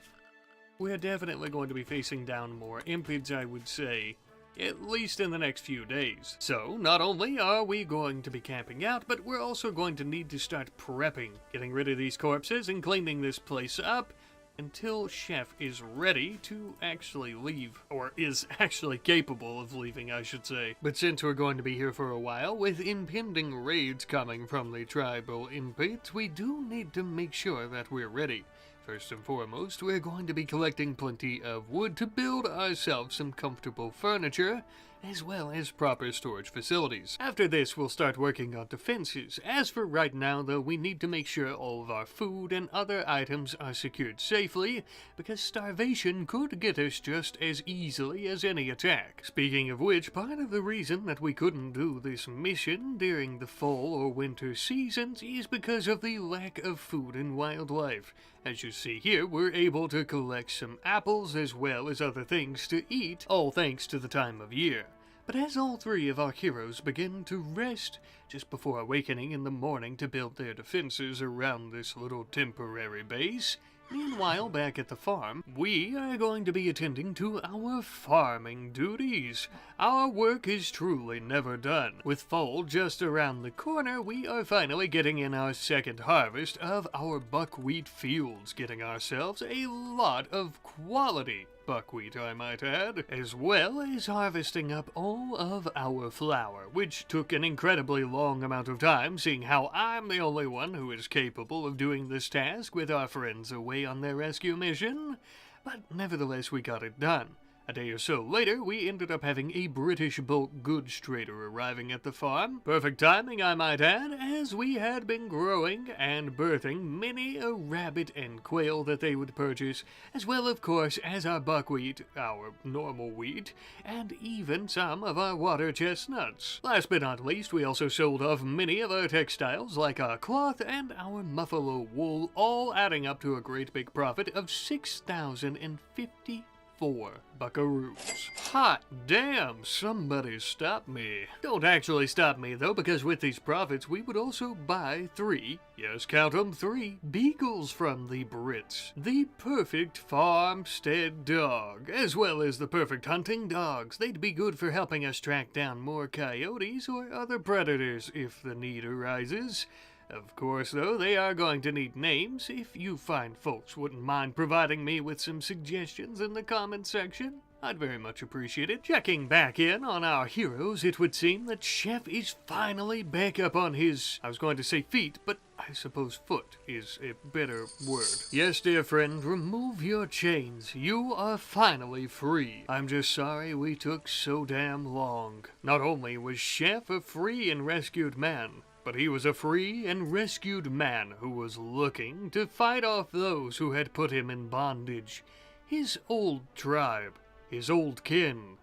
we're definitely going to be facing down more impids, I would say, at least in the next few days. So, not only are we going to be camping out, but we're also going to need to start prepping, getting rid of these corpses and cleaning this place up until Chef is ready to actually leave, or is actually capable of leaving, I should say. But since we're going to be here for a while, with impending raids coming from the tribal impids, we do need to make sure that we're ready. First and foremost, we're going to be collecting plenty of wood to build ourselves some comfortable furniture, as well as proper storage facilities. After this, we'll start working on defenses. As for right now, though, we need to make sure all of our food and other items are secured safely, because starvation could get us just as easily as any attack. Speaking of which, part of the reason that we couldn't do this mission during the fall or winter seasons is because of the lack of food and wildlife. As you see here, we're able to collect some apples as well as other things to eat, all thanks to the time of year. But as all three of our heroes begin to rest just before awakening in the morning to build their defenses around this little temporary base, meanwhile, back at the farm, we are going to be attending to our farming duties. Our work is truly never done. With fall just around the corner, we are finally getting in our second harvest of our buckwheat fields, getting ourselves a lot of quality buckwheat, I might add, as well as harvesting up all of our flour, which took an incredibly long amount of time, seeing how I'm the only one who is capable of doing this task with our friends away on their rescue mission, but nevertheless we got it done. A day or so later, we ended up having a British bulk goods trader arriving at the farm. Perfect timing, I might add, as we had been growing and birthing many a rabbit and quail that they would purchase, as well, of course, as our buckwheat, our normal wheat, and even some of our water chestnuts. Last but not least, we also sold off many of our textiles, like our cloth and our buffalo wool, all adding up to a great big profit of 6,054 buckaroos. Hot damn, somebody stop me. Don't actually stop me though, because with these profits we would also buy 3, yes count 'em, 3 beagles from the Brits. The perfect farmstead dog, as well as the perfect hunting dogs. They'd be good for helping us track down more coyotes or other predators if the need arises. Of course, though, they are going to need names. If you fine folks wouldn't mind providing me with some suggestions in the comment section, I'd very much appreciate it. Checking back in on our heroes, it would seem that Chef is finally back up on his, I was going to say feet, but I suppose foot is a better word. Yes, dear friend, remove your chains. You are finally free. I'm just sorry we took so damn long. Not only was Chef a free and rescued man, but he was a free and rescued man who was looking to fight off those who had put him in bondage. His old tribe, his old kin,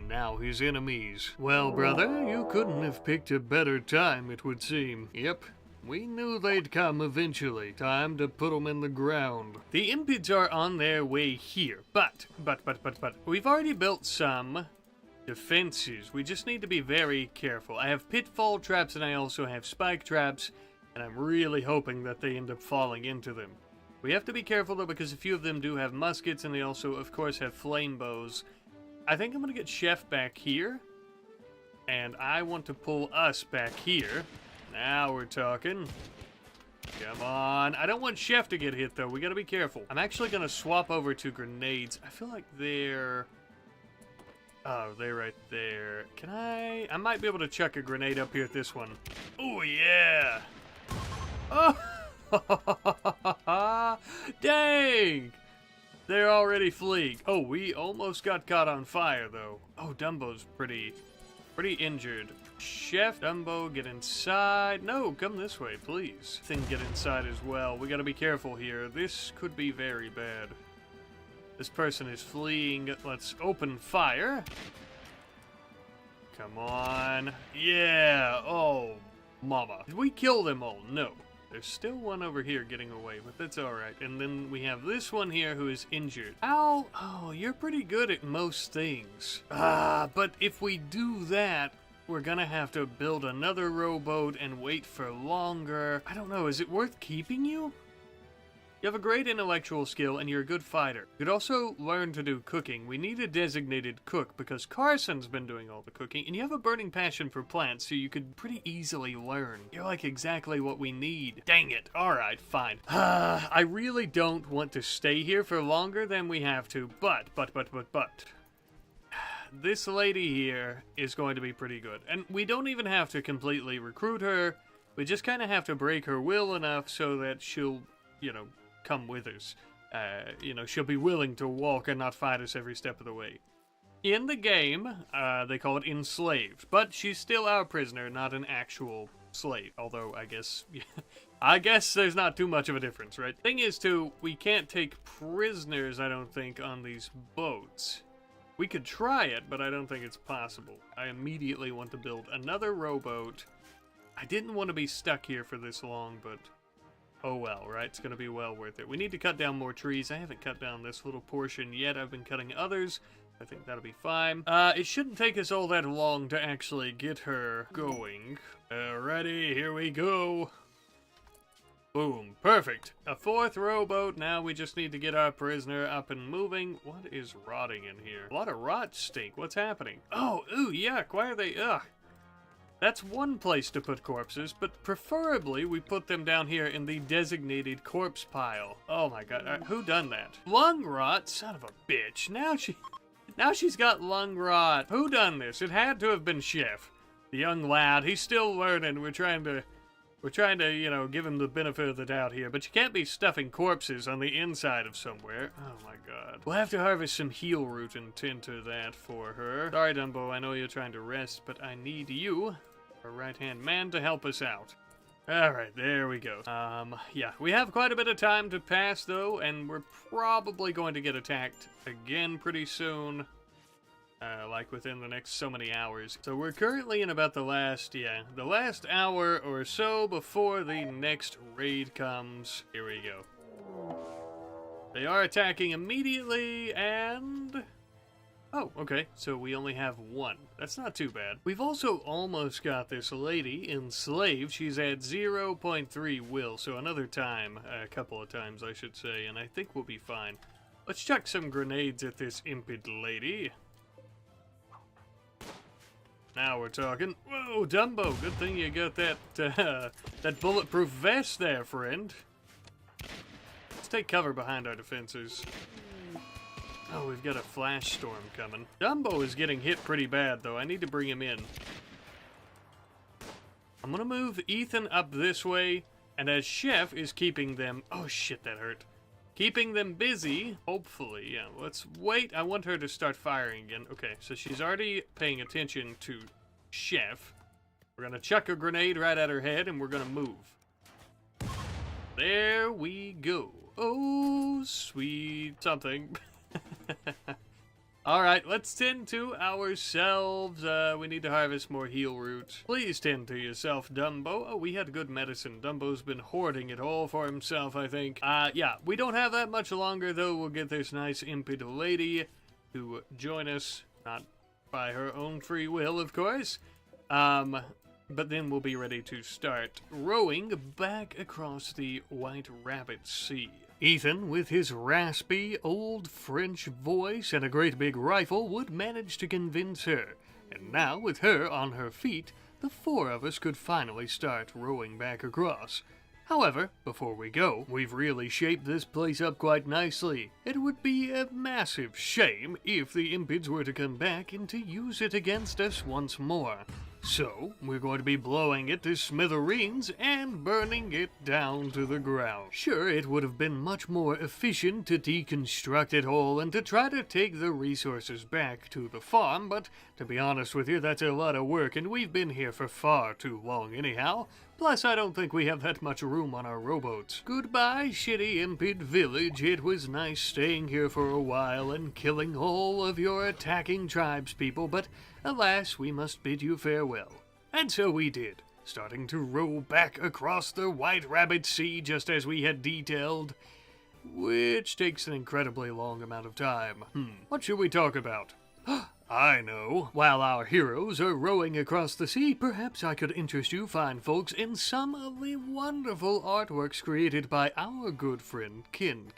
now his enemies. Well, brother, you couldn't have picked a better time, it would seem. Yep. We knew they'd come eventually. Time to put them in the ground. The impids are on their way here, but, we've already built some defenses. We just need to be very careful. I have pitfall traps and I also have spike traps, and I'm really hoping that they end up falling into them. We have to be careful though, because a few of them do have muskets, and they also, of course, have flame bows. I think I'm gonna get Chef back here, and I want to pull us back here. Now we're talking. Come on. I don't want Chef to get hit, though. We gotta be careful. I'm actually gonna swap over to grenades. I feel like they're... Oh, they're right there. Can I might be able to chuck a grenade up here at this one. Oh, yeah! Oh! Dang! They're already fleeing. Oh, we almost got caught on fire, though. Oh, Dumbo's pretty injured. Chef, Dumbo, get inside. No, come this way, please. Thing get inside as well. We gotta be careful here. This could be very bad. This person is fleeing. Let's open fire. Come on. Yeah. Oh, mama. Did we kill them all? No. There's still one over here getting away, but that's alright. And then we have this one here who is injured. Ow! Oh, you're pretty good at most things. But if we do that, we're gonna have to build another rowboat and wait for longer. I don't know, is it worth keeping you? You have a great intellectual skill and you're a good fighter. You could also learn to do cooking. We need a designated cook because Carson's been doing all the cooking, and you have a burning passion for plants, so you could pretty easily learn. You're like exactly what we need. Dang it. Alright, fine. I really don't want to stay here for longer than we have to, but. This lady here is going to be pretty good. And we don't even have to completely recruit her. We just kind of have to break her will enough so that she'll, come with us. She'll be willing to walk and not fight us every step of the way. In the game, they call it enslaved, but she's still our prisoner, not an actual slave. Although, I guess there's not too much of a difference, right? Thing is, too, we can't take prisoners, I don't think, on these boats. We could try it, but I don't think it's possible. I immediately want to build another rowboat. I didn't want to be stuck here for this long, but oh well, right? It's going to be well worth it. We need to cut down more trees. I haven't cut down this little portion yet. I've been cutting others. I think that'll be fine. It shouldn't take us all that long to actually get her going. Alrighty, here we go. Boom, perfect. A fourth rowboat. Now we just need to get our prisoner up and moving. What is rotting in here? A lot of rot stink. What's happening? Oh, ooh, yuck. Why are they, ugh. That's one place to put corpses, but preferably we put them down here in the designated corpse pile. Oh my god, who done that? Lung rot? Son of a bitch. Now she's got lung rot. Who done this? It had to have been Chef. The young lad, he's still learning. We're trying to, give him the benefit of the doubt here, but you can't be stuffing corpses on the inside of somewhere. Oh my god. We'll have to harvest some heal root and tend to that for her. Sorry, Dumbo, I know you're trying to rest, but I need you, our right-hand man, to help us out. Alright, there we go. Yeah, we have quite a bit of time to pass, though, and we're probably going to get attacked again pretty soon. Like within the next so many hours. So we're currently in about the last hour or so before the next raid comes. Here we go. They are attacking immediately, and... Oh, okay, so we only have one. That's not too bad. We've also almost got this lady enslaved. She's at 0.3 will, so another time, a couple of times I should say, and I think we'll be fine. Let's chuck some grenades at this impid lady. Now we're talking. Whoa, Dumbo, good thing you got that, that bulletproof vest there, friend. Let's take cover behind our defenses. Oh, we've got a flash storm coming. Dumbo is getting hit pretty bad, though. I need to bring him in. I'm gonna move Ethan up this way, and as Chef is keeping them... Oh, shit, that hurt. Keeping them busy, hopefully. Yeah, let's wait. I want her to start firing again. Okay, so she's already paying attention to Chef. We're gonna chuck a grenade right at her head, and we're gonna move. There we go. Oh, sweet something. Alright, let's tend to ourselves. We need to harvest more heal roots. Please tend to yourself, Dumbo. Oh, we had good medicine. Dumbo's been hoarding it all for himself, I think. Yeah, we don't have that much longer, though. We'll get this nice impid lady to join us. Not by her own free will, of course. But then we'll be ready to start rowing back across the White Rabbit Sea. Ethan, with his raspy, old French voice and a great big rifle, would manage to convince her. And now, with her on her feet, the four of us could finally start rowing back across. However, before we go, we've really shaped this place up quite nicely. It would be a massive shame if the impids were to come back and to use it against us once more. So, we're going to be blowing it to smithereens and burning it down to the ground. Sure, it would have been much more efficient to deconstruct it all and to try to take the resources back to the farm, but to be honest with you, that's a lot of work and we've been here for far too long anyhow. Plus, I don't think we have that much room on our rowboats. Goodbye, shitty impid village. It was nice staying here for a while and killing all of your attacking tribespeople, but alas, we must bid you farewell. And so we did, starting to row back across the White Rabbit Sea just as we had detailed, which takes an incredibly long amount of time. What should we talk about? I know. While our heroes are rowing across the sea, perhaps I could interest you fine folks in some of the wonderful artworks created by our good friend King.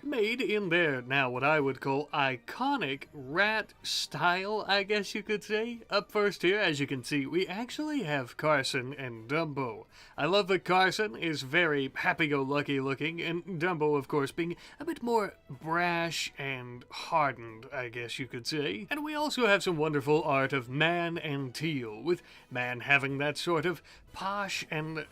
Made in their, now what I would call iconic rat style, I guess you could say. Up first here, as you can see, we actually have Carson and Dumbo. I love that Carson is very happy-go-lucky looking, and Dumbo, of course, being a bit more brash and hardened, I guess you could say. And we also have some wonderful art of Man and Teal, with Man having that sort of posh and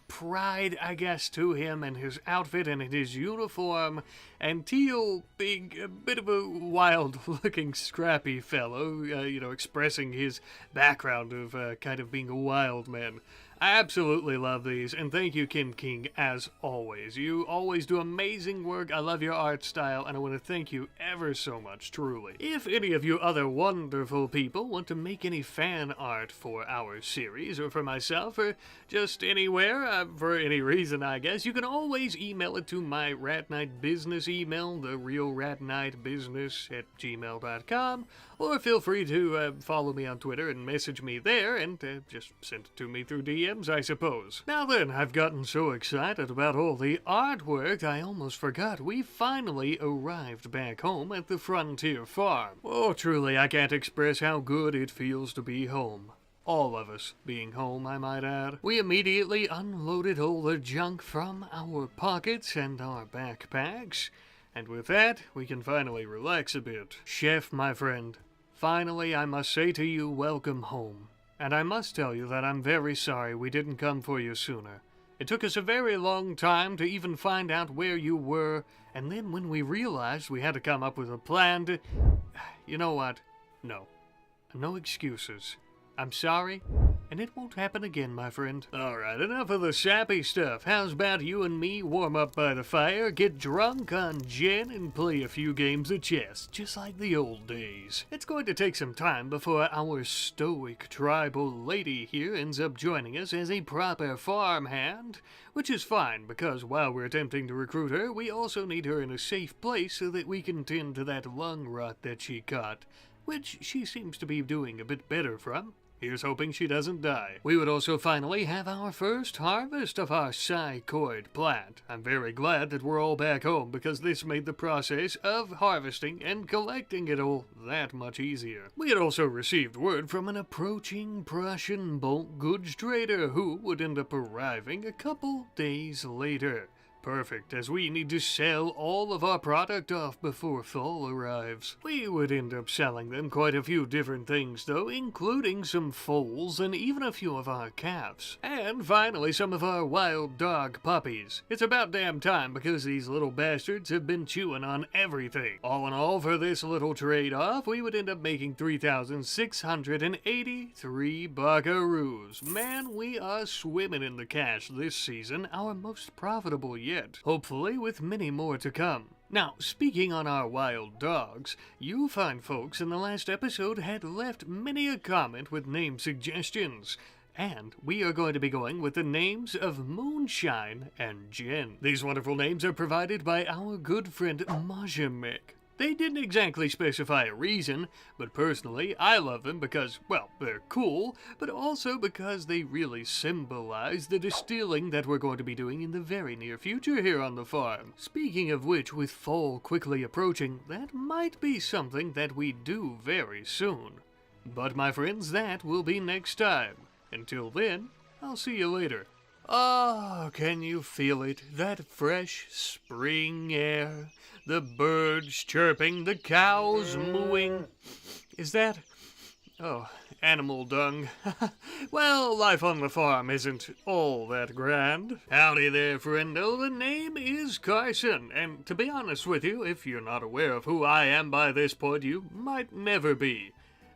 pride, I guess, to him and his outfit and his uniform, and Teal being a bit of a wild-looking, scrappy fellow, expressing his background of kind of being a wild man. I absolutely love these, and thank you, King, as always. You always do amazing work. I love your art style, and I want to thank you ever so much, truly. If any of you other wonderful people want to make any fan art for our series, or for myself, or just anywhere, for any reason, I guess, you can always email it to my Rat Night business email, therealratnightbusiness@gmail.com, or feel free to follow me on Twitter and message me there, and just send it to me through DMs, I suppose. Now then, I've gotten so excited about all the artwork, I almost forgot we finally arrived back home at the Frontier Farm. Oh, truly, I can't express how good it feels to be home. All of us being home, I might add. We immediately unloaded all the junk from our pockets and our backpacks, and with that, we can finally relax a bit. Chef, my friend, finally, I must say to you, welcome home. And I must tell you that I'm very sorry we didn't come for you sooner. It took us a very long time to even find out where you were, and then when we realized we had to come up with a plan to... You know what? No. No excuses. I'm sorry, and it won't happen again, my friend. Alright, enough of the sappy stuff. How's about you and me warm up by the fire, get drunk on gin, and play a few games of chess, just like the old days. It's going to take some time before our stoic tribal lady here ends up joining us as a proper farmhand, which is fine, because while we're attempting to recruit her, we also need her in a safe place so that we can tend to that lung rot that she caught, which she seems to be doing a bit better from. Here's hoping she doesn't die. We would also finally have our first harvest of our psychoid plant. I'm very glad that we're all back home because this made the process of harvesting and collecting it all that much easier. We had also received word from an approaching Prussian bulk goods trader who would end up arriving a couple days later. perfect, as we need to sell all of our product off before fall arrives. We would end up selling them quite a few different things though, including some foals and even a few of our calves. And finally some of our wild dog puppies. It's about damn time because these little bastards have been chewing on everything. All in all, for this little trade-off, we would end up making 3,683 buckaroos. Man, we are swimming in the cash this season, our most profitable yet. Hopefully with many more to come. Now, speaking on our wild dogs, you fine folks in the last episode had left many a comment with name suggestions. And we are going to be going with the names of Moonshine and Jen. These wonderful names are provided by our good friend Majamek. They didn't exactly specify a reason, but personally, I love them because, well, they're cool, but also because they really symbolize the distilling that we're going to be doing in the very near future here on the farm. Speaking of which, with fall quickly approaching, that might be something that we do very soon. But my friends, that will be next time. Until then, I'll see you later. Ah, can you feel it? That fresh spring air? The birds chirping, the cows mooing. Is that... oh, animal dung. Well, life on the farm isn't all that grand. Howdy there, friendo. The name is Carson, and to be honest with you, if you're not aware of who I am by this point, you might never be.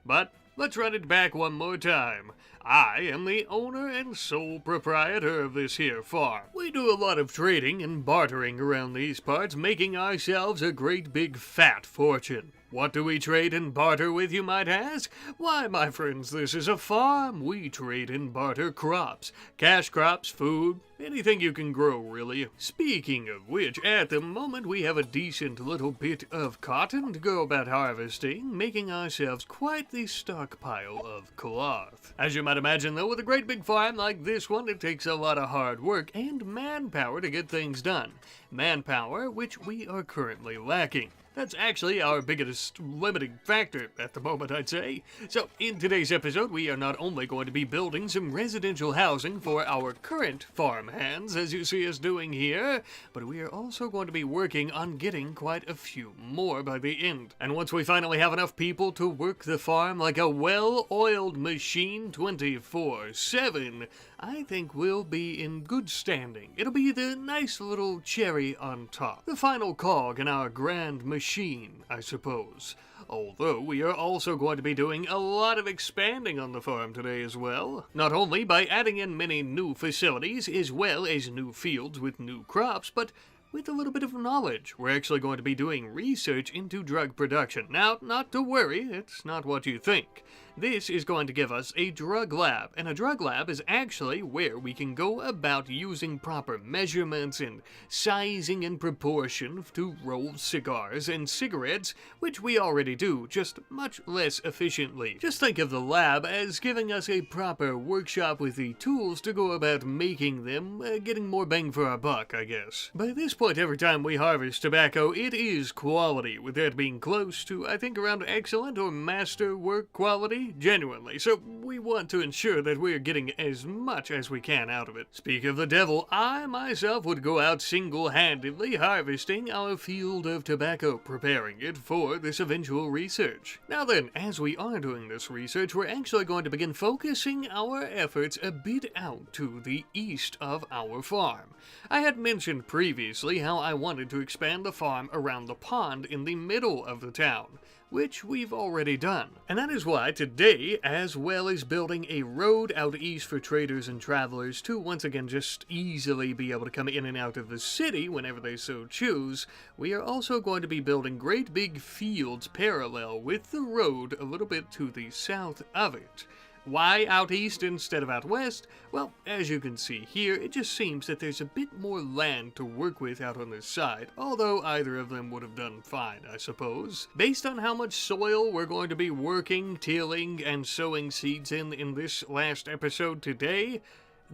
But let's run it back one more time. I am the owner and sole proprietor of this here farm. We do a lot of trading and bartering around these parts, making ourselves a great big fat fortune. What do we trade and barter with, you might ask? Why, my friends, this is a farm. We trade and barter crops, cash crops, food, anything you can grow, really. Speaking of which, at the moment we have a decent little bit of cotton to go about harvesting, making ourselves quite the stockpile of cloth. As you might imagine, though, with a great big farm like this one, it takes a lot of hard work and manpower to get things done. Manpower, which we are currently lacking. That's actually our biggest limiting factor at the moment, I'd say. So, in today's episode, we are not only going to be building some residential housing for our current farm hands, as you see us doing here, but we are also going to be working on getting quite a few more by the end. And once we finally have enough people to work the farm like a well-oiled machine 24/7, I think we'll be in good standing. It'll be the nice little cherry on top. The final cog in our grand machine, I suppose. Although we are also going to be doing a lot of expanding on the farm today as well. Not only by adding in many new facilities as well as new fields with new crops, but with a little bit of knowledge. We're actually going to be doing research into drug production. Now, not to worry, it's not what you think. This is going to give us a drug lab, and a drug lab is actually where we can go about using proper measurements and sizing and proportion to roll cigars and cigarettes, which we already do, just much less efficiently. Just think of the lab as giving us a proper workshop with the tools to go about making them, getting more bang for our buck, I guess. By this point, every time we harvest tobacco, it is quality, with that being close to, I think, around excellent or master work quality. Genuinely, so we want to ensure that we're getting as much as we can out of it. Speak of the devil, I myself would go out single-handedly harvesting our field of tobacco, preparing it for this eventual research. Now then, as we are doing this research, we're actually going to begin focusing our efforts a bit out to the east of our farm. I had mentioned previously how I wanted to expand the farm around the pond in the middle of the town, which we've already done. And that is why today, as well as building a road out east for traders and travelers to once again just easily be able to come in and out of the city whenever they so choose, we are also going to be building great big fields parallel with the road a little bit to the south of it. Why out east instead of out west? Well, as you can see here, it just seems that there's a bit more land to work with out on this side, although either of them would have done fine, I suppose. Based on how much soil we're going to be working, tilling, and sowing seeds in this last episode today,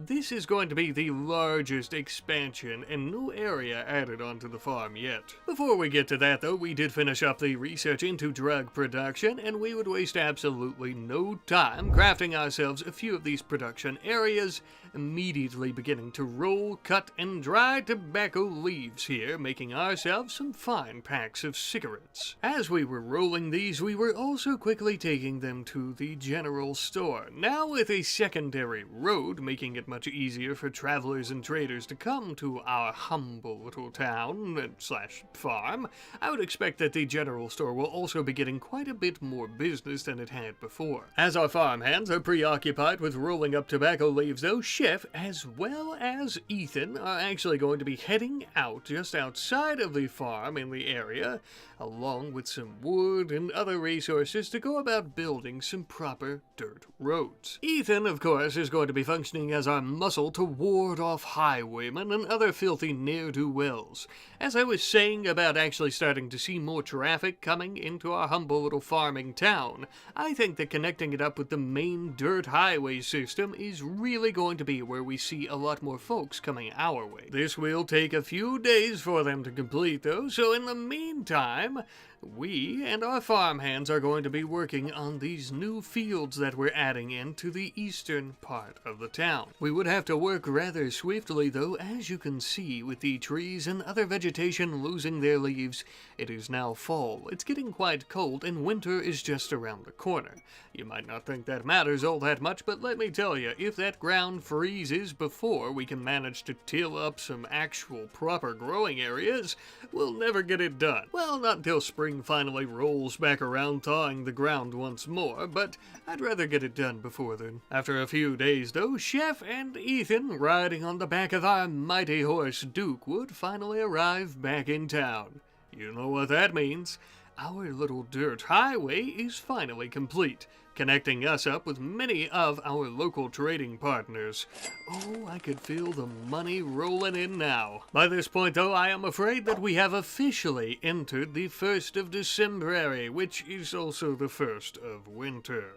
this is going to be the largest expansion and new area added onto the farm yet. Before we get to that though, we did finish up the research into drug production, and we would waste absolutely no time crafting ourselves a few of these production areas immediately beginning to roll, cut, and dry tobacco leaves here, making ourselves some fine packs of cigarettes. As we were rolling these, we were also quickly taking them to the general store. Now with a secondary road, making it much easier for travelers and traders to come to our humble little town slash farm, I would expect that the general store will also be getting quite a bit more business than it had before. As our farm hands are preoccupied with rolling up tobacco leaves though, Chef as well as Ethan are actually going to be heading out just outside of the farm in the area, along with some wood and other resources to go about building some proper dirt roads. Ethan, of course, is going to be functioning as our muscle to ward off highwaymen and other filthy ne'er-do-wells. As I was saying about actually starting to see more traffic coming into our humble little farming town, I think that connecting it up with the main dirt highway system is really going to be where we see a lot more folks coming our way. This will take a few days for them to complete though, so in the meantime, we and our farm hands are going to be working on these new fields that we're adding into the eastern part of the town. We would have to work rather swiftly though, as you can see with the trees and other vegetation losing their leaves. It is now fall, it's getting quite cold, and winter is just around the corner. You might not think that matters all that much, but let me tell you, if that ground freezes before we can manage to till up some actual proper growing areas, we'll never get it done. Well, not until spring finally rolls back around thawing the ground once more, but I'd rather get it done before then. After a few days though, Chef and Ethan, riding on the back of our mighty horse Duke, would finally arrive back in town. You know what that means. Our little dirt highway is finally complete, connecting us up with many of our local trading partners. Oh, I could feel the money rolling in now. By this point, though, I am afraid that we have officially entered the 1st of December, which is also the 1st of winter.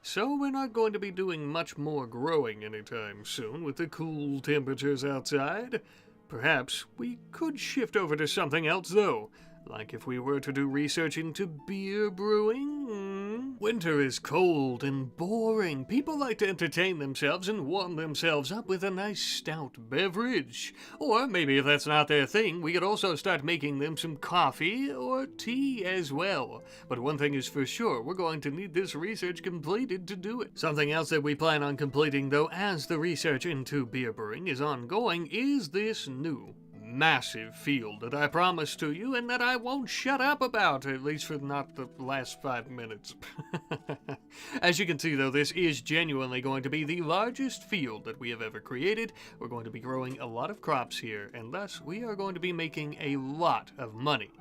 So we're not going to be doing much more growing anytime soon with the cool temperatures outside. Perhaps we could shift over to something else, though. Like if we were to do research into beer brewing? Winter is cold and boring. People like to entertain themselves and warm themselves up with a nice stout beverage. Or maybe if that's not their thing, we could also start making them some coffee or tea as well. But one thing is for sure, we're going to need this research completed to do it. Something else that we plan on completing though, as the research into beer brewing is ongoing, is this new massive field that I promised to you and that I won't shut up about, at least for not the last 5 minutes. As you can see though, this is genuinely going to be the largest field that we have ever created. We're going to be growing a lot of crops here, and thus we are going to be making a lot of money.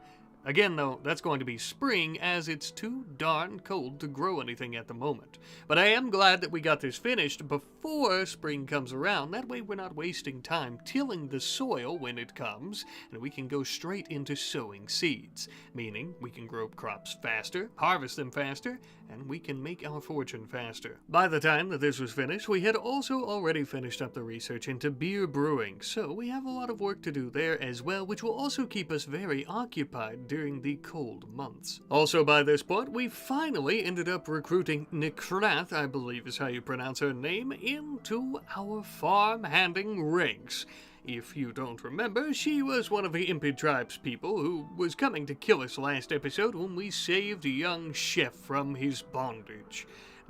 Again, though, that's going to be spring, as it's too darn cold to grow anything at the moment. But I am glad that we got this finished before spring comes around. That way we're not wasting time tilling the soil when it comes, and we can go straight into sowing seeds. Meaning, we can grow crops faster, harvest them faster, and we can make our fortune faster. By the time that this was finished, we had also already finished up the research into beer brewing, so we have a lot of work to do there as well, which will also keep us very occupied during the cold months. Also by this point, we finally ended up recruiting Nikrath, I believe is how you pronounce her name, into our farm-handing ranks. If you don't remember, she was one of the Impid Tribe's people who was coming to kill us last episode when we saved young Chef from his bondage.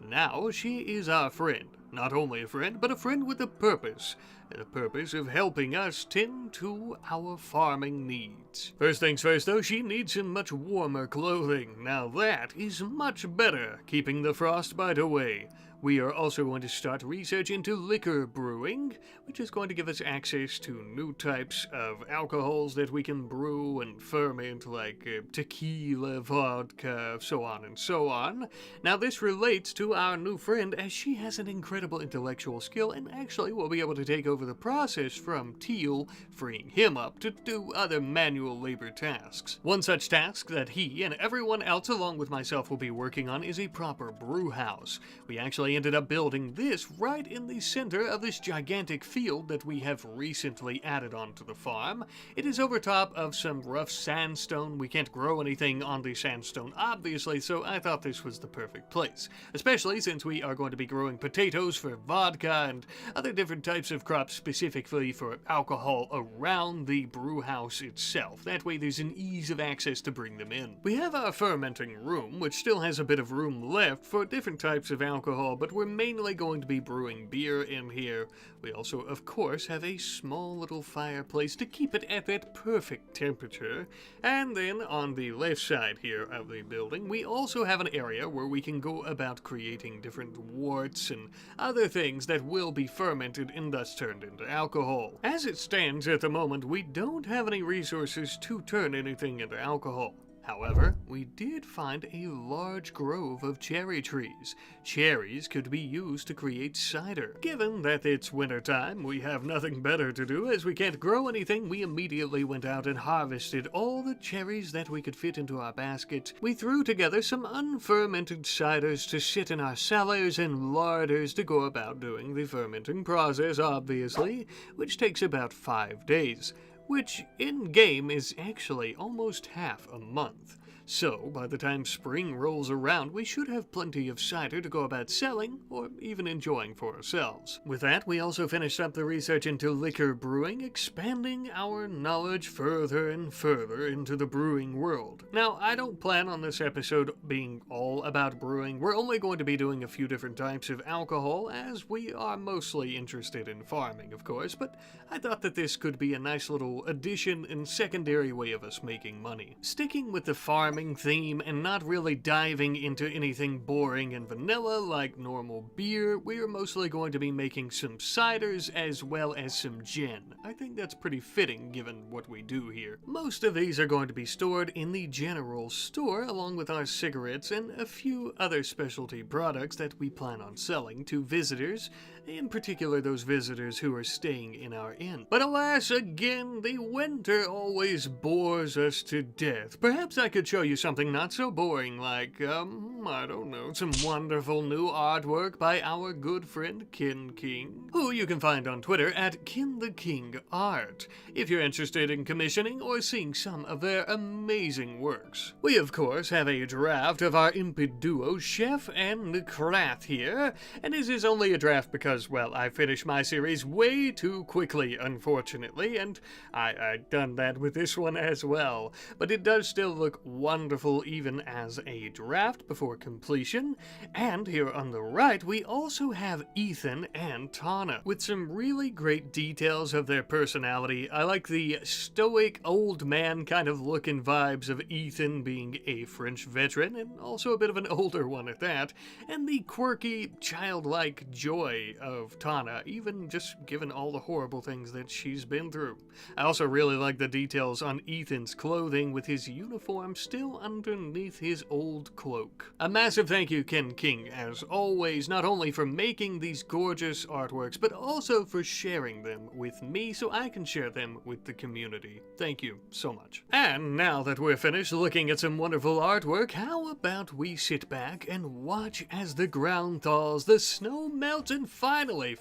Now she is our friend. Not only a friend, but a friend with a purpose. The purpose of helping us tend to our farming needs. First things first though, she needs some much warmer clothing. Now that is much better, keeping the frostbite away. We are also going to start research into liquor brewing, which is going to give us access to new types of alcohols that we can brew and ferment, like tequila, vodka, so on and so on. Now this relates to our new friend, as she has an incredible intellectual skill and actually will be able to take over over the process from Teal, freeing him up to do other manual labor tasks. One such task that he and everyone else along with myself will be working on is a proper brewhouse. We actually ended up building this right in the center of this gigantic field that we have recently added onto the farm. It is over top of some rough sandstone. We can't grow anything on the sandstone, obviously, so I thought this was the perfect place, especially since we are going to be growing potatoes for vodka and other different types of crops specifically for alcohol around the brew house itself. That way there's an ease of access to bring them in. We have our fermenting room, which still has a bit of room left for different types of alcohol, but we're mainly going to be brewing beer in here. We also, of course, have a small little fireplace to keep it at that perfect temperature. And then on the left side here of the building, we also have an area where we can go about creating different worts and other things that will be fermented and thus turned into alcohol. As it stands at the moment, we don't have any resources to turn anything into alcohol. However, we did find a large grove of cherry trees. Cherries could be used to create cider. Given that it's wintertime, we have nothing better to do. As we can't grow anything, we immediately went out and harvested all the cherries that we could fit into our basket. We threw together some unfermented ciders to sit in our cellars and larders to go about doing the fermenting process, obviously, which takes about 5 days. Which, in-game, is actually almost half a month. So, by the time spring rolls around, we should have plenty of cider to go about selling, or even enjoying for ourselves. With that, we also finished up the research into liquor brewing, expanding our knowledge further and further into the brewing world. Now, I don't plan on this episode being all about brewing. We're only going to be doing a few different types of alcohol, as we are mostly interested in farming, of course, but I thought that this could be a nice little addition and secondary way of us making money. Sticking with the farming theme and not really diving into anything boring and vanilla like normal beer, we're mostly going to be making some ciders as well as some gin. I think that's pretty fitting given what we do here. Most of these are going to be stored in the general store along with our cigarettes and a few other specialty products that we plan on selling to visitors, in particular those visitors who are staying in our inn. But alas, again, the winter always bores us to death. Perhaps I could show you something not so boring like, I don't know, some wonderful new artwork by our good friend King, who you can find on Twitter at KinTheKingArt, if you're interested in commissioning or seeing some of their amazing works. We, of course, have a draft of our Impid duo, Chef and Krath here, and this is only a draft because, well, I finished my series way too quickly, unfortunately, and I've done that with this one as well, but it does still look wonderful even as a draft before completion. And here on the right we also have Ethan and Tana with some really great details of their personality. I like the stoic old man kind of look and vibes of Ethan being a French veteran and also a bit of an older one at that, and the quirky childlike joy of Tana, even just given all the horrible things that she's been through. I also really like the details on Ethan's clothing with his uniform still underneath his old cloak. A massive thank you, King, as always, not only for making these gorgeous artworks, but also for sharing them with me so I can share them with the community. Thank you so much. And now that we're finished looking at some wonderful artwork, how about we sit back and watch as the ground thaws, the snow melts, and finally,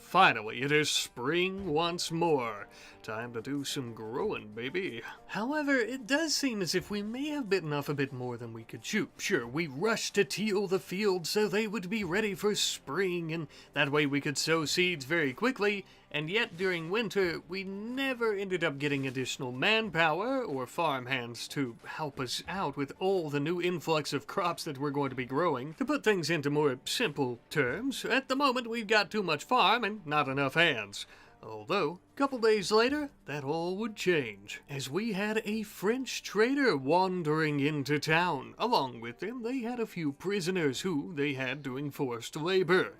it is spring once more. Time to do some growing, baby. However, it does seem as if we may have bitten off a bit more than we could chew. Sure, we rushed to till the field so they would be ready for spring, and that way we could sow seeds very quickly, and yet during winter, we never ended up getting additional manpower or farm hands to help us out with all the new influx of crops that we're going to be growing. To put things into more simple terms, at the moment we've got too much farm and not enough hands. Although, a couple days later, that all would change, as we had a French trader wandering into town. Along with them, they had a few prisoners who they had doing forced labor.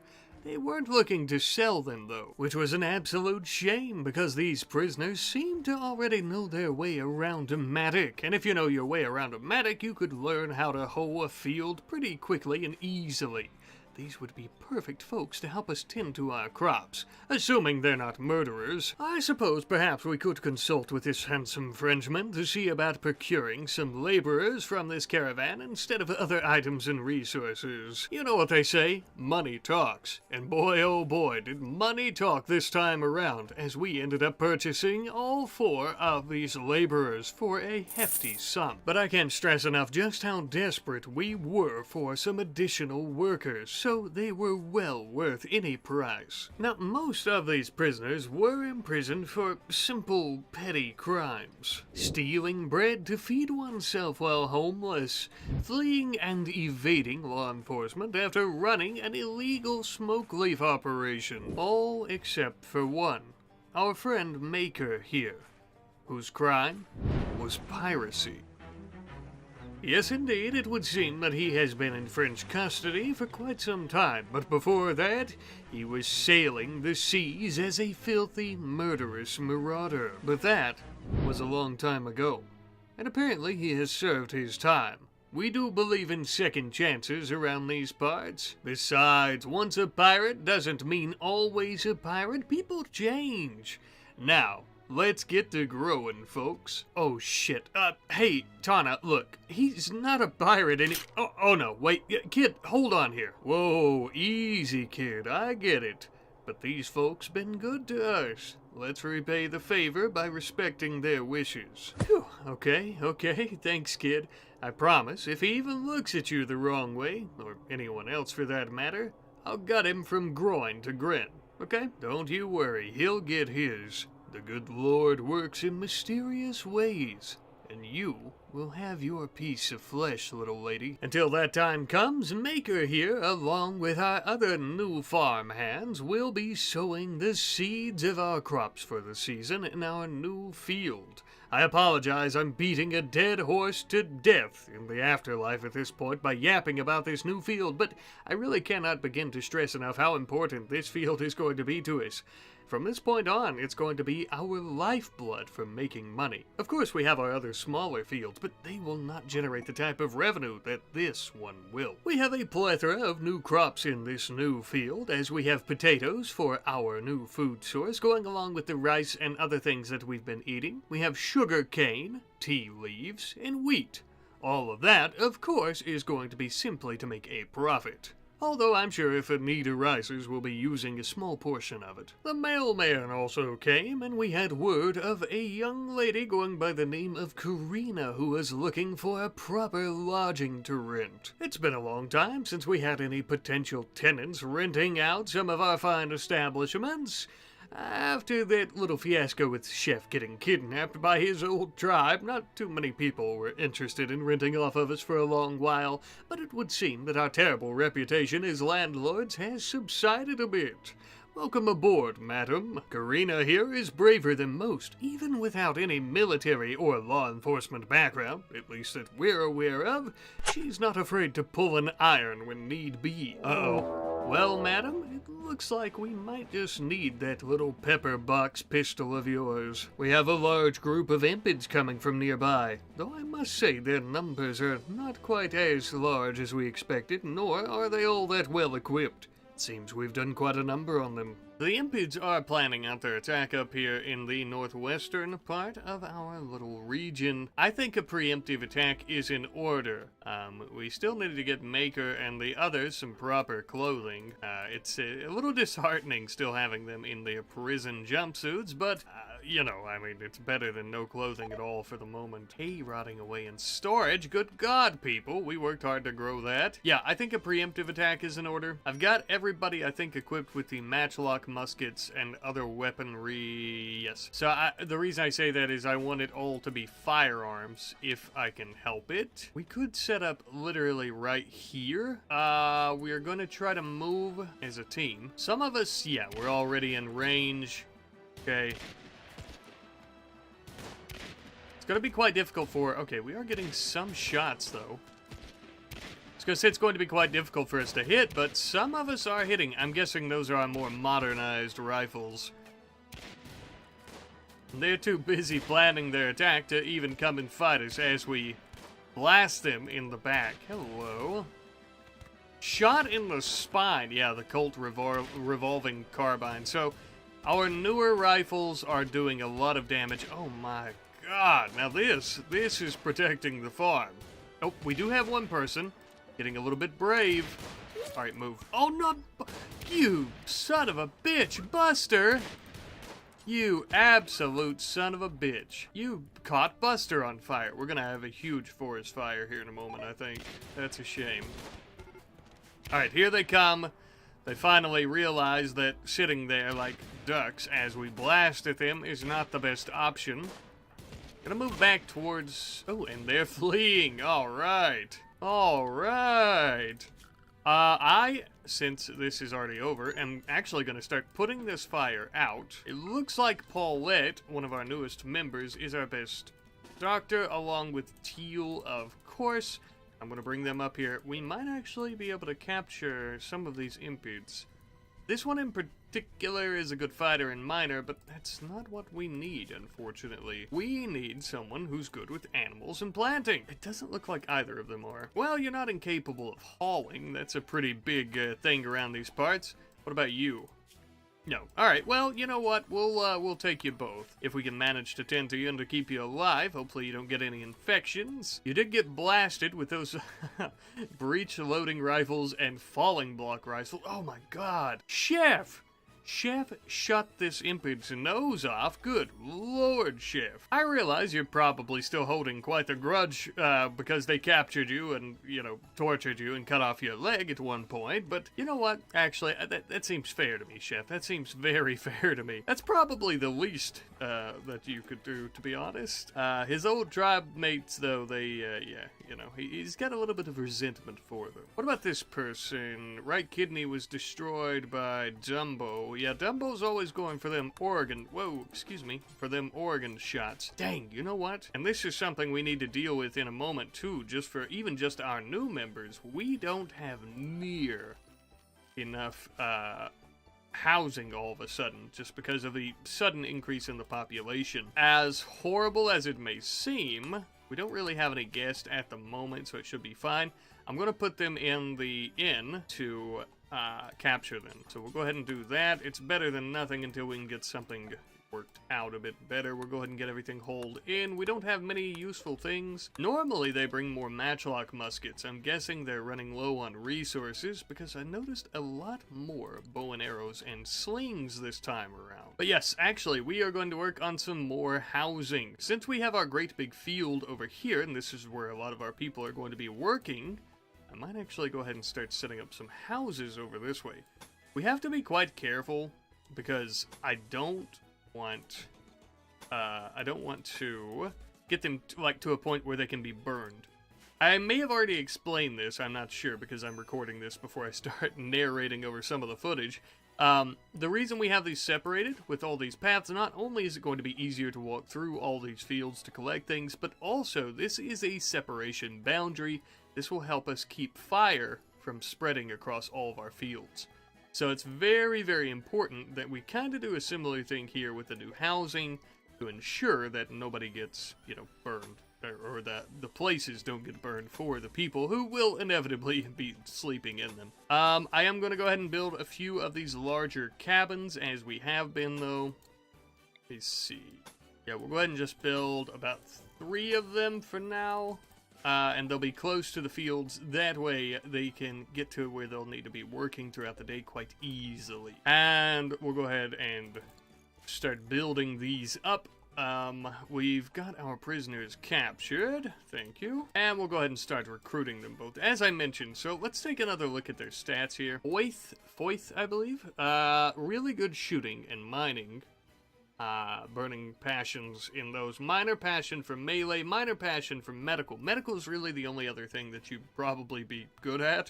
They weren't looking to sell them, though, which was an absolute shame, because these prisoners seemed to already know their way around a mattock, and if you know your way around a mattock, you could learn how to hoe a field pretty quickly and easily. these would be perfect folks to help us tend to our crops, assuming they're not murderers. I suppose perhaps we could consult with this handsome Frenchman to see about procuring some laborers from this caravan instead of other items and resources. You know what they say, money talks. And boy oh boy, did money talk this time around, as we ended up purchasing all 4 of these laborers for a hefty sum. But I can't stress enough just how desperate we were for some additional workers, so they were well worth any price. Now, most of these prisoners were imprisoned for simple, petty crimes. Stealing bread to feed oneself while homeless, fleeing and evading law enforcement after running an illegal smoke leaf operation. All except for one, our friend Maker here, whose crime was piracy. Yes, indeed, it would seem that he has been in French custody for quite some time, but before that, he was sailing the seas as a filthy, murderous marauder. But that was a long time ago, and apparently he has served his time. We do believe in second chances around these parts. Besides, once a pirate doesn't mean always a pirate. People change. Now, let's get to growing, folks. Oh, shit. Hey, Tana, look. He's not a pirate Oh, no, wait. Kid, hold on here. Whoa, easy, kid. I get it. But these folks been good to us. Let's repay the favor by respecting their wishes. Phew, okay, thanks, kid. I promise, if he even looks at you the wrong way, or anyone else for that matter, I'll gut him from groin to grin, okay? Don't you worry, he'll get his. The good Lord works in mysterious ways, and you will have your piece of flesh, little lady. Until that time comes, Maker here, along with our other new farm hands, will be sowing the seeds of our crops for the season in our new field. I apologize, I'm beating a dead horse to death in the afterlife at this point by yapping about this new field, but I really cannot begin to stress enough how important this field is going to be to us. From this point on, it's going to be our lifeblood for making money. Of course, we have our other smaller fields, but they will not generate the type of revenue that this one will. We have a plethora of new crops in this new field, as we have potatoes for our new food source, going along with the rice and other things that we've been eating. We have sugar cane, tea leaves, and wheat. All of that, of course, is going to be simply to make a profit. Although I'm sure if a need arises, we'll be using a small portion of it. The mailman also came, and we had word of a young lady going by the name of Karina who was looking for a proper lodging to rent. It's been a long time since we had any potential tenants renting out some of our fine establishments. After that little fiasco with Chef getting kidnapped by his old tribe, not too many people were interested in renting off of us for a long while, but it would seem that our terrible reputation as landlords has subsided a bit. Welcome aboard, madam. Karina here is braver than most, even without any military or law enforcement background, at least that we're aware of. She's not afraid to pull an iron when need be. Uh-oh. Well, madam, it looks like we might just need that little pepper box pistol of yours. We have a large group of impids coming from nearby, though I must say their numbers are not quite as large as we expected, nor are they all that well equipped. It seems we've done quite a number on them. The impids are planning out their attack up here in the northwestern part of our little region. I think a preemptive attack is in order. We still need to get Maker and the others some proper clothing. It's a little disheartening still having them in their prison jumpsuits, but, you know, I mean, it's better than no clothing at all for the moment. Hay rotting away in storage. Good God, people. We worked hard to grow that. Yeah, I think a preemptive attack is in order. I've got everybody, I think, equipped with the matchlock muskets and other weaponry. Yes. So the reason I say that is I want it all to be firearms if I can help it. We could set up literally right here. We're going to try to move as a team. Some of us, yeah, we're already in range. Okay. It's going to be quite difficult for... Okay, we are getting some shots, though. I was going to say it's going to be quite difficult for us to hit, but some of us are hitting. I'm guessing those are our more modernized rifles. They're too busy planning their attack to even come and fight us as we blast them in the back. Hello. Shot in the spine. Yeah, the Colt revolving carbine. So our newer rifles are doing a lot of damage. Oh my god. Now this is protecting the farm. Oh, we do have one person getting a little bit brave. All right, move. Oh, no. You son of a bitch, Buster. You absolute son of a bitch. You caught Buster on fire. We're going to have a huge forest fire here in a moment, I think. That's a shame. All right, here they come. They finally realize that sitting there like ducks as we blast at them is not the best option. Gonna move back towards... Oh, and they're fleeing. All right. All right. Since this is already over, am actually going to start putting this fire out. It looks like Paulette, one of our newest members, is our best doctor, along with Teal, of course. I'm going to bring them up here. We might actually be able to capture some of these impids. This one in particular is a good fighter and miner, but that's not what we need, unfortunately. We need someone who's good with animals and planting. It doesn't look like either of them are. Well, you're not incapable of hauling. That's a pretty big thing around these parts. What about you? No. All right. Well, you know what? We'll take you both if we can manage to tend to you and to keep you alive. Hopefully, you don't get any infections. You did get blasted with those breech loading rifles and falling block rifles. Oh my God, Chef! Chef shut this impid's nose off. Good Lord, Chef. I realize you're probably still holding quite the grudge because they captured you and, you know, tortured you and cut off your leg at one point. But you know what? Actually, that seems fair to me, Chef. That seems very fair to me. That's probably the least that you could do, to be honest. His old tribe mates, though, they, yeah, you know, he's got a little bit of resentment for them. What about this person? Right kidney was destroyed by Dumbo. Yeah, Dumbo's always going for them organ... Whoa, excuse me. For them organ shots. Dang, you know what? And this is something we need to deal with in a moment, too. Just for even just our new members. We don't have near enough, housing all of a sudden, just because of the sudden increase in the population. As horrible as it may seem, we don't really have any guests at the moment, so it should be fine. I'm going to put them in the inn to capture them. So we'll go ahead and do that. It's better than nothing until we can get something worked out a bit better. We'll go ahead and get everything holed in. We don't have many useful things. Normally they bring more matchlock muskets. I'm guessing they're running low on resources because I noticed a lot more bow and arrows and slings this time around. But yes, actually we are going to work on some more housing. Since we have our great big field over here, and this is where a lot of our people are going to be working, I might actually go ahead and start setting up some houses over this way. We have to be quite careful because I don't want to get them to a point where they can be burned. I may have already explained this, I'm not sure because I'm recording this before I start narrating over some of the footage. The reason we have these separated with all these paths, not only is it going to be easier to walk through all these fields to collect things, but also this is a separation boundary. This will help us keep fire from spreading across all of our fields. So it's very, very important that we kind of do a similar thing here with the new housing to ensure that nobody gets, you know, burned, or that the places don't get burned for the people who will inevitably be sleeping in them. I am going to go ahead and build a few of these larger cabins as we have been, though. Let's see. Yeah, we'll go ahead and just build about 3 of them for now. And they'll be close to the fields. That way they can get to where they'll need to be working throughout the day quite easily. And we'll go ahead and start building these up. We've got our prisoners captured. Thank you. And we'll go ahead and start recruiting them both, as I mentioned. So let's take another look at their stats here. Foyth, I believe. Really good shooting and mining. Burning passions in those. Minor passion for melee, minor passion for medical. Medical is really the only other thing that you'd probably be good at.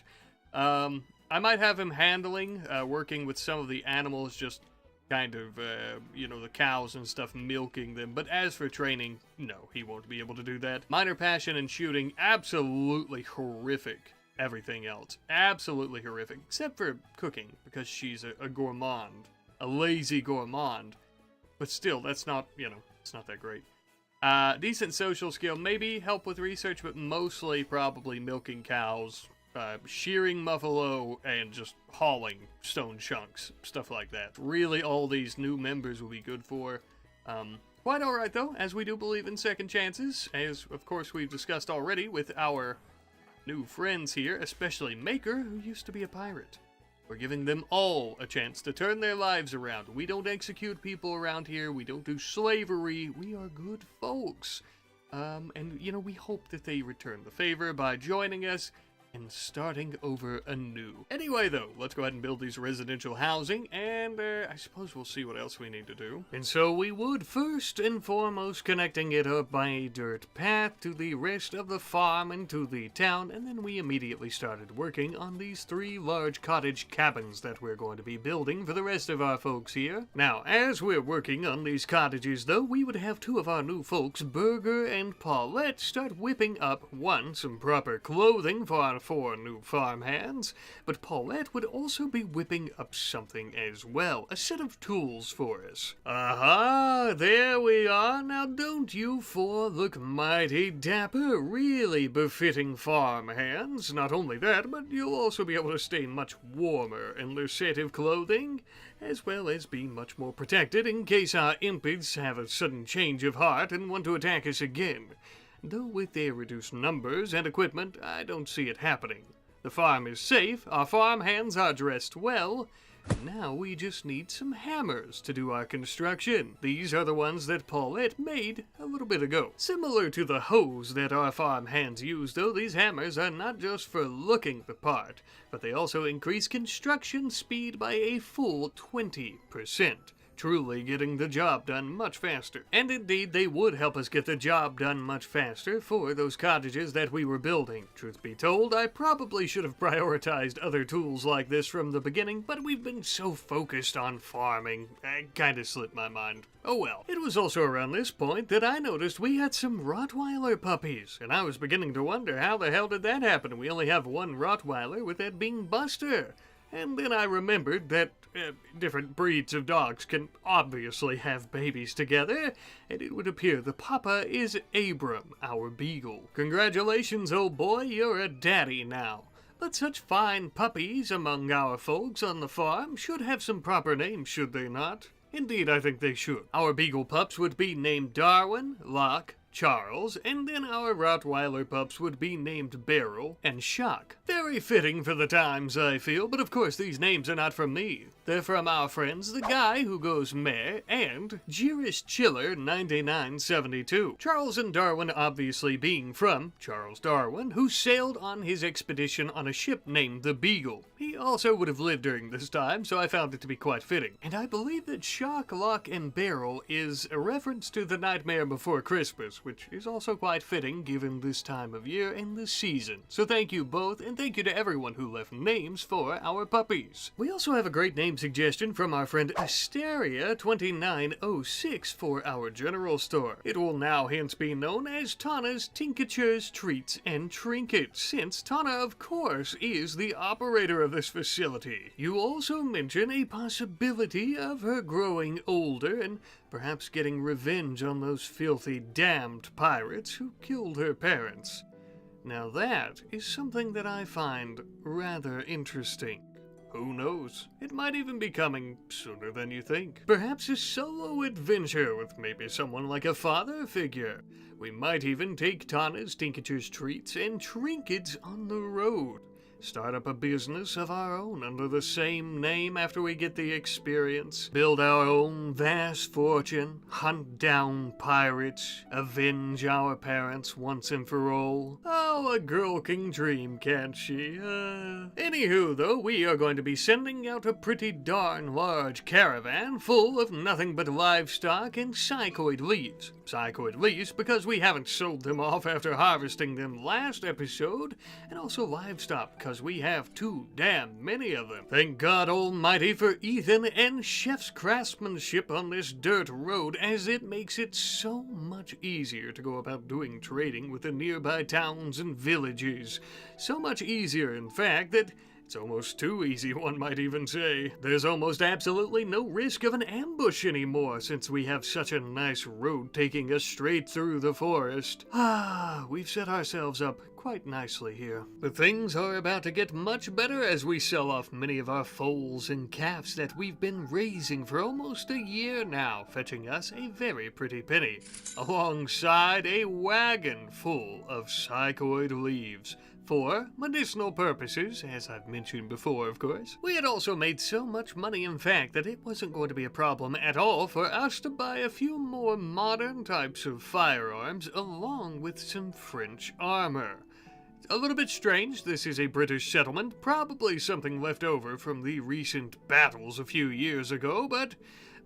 I might have him handling, working with some of the animals, just kind of, you know, the cows and stuff, milking them. But as for training, no, he won't be able to do that. Minor passion and shooting, absolutely horrific. Everything else, absolutely horrific, except for cooking, because she's a gourmand, a lazy gourmand. But still, that's not, you know, it's not that great. Decent social skill, maybe help with research, but mostly probably milking cows, shearing buffalo, and just hauling stone chunks, stuff like that. Really, all these new members will be good for. Quite alright though, as we do believe in second chances, as of course we've discussed already with our new friends here, especially Maker, who used to be a pirate. We're giving them all a chance to turn their lives around. We don't execute people around here, we don't do slavery, we are good folks. And, you know, we hope that they return the favor by joining us and starting over anew. Anyway, though, let's go ahead and build these residential housing, and I suppose we'll see what else we need to do. And so we would first and foremost connecting it up by a dirt path to the rest of the farm and to the town, and then we immediately started working on these 3 large cottage cabins that we're going to be building for the rest of our folks here. Now, as we're working on these cottages, though, we would have 2 of our new folks, Burger and Paulette, start whipping up, 1, some proper clothing for our 4 new farm hands, but Paulette would also be whipping up something as well, a set of tools for us. Aha, there we are. Now don't you 4 look mighty dapper, really befitting farm hands? Not only that, but you'll also be able to stay much warmer in their set of clothing, as well as be much more protected in case our impids have a sudden change of heart and want to attack us again. Though with their reduced numbers and equipment, I don't see it happening. The farm is safe, our farm hands are dressed well, and now we just need some hammers to do our construction. These are the ones that Paulette made a little bit ago. Similar to the hoes that our farm hands use, though, these hammers are not just for looking the part, but they also increase construction speed by a full 20%. Truly getting the job done much faster. And indeed, they would help us get the job done much faster for those cottages that we were building. Truth be told, I probably should have prioritized other tools like this from the beginning, but we've been so focused on farming, I kinda slipped my mind. Oh well. It was also around this point that I noticed we had some Rottweiler puppies, and I was beginning to wonder how the hell did that happen? We only have 1 Rottweiler, with that being Buster. And then I remembered that different breeds of dogs can obviously have babies together, and it would appear the papa is Abram, our beagle. Congratulations, old boy, you're a daddy now. But such fine puppies among our folks on the farm should have some proper names, should they not? Indeed, I think they should. Our beagle pups would be named Darwin, Locke, Charles, and then our Rottweiler pups would be named Beryl and Shock. Very fitting for the times, I feel, but of course these names are not from me. They're from our friends, the guy who goes meh and Jeerish Chiller 9972. Charles and Darwin obviously being from Charles Darwin, who sailed on his expedition on a ship named the Beagle. He also would have lived during this time, so I found it to be quite fitting. And I believe that Shock, Lock, and Beryl is a reference to The Nightmare Before Christmas, which is also quite fitting given this time of year and this season. So thank you both, and thank you to everyone who left names for our puppies. We also have a great name suggestion from our friend Asteria2906 for our general store. It will now hence be known as Tana's Tinctures, Treats, and Trinkets, since Tana, of course, is the operator of this facility. You also mention a possibility of her growing older and perhaps getting revenge on those filthy damned pirates who killed her parents. Now that is something that I find rather interesting. Who knows? It might even be coming sooner than you think. Perhaps a solo adventure with maybe someone like a father figure. We might even take Tana's Tinctures, Treats, and Trinkets on the road. Start up a business of our own under the same name after we get the experience. Build our own vast fortune. Hunt down pirates. Avenge our parents once and for all. Oh, a girl can dream, can't she? Anywho, though, we are going to be sending out a pretty darn large caravan full of nothing but livestock and psychoid leaves. Psychoid leaves because we haven't sold them off after harvesting them last episode, and also livestock because we have too damn many of them. Thank God Almighty for Ethan and Chef's craftsmanship on this dirt road, as it makes it so much easier to go about doing trading with the nearby towns and villages. So much easier, in fact, that it's almost too easy, one might even say. There's almost absolutely no risk of an ambush anymore since we have such a nice road taking us straight through the forest. We've set ourselves up quite nicely here. But things are about to get much better as we sell off many of our foals and calves that we've been raising for almost a year now, fetching us a very pretty penny, alongside a wagon full of psychoid leaves. For medicinal purposes, as I've mentioned before, of course. We had also made so much money, in fact, that it wasn't going to be a problem at all for us to buy a few more modern types of firearms, along with some French armor. A little bit strange, this is a British settlement, probably something left over from the recent battles a few years ago, but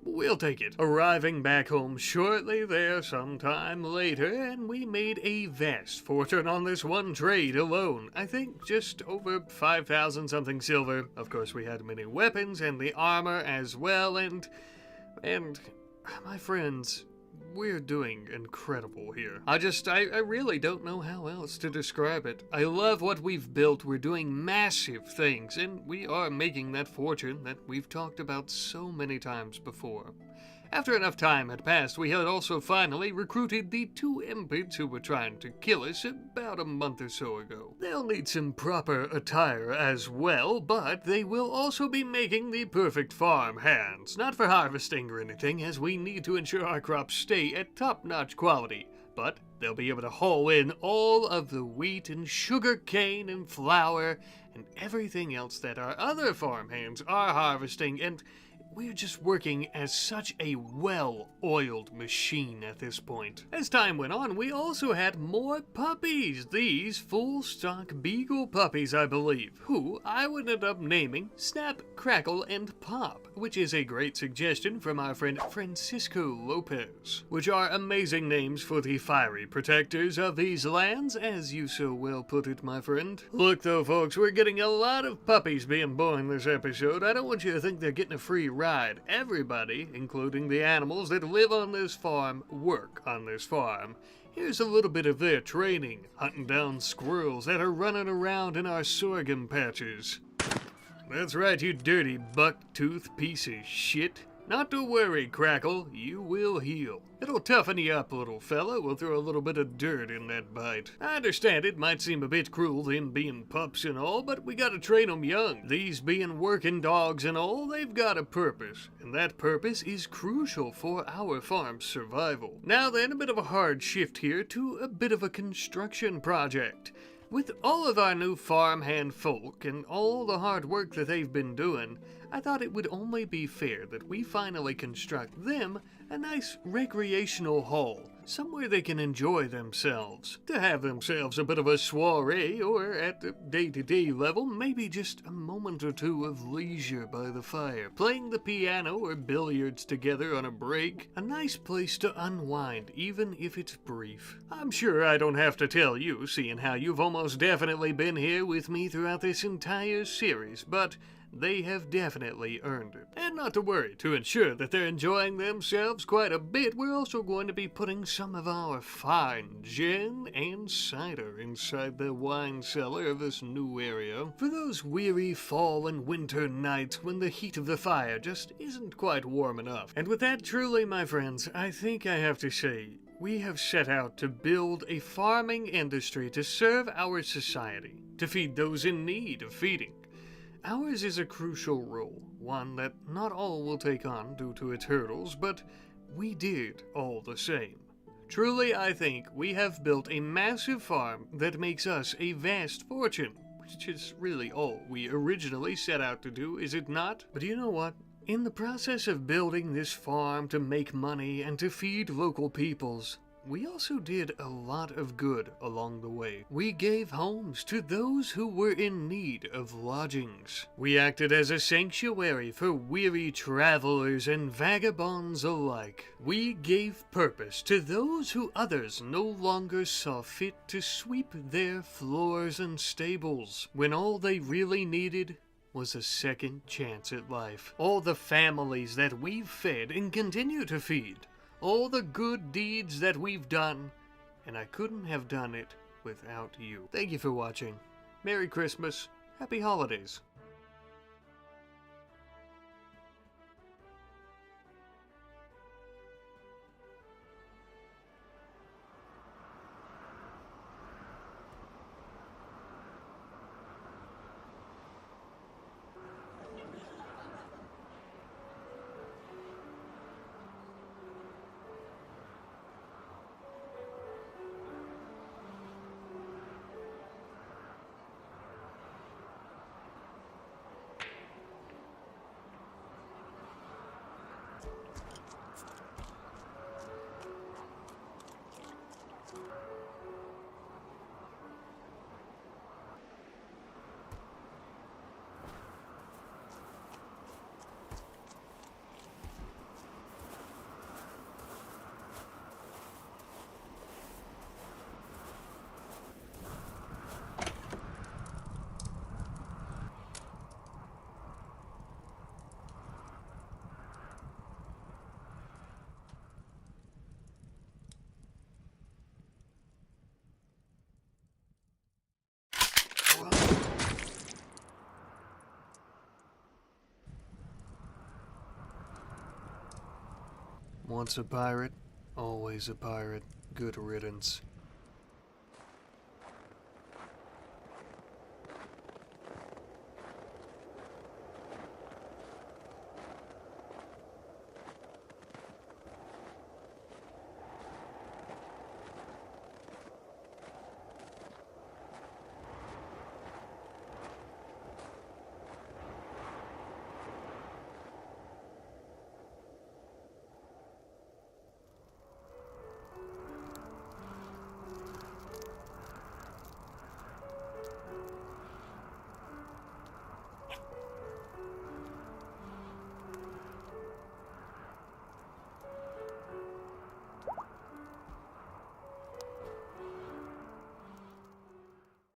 we'll take it. Arriving back home shortly there sometime later, and we made a vast fortune on this one trade alone. I think just over 5,000 something silver. Of course, we had many weapons and the armor as well, and my friends, we're doing incredible here. I really don't know how else to describe it. I love what we've built. We're doing massive things, and we are making that fortune that we've talked about so many times before. After enough time had passed, we had also finally recruited the 2 impids who were trying to kill us about a month or so ago. They'll need some proper attire as well, but they will also be making the perfect farm hands. Not for harvesting or anything, as we need to ensure our crops stay at top-notch quality. But they'll be able to haul in all of the wheat and sugar cane and flour and everything else that our other farm hands are harvesting, and we're just working as such a well-oiled machine at this point. As time went on, we also had more puppies. These full-stock beagle puppies, I believe, who I would end up naming Snap, Crackle, and Pop, which is a great suggestion from our friend Francisco Lopez, which are amazing names for the fiery protectors of these lands, as you so well put it, my friend. Look though, folks, we're getting a lot of puppies being born this episode. I don't want you to think they're getting a free ride. Everybody, including the animals that live on this farm, work on this farm. Here's a little bit of their training, hunting down squirrels that are running around in our sorghum patches. That's right, you dirty buck-tooth piece of shit. Not to worry, Crackle, you will heal. It'll toughen you up, little fella. We'll throw a little bit of dirt in that bite. I understand it might seem a bit cruel, them being pups and all, but we gotta train 'em young. These being working dogs and all, they've got a purpose, and that purpose is crucial for our farm's survival. Now then, a bit of a hard shift here to a bit of a construction project. With all of our new farmhand folk and all the hard work that they've been doing, I thought it would only be fair that we finally construct them a nice recreational hall, somewhere they can enjoy themselves, to have themselves a bit of a soiree, or at the day-to-day level, maybe just a moment or two of leisure by the fire, playing the piano or billiards together on a break, a nice place to unwind, even if it's brief. I'm sure I don't have to tell you, seeing how you've almost definitely been here with me throughout this entire series, but they have definitely earned it. And not to worry, to ensure that they're enjoying themselves quite a bit, we're also going to be putting some of our fine gin and cider inside the wine cellar of this new area for those weary fall and winter nights when the heat of the fire just isn't quite warm enough. And with that, truly, my friends, I think I have to say, we have set out to build a farming industry to serve our society, to feed those in need of feeding. Ours is a crucial role, one that not all will take on due to its hurdles, but we did all the same. Truly, I think we have built a massive farm that makes us a vast fortune, which is really all we originally set out to do, is it not? But you know what? In the process of building this farm to make money and to feed local peoples, we also did a lot of good along the way. We gave homes to those who were in need of lodgings. We acted as a sanctuary for weary travelers and vagabonds alike. We gave purpose to those who others no longer saw fit to sweep their floors and stables, when all they really needed was a second chance at life. All the families that we've fed and continue to feed, all the good deeds that we've done, and I couldn't have done it without you. Thank you for watching. Merry Christmas. Happy Holidays. Once a pirate, always a pirate. Good riddance.